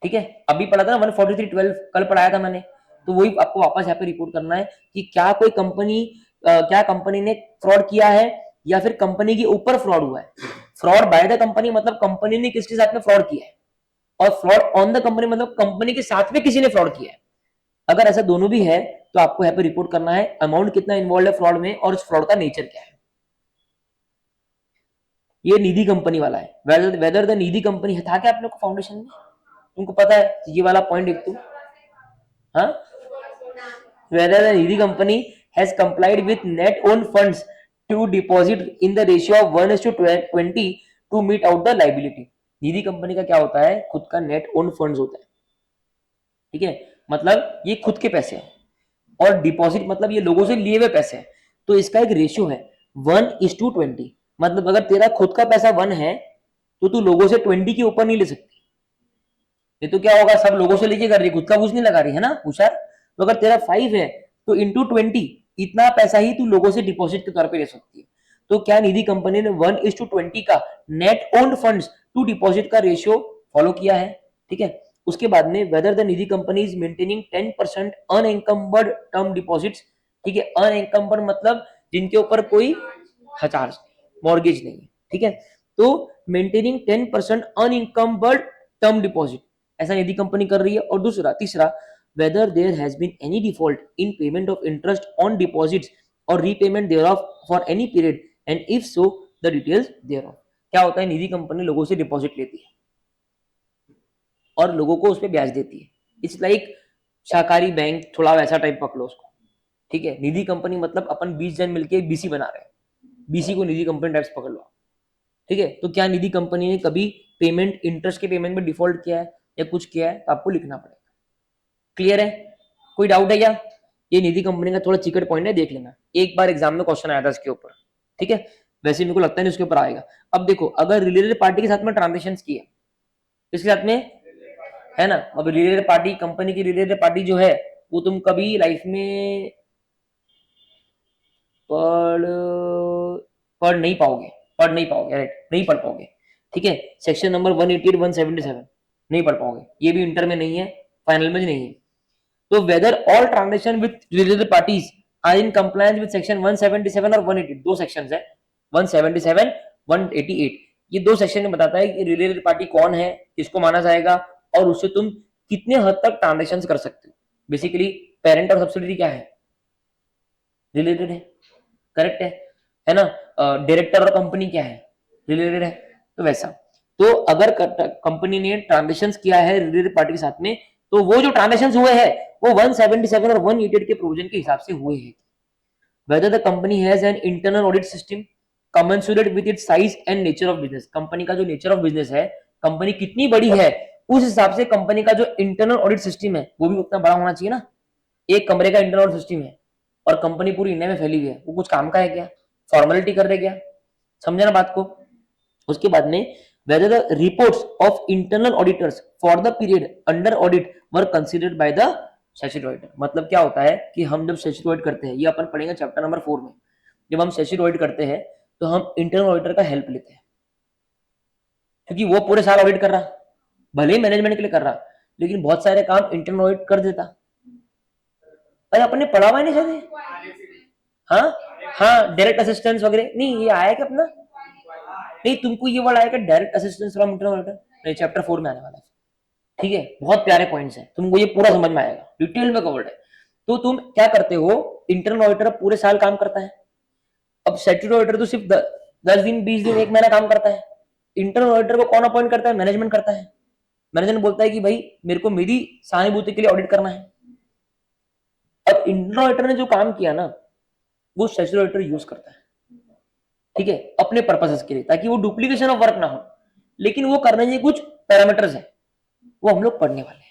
ठीक है, अभी पढ़ा था ना 143.12 कल पढ़ाया था मैंने, तो वही आपको वापस यहाँ पे रिपोर्ट करना है कि क्या कोई कंपनी क्या कंपनी ने फ्रॉड किया है या फिर कंपनी के ऊपर फ्रॉड हुआ है। फ्रॉड बाय द कंपनी मतलब कंपनी ने किसके साथ में फ्रॉड किया है, और फ्रॉड ऑन द कंपनी मतलब कंपनी के साथ में किसी ने फ्रॉड किया है। अगर ऐसा दोनों भी है तो आपको यहाँ पे रिपोर्ट करना है अमाउंट कितना इन्वॉल्व है फ्रॉड में और उस फ्रॉड का नेचर क्या है। ये निधि कंपनी वाला है, वेदर द निधि कंपनी था क्या आप लोग को फाउंडेशन में, तुमको पता है ये वाला पॉइंट एक तो, हाँ, weather the Nidhi company has complied with net own funds to deposit in the ratio of 1:20 to meet out the liability. Nidhi company का क्या होता है, खुद का नेट ओन फंड्स होता है, ठीक है, मतलब ये खुद के पैसे हैं, और डिपॉजिट मतलब ये लोगों से लिए हुए पैसे हैं, तो इसका एक रेशियो है 1:20, मतलब अगर तेरा खुद का पैसा 1 है तो तू लोगों से 20 के ऊपर नहीं ले सकती, ये तो क्या होगा, सब लोगों से लेके कर रही है, खुद का कुछ नहीं लगा रही है ना होशियार। तो अगर तेरा 5 है तो इंटू 20 इतना पैसा ही तू लोगों से डिपॉजिट के तौर पे ले सकती है। तो क्या निधि कंपनी ने 1:20 का net owned funds to deposit का रेशियो फॉलो किया है, ठीक है। उसके बाद में whether the Nidhi company is maintaining 10% unencumbered term deposits, ठीक है, अनएंकम्बर्ड मतलब जिनके ऊपर कोई चार्ज मॉर्गेज नहीं है, ठीक है, तो मेंटेनिंग 10% अनएंकम्बर्ड टर्म डिपॉजिट ऐसा निधि कंपनी कर रही है। और दूसरा तीसरा, whether there has been any default in payment of interest on deposits or repayment thereof for any period and if so the details thereof। क्या होता है, निधि कंपनी लोगों से डिपॉजिट लेती है और लोगों को उस पर ब्याज देती है, इट्स लाइक शाकाहारी बैंक, थोड़ा वैसा टाइप पकड़ो उसको, ठीक है। निधि कंपनी मतलब अपन 20 जन मिलके बीसी बना रहे हैं, बीसी को निधि कंपनी टाइप्स पकड़ लो, ठीक है। तो क्या निधि कंपनी ने कभी पेमेंट, इंटरेस्ट के पेमेंट में डिफॉल्ट किया है या कुछ किया है, तो आपको लिखना पड़ेगा। क्लियर है, कोई डाउट है क्या? ये निधि कंपनी का थोड़ा चिकट पॉइंट है, देख लेना, एक बार एग्जाम में क्वेश्चन आया था इसके ऊपर, ठीक है। वैसे मेरे को लगता है नहीं उसके ऊपर आएगा। अब देखो, अगर रिलेटेड पार्टी के साथ में ट्रांजेक्शन किए, इसके साथ में है ना, अब रिलेटेड पार्टी, कंपनी की रिलेटेड पार्टी जो है वो तुम कभी लाइफ में पढ़ नहीं पाओगे, राइट, नहीं पढ़ पाओगे, ठीक है। सेक्शन नंबर 188 177 नहीं पढ़ पाओगे, ये भी इंटर में नहीं है, फाइनल में नहीं है। तो whether all transaction with related parties are in compliance with section 177 और 188, दो सेक्शंस है, 177 188, ये दो सेक्शन में बताता है कि रिलेटेड पार्टी कौन है, किसको माना जाएगा और उससे तुम कितने हद तक ट्रांजेक्शन कर सकते हो। बेसिकली पेरेंट और सब्सिडरी क्या है, रिलेटेड है, करेक्ट है ना। डायरेक्टर और कंपनी क्या है, रिलेटेड है, तो वैसा। तो अगर कंपनी ने ट्रांजेक्शंस किया है रिलेटेड पार्टी के साथ में, तो वो जो ट्रांजेक्शंस हुए हैं वो 177 और 188 के प्रोविजन के हिसाब से हुए हैं। Whether the company has an internal audit system commensurate with its size and nature of business, company का जो नेचर ऑफ बिजनेस है, कंपनी कितनी बड़ी है उस हिसाब से कंपनी का जो इंटरनल ऑडिट सिस्टम है वो भी उतना बड़ा होना चाहिए ना। एक कमरे का इंटरनल ऑडिट सिस्टम है और कंपनी पूरी इंडिया में फैली हुई है, वो कुछ काम का है क्या, फॉर्मेलिटी कर रहे क्या, समझे ना बात को। उसके बाद में whether the reports of internal auditors for the period under audit were considered by the statutory auditor, मतलब क्या होता है कि हम जब statutory audit करते हैं, ये अपन पढ़ेंगे चैप्टर नंबर 4 में, जब हम statutory audit करते हैं तो हम इंटरनल ऑडिटर का हेल्प लेते हैं, क्योंकि वो पूरे साल ऑडिट कर रहा, भले ही मैनेजमेंट के लिए कर रहा, लेकिन बहुत सारे काम इंटरनल ऑडिट कर देता। अरे अपने पढ़ा हुआ नहीं शायद, हाँ डायरेक्ट असिस्टेंस वगैरह नहीं, ये आया क्या अपना, नहीं तुमको ये वर्ड आएगा direct assistance from internal auditor, नहीं चैप्टर 4 में आने वाला है, ठीक है। बहुत प्यारे पॉइंट्स हैं, तुमको ये पूरा समझ में आएगा, डिटेल में कवर्ड है। तो तुम क्या करते हो, इंटरनल ऑडिटर पूरे साल काम करता है, अब स्टैट्यूटरी ऑडिटर तो सिर्फ 10 दिन 20 दिन 1 महीना काम करता है। इंटरनल ऑडिटर को कौन अपॉइंट करता है, मैनेजमेंट करता है। मैनेजमेंट बोलता है कि भाई मेरे को मेरी सहानुभूति के लिए ऑडिट करना है। अब इंटरनल ऑडिटर ने जो काम किया ना वो स्टैट्यूटरी ऑडिटर यूज करता है, ठीक है, अपने पर्पसेस के लिए, ताकि वो डुप्लीकेशन ऑफ वर्क ना हो। लेकिन वो करने के कुछ पैरामीटर्स है, वो हम लोग पढ़ने वाले हैं,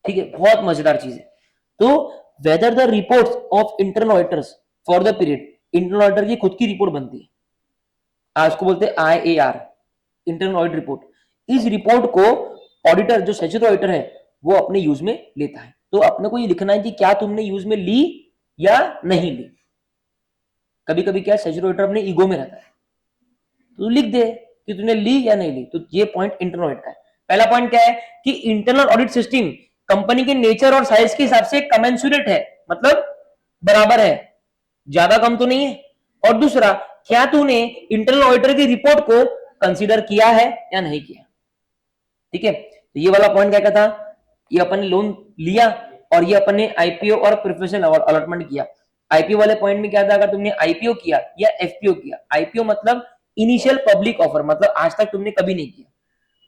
ठीक है, बहुत मजेदार चीज है। तो whether the reports of internal auditors for the period, internal auditor की खुद की रिपोर्ट बनती है, आज को बोलते हैं IAR, इंटरनल ऑडिट रिपोर्ट। इस रिपोर्ट को ऑडिटर जो स्टैट्यूटरी ऑडिटर है वो अपने यूज में लेता है। तो अपने को ये लिखना है कि क्या तुमने यूज में ली या नहीं ली। कभी कभी क्या स्टैट्यूटरी ऑडिटर अपने ईगो में रहता है, तो लिख दे कि तूने ली या नहीं ली। तो ये पॉइंट इंटरनल ऑडिट का है। पहला पॉइंट क्या है कि इंटरनल ऑडिट सिस्टम कंपनी के नेचर और साइज के हिसाब से कमेंसुरेट है, मतलब बराबर है, ज्यादा कम तो नहीं है। और दूसरा, क्या तूने इंटरनल ऑडिटर की रिपोर्ट को कंसीडर किया है या नहीं किया, ठीक है। तो ये वाला पॉइंट क्या कहता, ये अपन ने लोन लिया और ये अपन ने IPO और प्रिफरेंशियल अलॉटमेंट किया। IPO वाले पॉइंट में क्या था, अगर तुमने IPO किया या FPO किया, IPO मतलब इनिशियल पब्लिक ऑफर, मतलब आज तक तुमने कभी नहीं किया।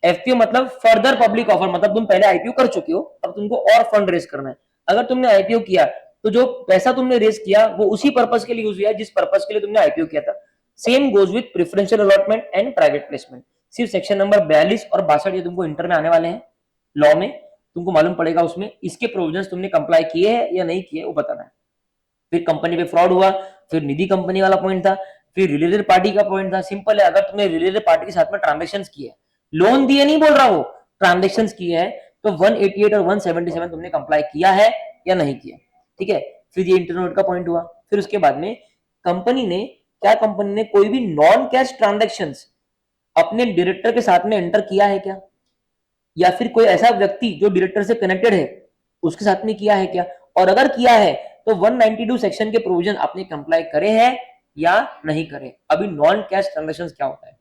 FPO मतलब फर्दर पब्लिक ऑफर, मतलब तुम पहले IPO कर चुके हो, अब तुमको और फंड रेज करना है। अगर तुमने IPO किया तो जो पैसा तुमने रेज किया वो उसी पर्पस के लिए यूज हुआ जिस पर्पस के लिए तुमने आईपीओ किया था। Same goes with preferential allotment and private placement. सिर्फ सेक्शन नंबर 42 और 62 ये तुमको इंटर में आने वाले हैं लॉ में, तुमको मालूम पड़ेगा उसमें इसके प्रोविजंस तुमने कंप्लाई किए हैं या नहीं किए वो बताना है। फिर कंपनी पे फ्रॉड हुआ, फिर निधि कंपनी वाला पॉइंट था, फिर रिलेटेड पार्टी का पॉइंट था। सिंपल है, अगर तुमने रिलेटेड पार्टी के साथ में ट्रांजेक्शन किए, लोन दिए नहीं बोल रहा वो, ट्रांजेक्शन किए हैं, तो 188 और 177 तुमने कंप्लाई किया है या नहीं किया। ठीक है, फिर ये इंटरनेट का पॉइंट हुआ। फिर उसके बाद में कंपनी ने कोई भी नॉन कैश ट्रांजेक्शन अपने डायरेक्टर के साथ में एंटर किया है क्या, या फिर कोई ऐसा व्यक्ति जो डायरेक्टर से कनेक्टेड है उसके साथ में किया है क्या, और अगर किया है तो 192 सेक्शन के प्रोविजन आपने कंप्लाई करे हैं या नहीं करे। अभी नॉन कैश ट्रांजेक्शन क्या होता है?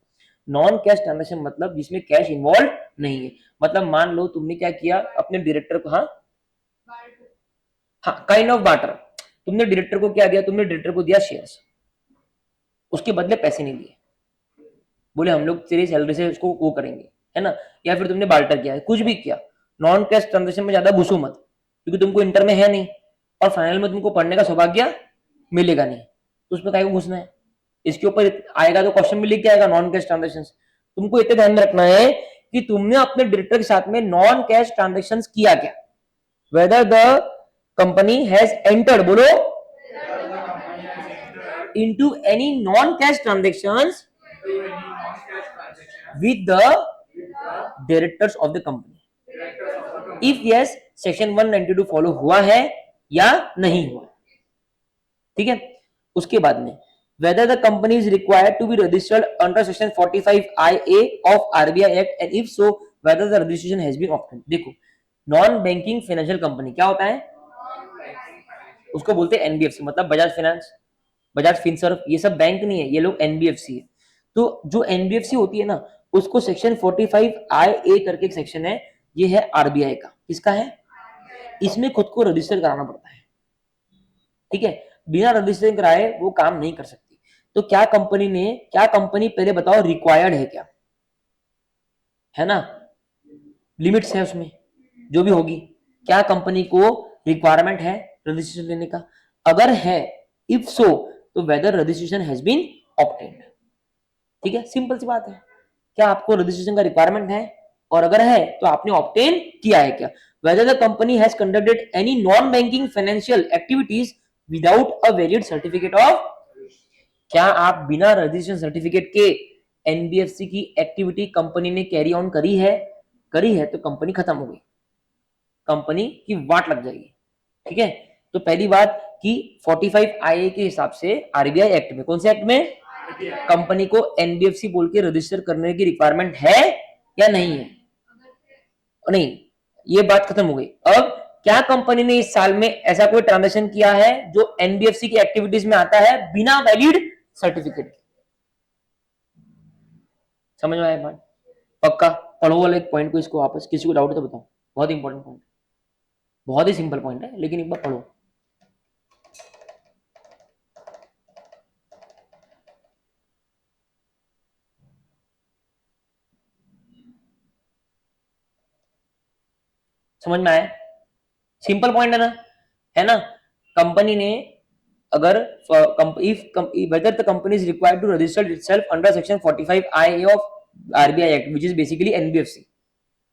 नॉन कैश ट्रांजेक्शन मतलब जिसमें कैश इन्वॉल्व नहीं है। मतलब मान लो तुमने क्या किया अपने डायरेक्टर को, हाँ काइंड ऑफ बार्टर, तुमने डायरेक्टर को क्या दिया, तुमने डायरेक्टर को दिया शेयर्स, उसके बदले पैसे नहीं दिए, बोले हम लोग तेरी सैलरी से उसको वो करेंगे, है ना, या फिर तुमने बार्टर किया है, कुछ भी किया। नॉन कैश ट्रांजेक्शन में ज्यादा घुसो मत, क्योंकि तुमको इंटर में है नहीं और फाइनल में तुमको पढ़ने का सौभाग्य मिलेगा नहीं, तो उसमें काहे को घुसना है। इसके ऊपर आएगा तो क्वेश्चन में लिख के आएगा नॉन कैश ट्रांजेक्शन। तुमको इतना ध्यान में रखना है कि तुमने अपने डायरेक्टर के साथ में नॉन कैश ट्रांजेक्शन किया क्या, weather the company has entered, बोलो, into any non-cash transactions with the directors of the company। if yes, section 192 follow हुआ है या नहीं हुआ। ठीक है, उसके बाद में whether the company is required to be registered under section 45IA of RBI Act and if so whether the registration has been obtained। देखो, नॉन बैंकिंग फाइनेंशियल कंपनी क्या होता है, उसको बोलते हैं एनबीएफसी, मतलब बजाज फाइनेंस, बजाज फिनसर्व, ये सब बैंक नहीं है, ये लोग एनबीएफसी है। तो जो एनबीएफसी होती है ना, उसको सेक्शन 45IA करके एक सेक्शन है, ये है आरबीआई का। किसका है? इसमें खुद को रजिस्टर कराना पड़ता है। ठीक है, बिना रजिस्टर कराए वो काम नहीं कर सकती। तो क्या कंपनी पहले बताओ रिक्वायर्ड है क्या, है ना, लिमिट्स है उसमें जो भी होगी, क्या कंपनी को रिक्वायरमेंट है रजिस्ट्रेशन लेने का? अगर है, इफ सो, तो whether registration has been obtained. ठीक है, सिंपल सी बात है, क्या आपको रजिस्ट्रेशन का रिक्वायरमेंट है, और अगर है तो आपने ऑब्टेन किया है क्या। Weather the company has conducted any non banking financial activities without a valid certificate of, क्या आप बिना रजिस्ट्रेशन सर्टिफिकेट के एनबीएफसी की एक्टिविटी कंपनी ने कैरी ऑन करी है तो कंपनी खत्म हो गई, कंपनी की वाट लग जाएगी। ठीक है, तो पहली बात कि 45IA के हिसाब से आरबीआई एक्ट में, कौन से एक्ट में, कंपनी को एनबीएफसी बोल के रजिस्टर करने की रिक्वायरमेंट है या नहीं है? नहीं, ये बात खत्म हो गई। अब क्या कंपनी ने इस साल में ऐसा कोई ट्रांजेक्शन किया है जो एनबीएफसी की एक्टिविटीज में आता है बिना वैलिड सर्टिफिकेट? समझ में आया बात? पक्का पढ़ो वाला एक पॉइंट को, इसको वापस, किसी को डाउट है तो बताओ, बहुत इंपॉर्टेंट पॉइंट, बहुत ही सिंपल पॉइंट है, लेकिन एक बार पढ़ो। समझ में आया? सिंपल पॉइंट है ना। कंपनी ने अगर whether the company is required to register itself under section 45IA of RBI Act which is basically NBFC।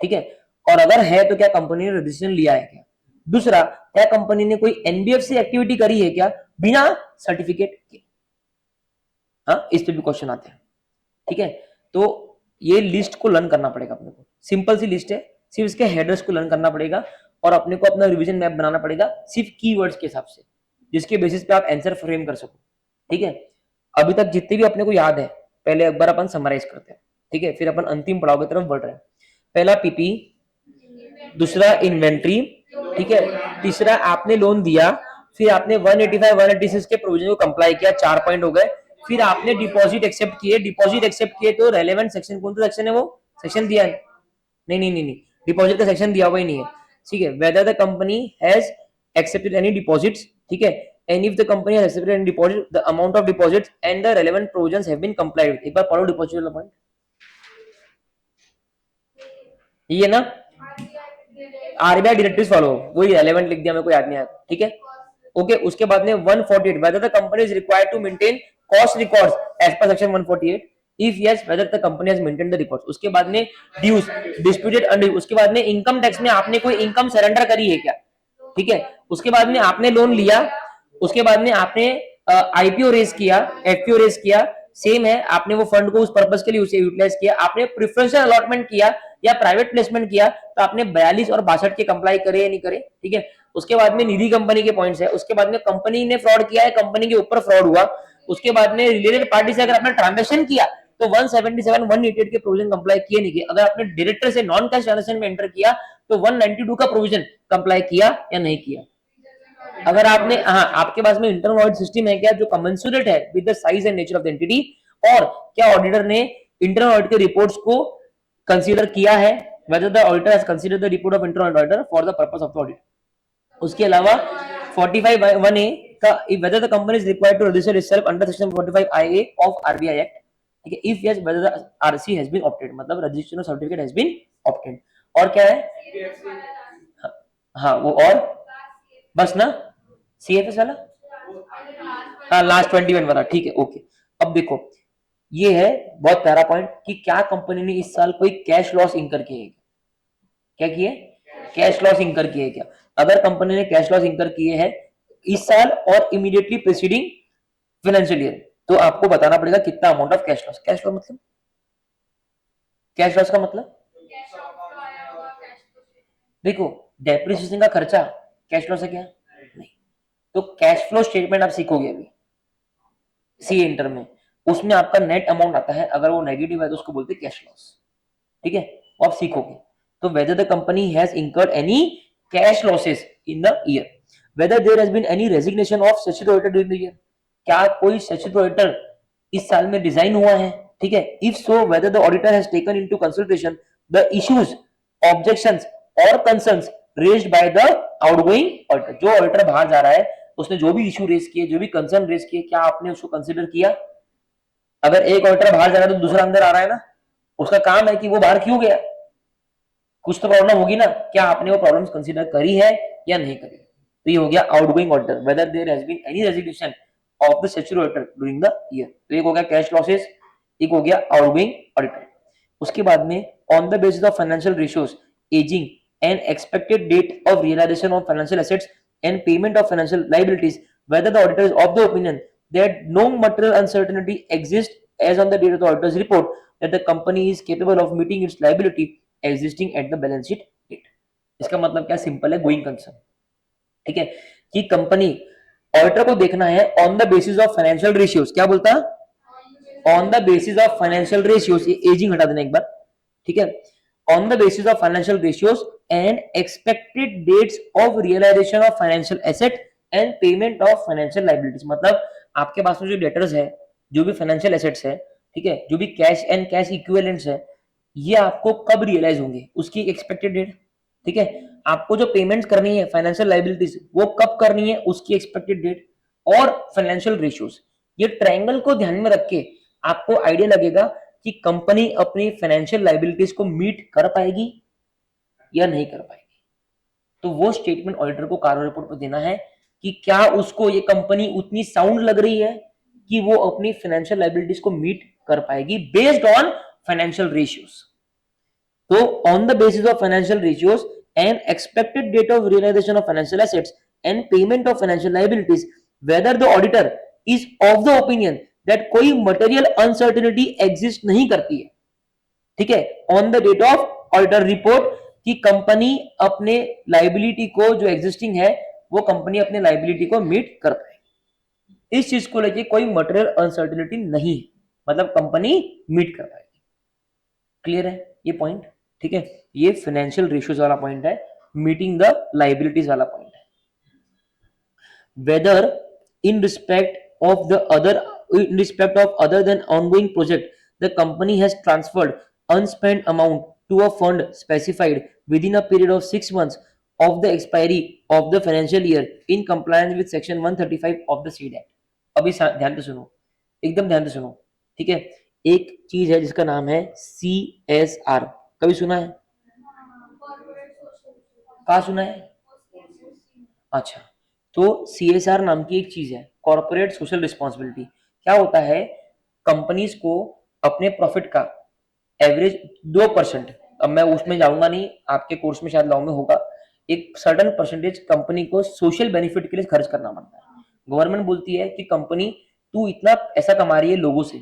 ठीक है, और अगर है तो क्या कंपनी ने रजिस्ट्रेशन लिया है क्या? दूसरा, क्या कंपनी ने कोई एनबीएफसी एक्टिविटी करी है क्या बिना सर्टिफिकेट के? हाँ, इस पे भी क्वेश्चन आते हैं। ठीक है, तो ये लिस्ट को लर्न करना पड़ेगा अपने को, सिंपल सी लिस्ट है, सिर्फ इसके हेडर्स को लर्न करना पड़ेगा और अपने को अपना रिवीजन मैप बनाना पड़ेगा सिर्फ कीवर्ड्स के हिसाब से, जिसके बेसिस पे आप आंसर फ्रेम कर सको। ठीक है, अभी तक जितने भी अपने को याद है पहले एक बार अपन समराइज करते हैं। ठीक है, फिर अपन अंतिम पड़ाव की तरफ बढ़ रहे हैं। पहला पीपी, दूसरा इन्वेंट्री, ठीक है, तीसरा आपने लोन दिया, फिर आपने 185 186 के प्रोविजन को कंप्लाई किया, 4 पॉइंट हो गए। फिर आपने डिपॉजिट एक्सेप्ट किए, तो रेलेवेंट सेक्शन कौन सा सेक्शन है, वो सेक्शन दिया है? नहीं, डिपॉजिट का सेक्शन दिया हुआ ही नहीं है। ठीक है, whether the company has accepted any deposits, ठीक है, and if the company has accepted any deposit the amount of deposit and the relevant provisions have been complied with. एक बार पढ़ो डिपॉजिट वाला पॉइंट, ये ना, आरबीआई डायरेक्टिव्स फॉलो, वही relevant लिख दिया, मेरे को याद नहीं आया। ठीक है, ओके उसके बाद में 148 whether the company is required to maintain cost records as per section 148 if yes whether the company has maintained the records. उसके बाद में ड्यूज डिस्प्यूटेड अनड्यू, उसके बाद में इनकम टैक्स में आपने कोई इनकम सरेंडर करी है क्या, ठीक है, उसके बाद में आपने लोन लिया, उसके बाद में आपने आईपीओ रेज किया, एफपीओ रेज किया, सेम है आपने वो फंड को उस पर्पस के लिए उसे यूटिलाइज किया, आपने प्रेफरेंशियल अलॉटमेंट किया या प्राइवेट प्लेसमेंट किया तो आपने 42 और 62 के कंप्लाई करे या नहीं करे, ठीक है। उसके बाद में निधि कंपनी के पॉइंट्स है, उसके बाद में कंपनी ने फ्रॉड किया है, कंपनी के ऊपर फ्रॉड हुआ, उसके बाद में रिलेटेड पार्टी से अगर आपने ट्रांजेक्शन किया तो 177 188 के प्रोविजन कंप्लाई किए नहीं किए, अगर आपने डायरेक्टर से नॉन कैश ट्रांजेक्शन में एंटर किया तो 192 का प्रोविजन कंप्लाई किया या नहीं किया। अगर आपने हाँ आपके पास में इंटरनल ऑडिट सिस्टम है क्या जो कमेंसुरेट है with the size and nature of the entity, और क्या ऑडिटर ने इंटरनल ऑडिट के रिपोर्ट्स को कंसीडर किया है, whether the auditor has considered the report of internal auditor for the purpose of the audit. उसके अलावा 45(1)(a का whether the company is required to register itself under section 45(ia) of RBI Act, ठीक है, if yes whether the RC has been obtained, मतलब registration certificate has been obtained। और क्या है हाँ वो और बस ना CFS वाला हाँ लास्ट 21 वाला, ठीक है ओके। अब देखो ये है बहुत प्यारा पॉइंट कि क्या कंपनी ने इस साल कोई कैश लॉस इंकर किए है, क्या किए कैश लॉस इंकर किए क्या, अगर कंपनी ने कैश लॉस इंकर किए हैं इस साल और इमीडिएटली प्रीसीडिंग फाइनेंशियल ईयर तो आपको बताना पड़ेगा कितना amount of cash loss. Cash loss मतलब कैश लॉस का मतलब देखो डेप्रिसिएशन का खर्चा कैश लॉस है क्या नहीं, तो कैश फ्लो स्टेटमेंट आप सीखोगे अभी सी इंटर में, उसमें आपका नेट अमाउंट आता है, अगर वो नेगेटिव है तो उसको बोलते हैं कैश लॉस, ठीक है वो आप सीखोगे। तो whether the company has incurred any cash losses in the year, whether there has been any resignation of statutory auditor during the year, क्या कोई statutory auditor इस साल में डिजाइन हुआ है, ठीक है, if so whether the auditor has taken into consideration the issues, objections or concerns raised by the outgoing auditor, जो ऑडिटर बाहर जा रहा है उसने जो भी इशू रेज किए जो भी कंसर्न रेज किए क्या आपने उसको कंसिडर किया। अगर एक ऑडिटर बाहर जा रहा है तो दूसरा अंदर आ रहा है ना, उसका काम है कि वो बाहर क्यों गया, कुछ तो प्रॉब्लम होगी ना, क्या आपने वो प्रॉब्लम्स कंसीडर करी है या नहीं करी। तो ये हो गया outgoing auditor, whether there has been any resignation of the statutory auditor during the year, तो एक हो गया कैश लॉसेस, एक हो गया आउटगोइंग ऑडिटर। उसके बाद में on the basis of financial ratios, ageing and expected date of realisation of financial assets and payment of financial liabilities, whether the auditor is of the opinion that no material uncertainty exist as on the date of the auditor's report that the company is capable of meeting its liability existing at the balance sheet date। इसका मतलब क्या simple है, going concern, ठीक है, कि company auditor को देखना है on the basis of financial ratios, क्या बोलता है on the basis of financial ratios, ये एजिंग हटा देना एक बार, ठीक है, on the basis of financial ratios and expected dates of realisation of financial asset and payment of financial liabilities, मतलब आपके पास में जो डेटर्स है जो भी फाइनेंशियल एसेट्स है, ठीक है, जो भी कैश एंड कैश इक्विवेलेंट्स है, ये आपको कब रियलाइज होंगे उसकी एक्सपेक्टेड डेट, ठीक है, आपको जो पेमेंट्स करनी है फाइनेंशियल लायबिलिटीज वो कब करनी है उसकी एक्सपेक्टेड डेट, और फाइनेंशियल रेशियोज, ये ट्रायंगल को ध्यान में रख के आपको आइडिया लगेगा कि कंपनी अपनी फाइनेंशियल लायबिलिटीज को मीट कर पाएगी या नहीं कर पाएगी। तो वो स्टेटमेंट ऑडिटर को कार्य रिपोर्ट पर देना है कि क्या उसको ये कंपनी उतनी साउंड लग रही है कि वो अपनी फाइनेंशियल लायबिलिटीज को मीट कर पाएगी बेस्ड ऑन फाइनेंशियल रेशियोज। तो on the basis of financial ratios and expected date of realisation of financial assets and payment of financial liabilities, whether the auditor is of the opinion that कोई material uncertainty exist नहीं करती है, ठीक है, on the date of auditor report कि company अपने liability को जो एग्जिस्टिंग है वो कंपनी अपने लायबिलिटी को मीट कर पाए, इस चीज को लेके कोई मटेरियल अनसर्टेनिटी नहीं है, मतलब कंपनी मीट कर पाएगी। क्लियर है ये पॉइंट, ठीक है, ये फाइनेंशियल रेशियोज वाला पॉइंट है, मीटिंग द लायबिलिटीज वाला पॉइंट है। Whether in respect of other than ongoing project the company has transferred unspent amount to a fund specified with in a period of 6 months of the expiry of the financial year in compliance with section 135 of the SEED Act। अभी ध्यान से सुनो, एकदम ध्यान से सुनो, ठीक है, एक चीज है जिसका नाम है CSR, कभी सुना है, कहाँ सुना है, अच्छा, तो CSR नाम की एक चीज है, कॉर्पोरेट सोशल रिस्पॉन्सिबिलिटी। क्या होता है, कंपनीज को अपने प्रॉफिट का एवरेज 2%, अब मैं उसमें जाऊंगा नहीं, आपके कोर्स में शायद लॉ में होगा, एक सर्टन परसेंटेज कंपनी को सोशल बेनिफिट के लिए खर्च करना पड़ता है। गवर्नमेंट बोलती है कि कंपनी तू इतना पैसा कमा रही है लोगों से,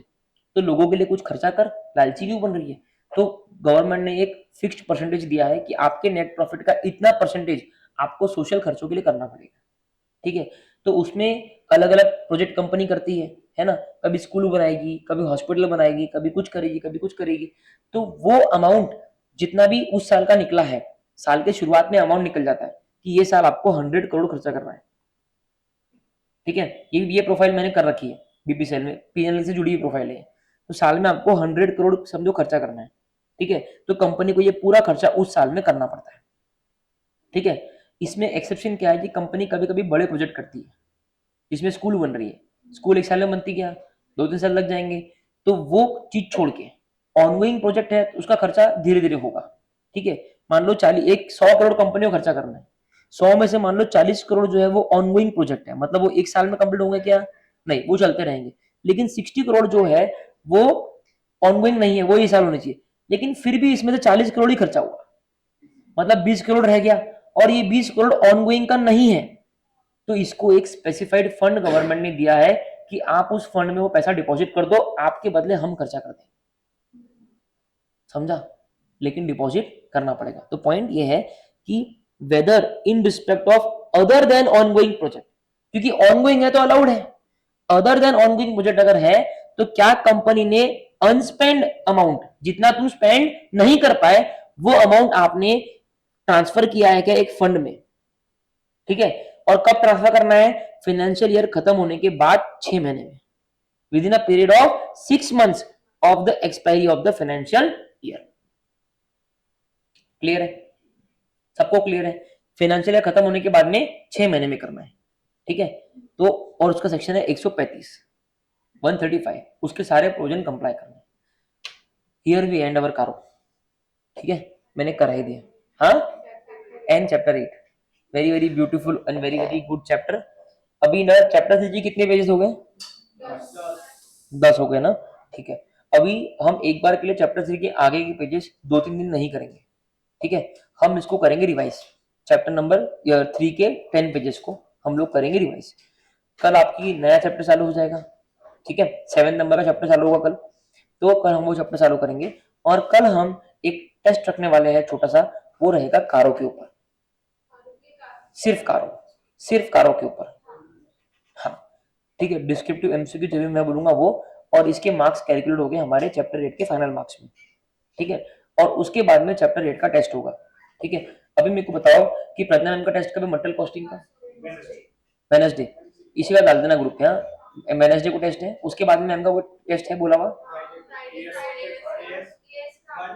तो लोगों के लिए कुछ खर्चा कर, लालची क्यों बन रही है। तो गवर्नमेंट ने एक फिक्स्ड परसेंटेज दिया है कि आपके नेट प्रॉफिट का इतना परसेंटेज आपको सोशल खर्चों के लिए करना पड़ेगा, ठीक है। तो उसमें अलग अलग प्रोजेक्ट कंपनी करती है ना, कभी स्कूल बनाएगी, कभी हॉस्पिटल बनाएगी, कभी कुछ करेगी, कभी कुछ करेगी। तो वो अमाउंट जितना भी उस साल का निकला है, साल के शुरुआत में अमाउंट निकल जाता है कि ये साल आपको 100 करोड़ खर्चा करना है, ठीक है। ये प्रोफाइल मैंने कर रखी है, बीपीसीएल में पीएनएल से जुड़ी हुई प्रोफाइल है। तो साल में आपको 100 करोड़ समझो खर्चा करना है, ठीक है। तो कंपनी को ये पूरा खर्चा उस साल में करना पड़ता है, ठीक है। इसमें एक्सेप्शन क्या है कि कंपनी कभी कभी बड़े प्रोजेक्ट करती है, जिसमें स्कूल बन रही है, स्कूल एक साल में बनती क्या, 2-3 साल लग जाएंगे। तो वो चीज छोड़ के ऑनगोइंग प्रोजेक्ट है, तो उसका खर्चा धीरे धीरे होगा, ठीक है। मान लो 100 करोड़ कंपनी को खर्चा करना है, 100 में से मान लो 40 करोड़ जो है वो ऑनगोइंग प्रोजेक्ट है, मतलब वो एक साल में कंप्लीट होंगे क्या, नहीं, वो चलते रहेंगे। लेकिन 60 करोड़ जो है वो ऑनगोइंग नहीं है, वो ये साल होने चाहिए, लेकिन फिर भी इसमें से 40 करोड़ ही खर्चा हुआ, मतलब 20 करोड़ रह गया, और ये 20 करोड़ ऑनगोइंग का नहीं है। तो इसको एक स्पेसिफाइड फंड गवर्नमेंट ने दिया है कि आप उस फंड में वो पैसा डिपॉजिट कर दो, आपके बदले हम खर्चा कर दें, समझा। लेकिन डिपॉजिट करना पड़ेगा। तो पॉइंट ये है कि whether in respect of other than ongoing project, क्योंकि ऑनगोइंग है तो अलाउड है, अदर देन ऑनगोइंग प्रोजेक्ट अगर है तो क्या कंपनी ने अनस्पेंड अमाउंट, जितना तुम स्पेंड नहीं कर पाए, वो अमाउंट आपने ट्रांसफर किया है क्या एक फंड में, ठीक है। और कब ट्रांसफर करना है, फाइनेंशियल ईयर खत्म होने के बाद 6 महीने में, with in a period of 6 months of the expiry of the financial year. Clear है, सबको क्लियर है। फाइनेंशियल ईयर खत्म होने के बाद में 6 महीने में करना है, ठीक है। तो और उसका सेक्शन है 135, 135, उसके सारे प्रोविजन कंप्लाई करना है। हियर वी एंड अवर कारो, ठीक है, मैंने करा ही दिया। हाँ, and chapter 8, very very beautiful and very very good chapter. अभी ना चैप्टर 3 के कितने पेजेस हो गए, 10 हो गए ना, ठीक है। अभी हम एक बार के लिए चैप्टर 3 के आगे के पेजेस 2-3 दिन नहीं करेंगे, ठीक है। हम इसको करेंगे रिवाइज, चैप्टर नंबर 3 के 10 पेजेस को हम लोग करेंगे रिवाइज। कल आपकी नया चैप्टर चालू हो जाएगा, ठीक है, 7 नंबर का चैप्टर चालू होगा कल। तो कल हम वो चैप्टर चालू करेंगे, और कल हम एक टेस्ट रखने वाले हैं छोटा सा, वो रहेगा कारों के ऊपर, सिर्फ कारों के ऊपर, हाँ, ठीक है। डिस्क्रिप्टिव एमसीक्यू जो भी मैं बोलूंगा वो, और इसके मार्क्स कैलकुलेट हो गए हमारे चैप्टर 8 के फाइनल मार्क्स में, ठीक है। और उसके बाद में चैप्टर 8 का टेस्ट होगा, ठीक है। अभी मेरे को बताओ कि प्रज्ञा मैम का टेस्ट कभी मटेरियल कॉस्टिंग का, वेडनेसडे, इसी का डाल देना ग्रुप पे। हाँ, वेडनेसडे को टेस्ट है, उसके बाद में मैम का वो टेस्ट है बोला हुआ,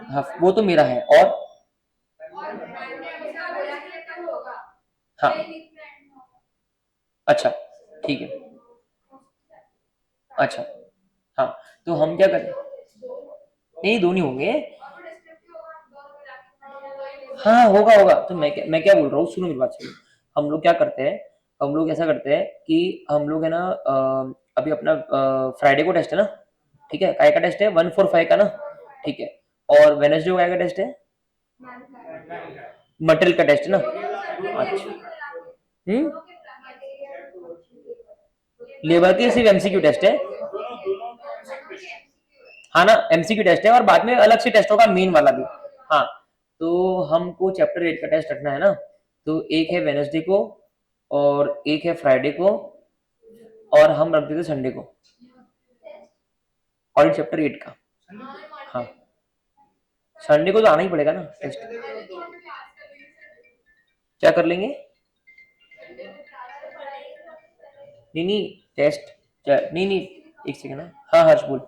हाँ वो तो मेरा है। और हाँ, अच्छा, ठीक है, अच्छा, हाँ। तो हम क्या करें, नहीं दो नहीं होंगे, हाँ होगा होगा। तो मैं क्या बोल रहा हूँ, सुनो मेरी बात सुनो। हम लोग क्या करते हैं, हम लोग ऐसा करते हैं कि हम लोग है ना, अभी अपना फ्राइडे को टेस्ट है ना, ठीक है, काय का टेस्ट है 145 का ना, ठीक है। और वेडनेसडे को काय का टेस्ट है, मटेरियल का टेस्ट है ना, अच्छा। हम्म, लेबर के सिर्फ एमसीक्यू टेस्ट है, हाँ ना, एमसीक्यू टेस्ट है, और बाद में अलग से टेस्ट होगा मेन वाला भी, हाँ। तो हमको चैप्टर 8 का टेस्ट रखना है ना, तो एक है वेडनेसडे को, और एक है फ्राइडे को, और हम रख देते संडे को, और चैप्टर 8 का, हाँ। संडे को तो आना ही पड़ेगा ना टेस्ट, क्या कर लेंगे, नहीं नहीं टेस्ट, नहीं नहीं, एक सेकंड, हाँ हर्ष बोल।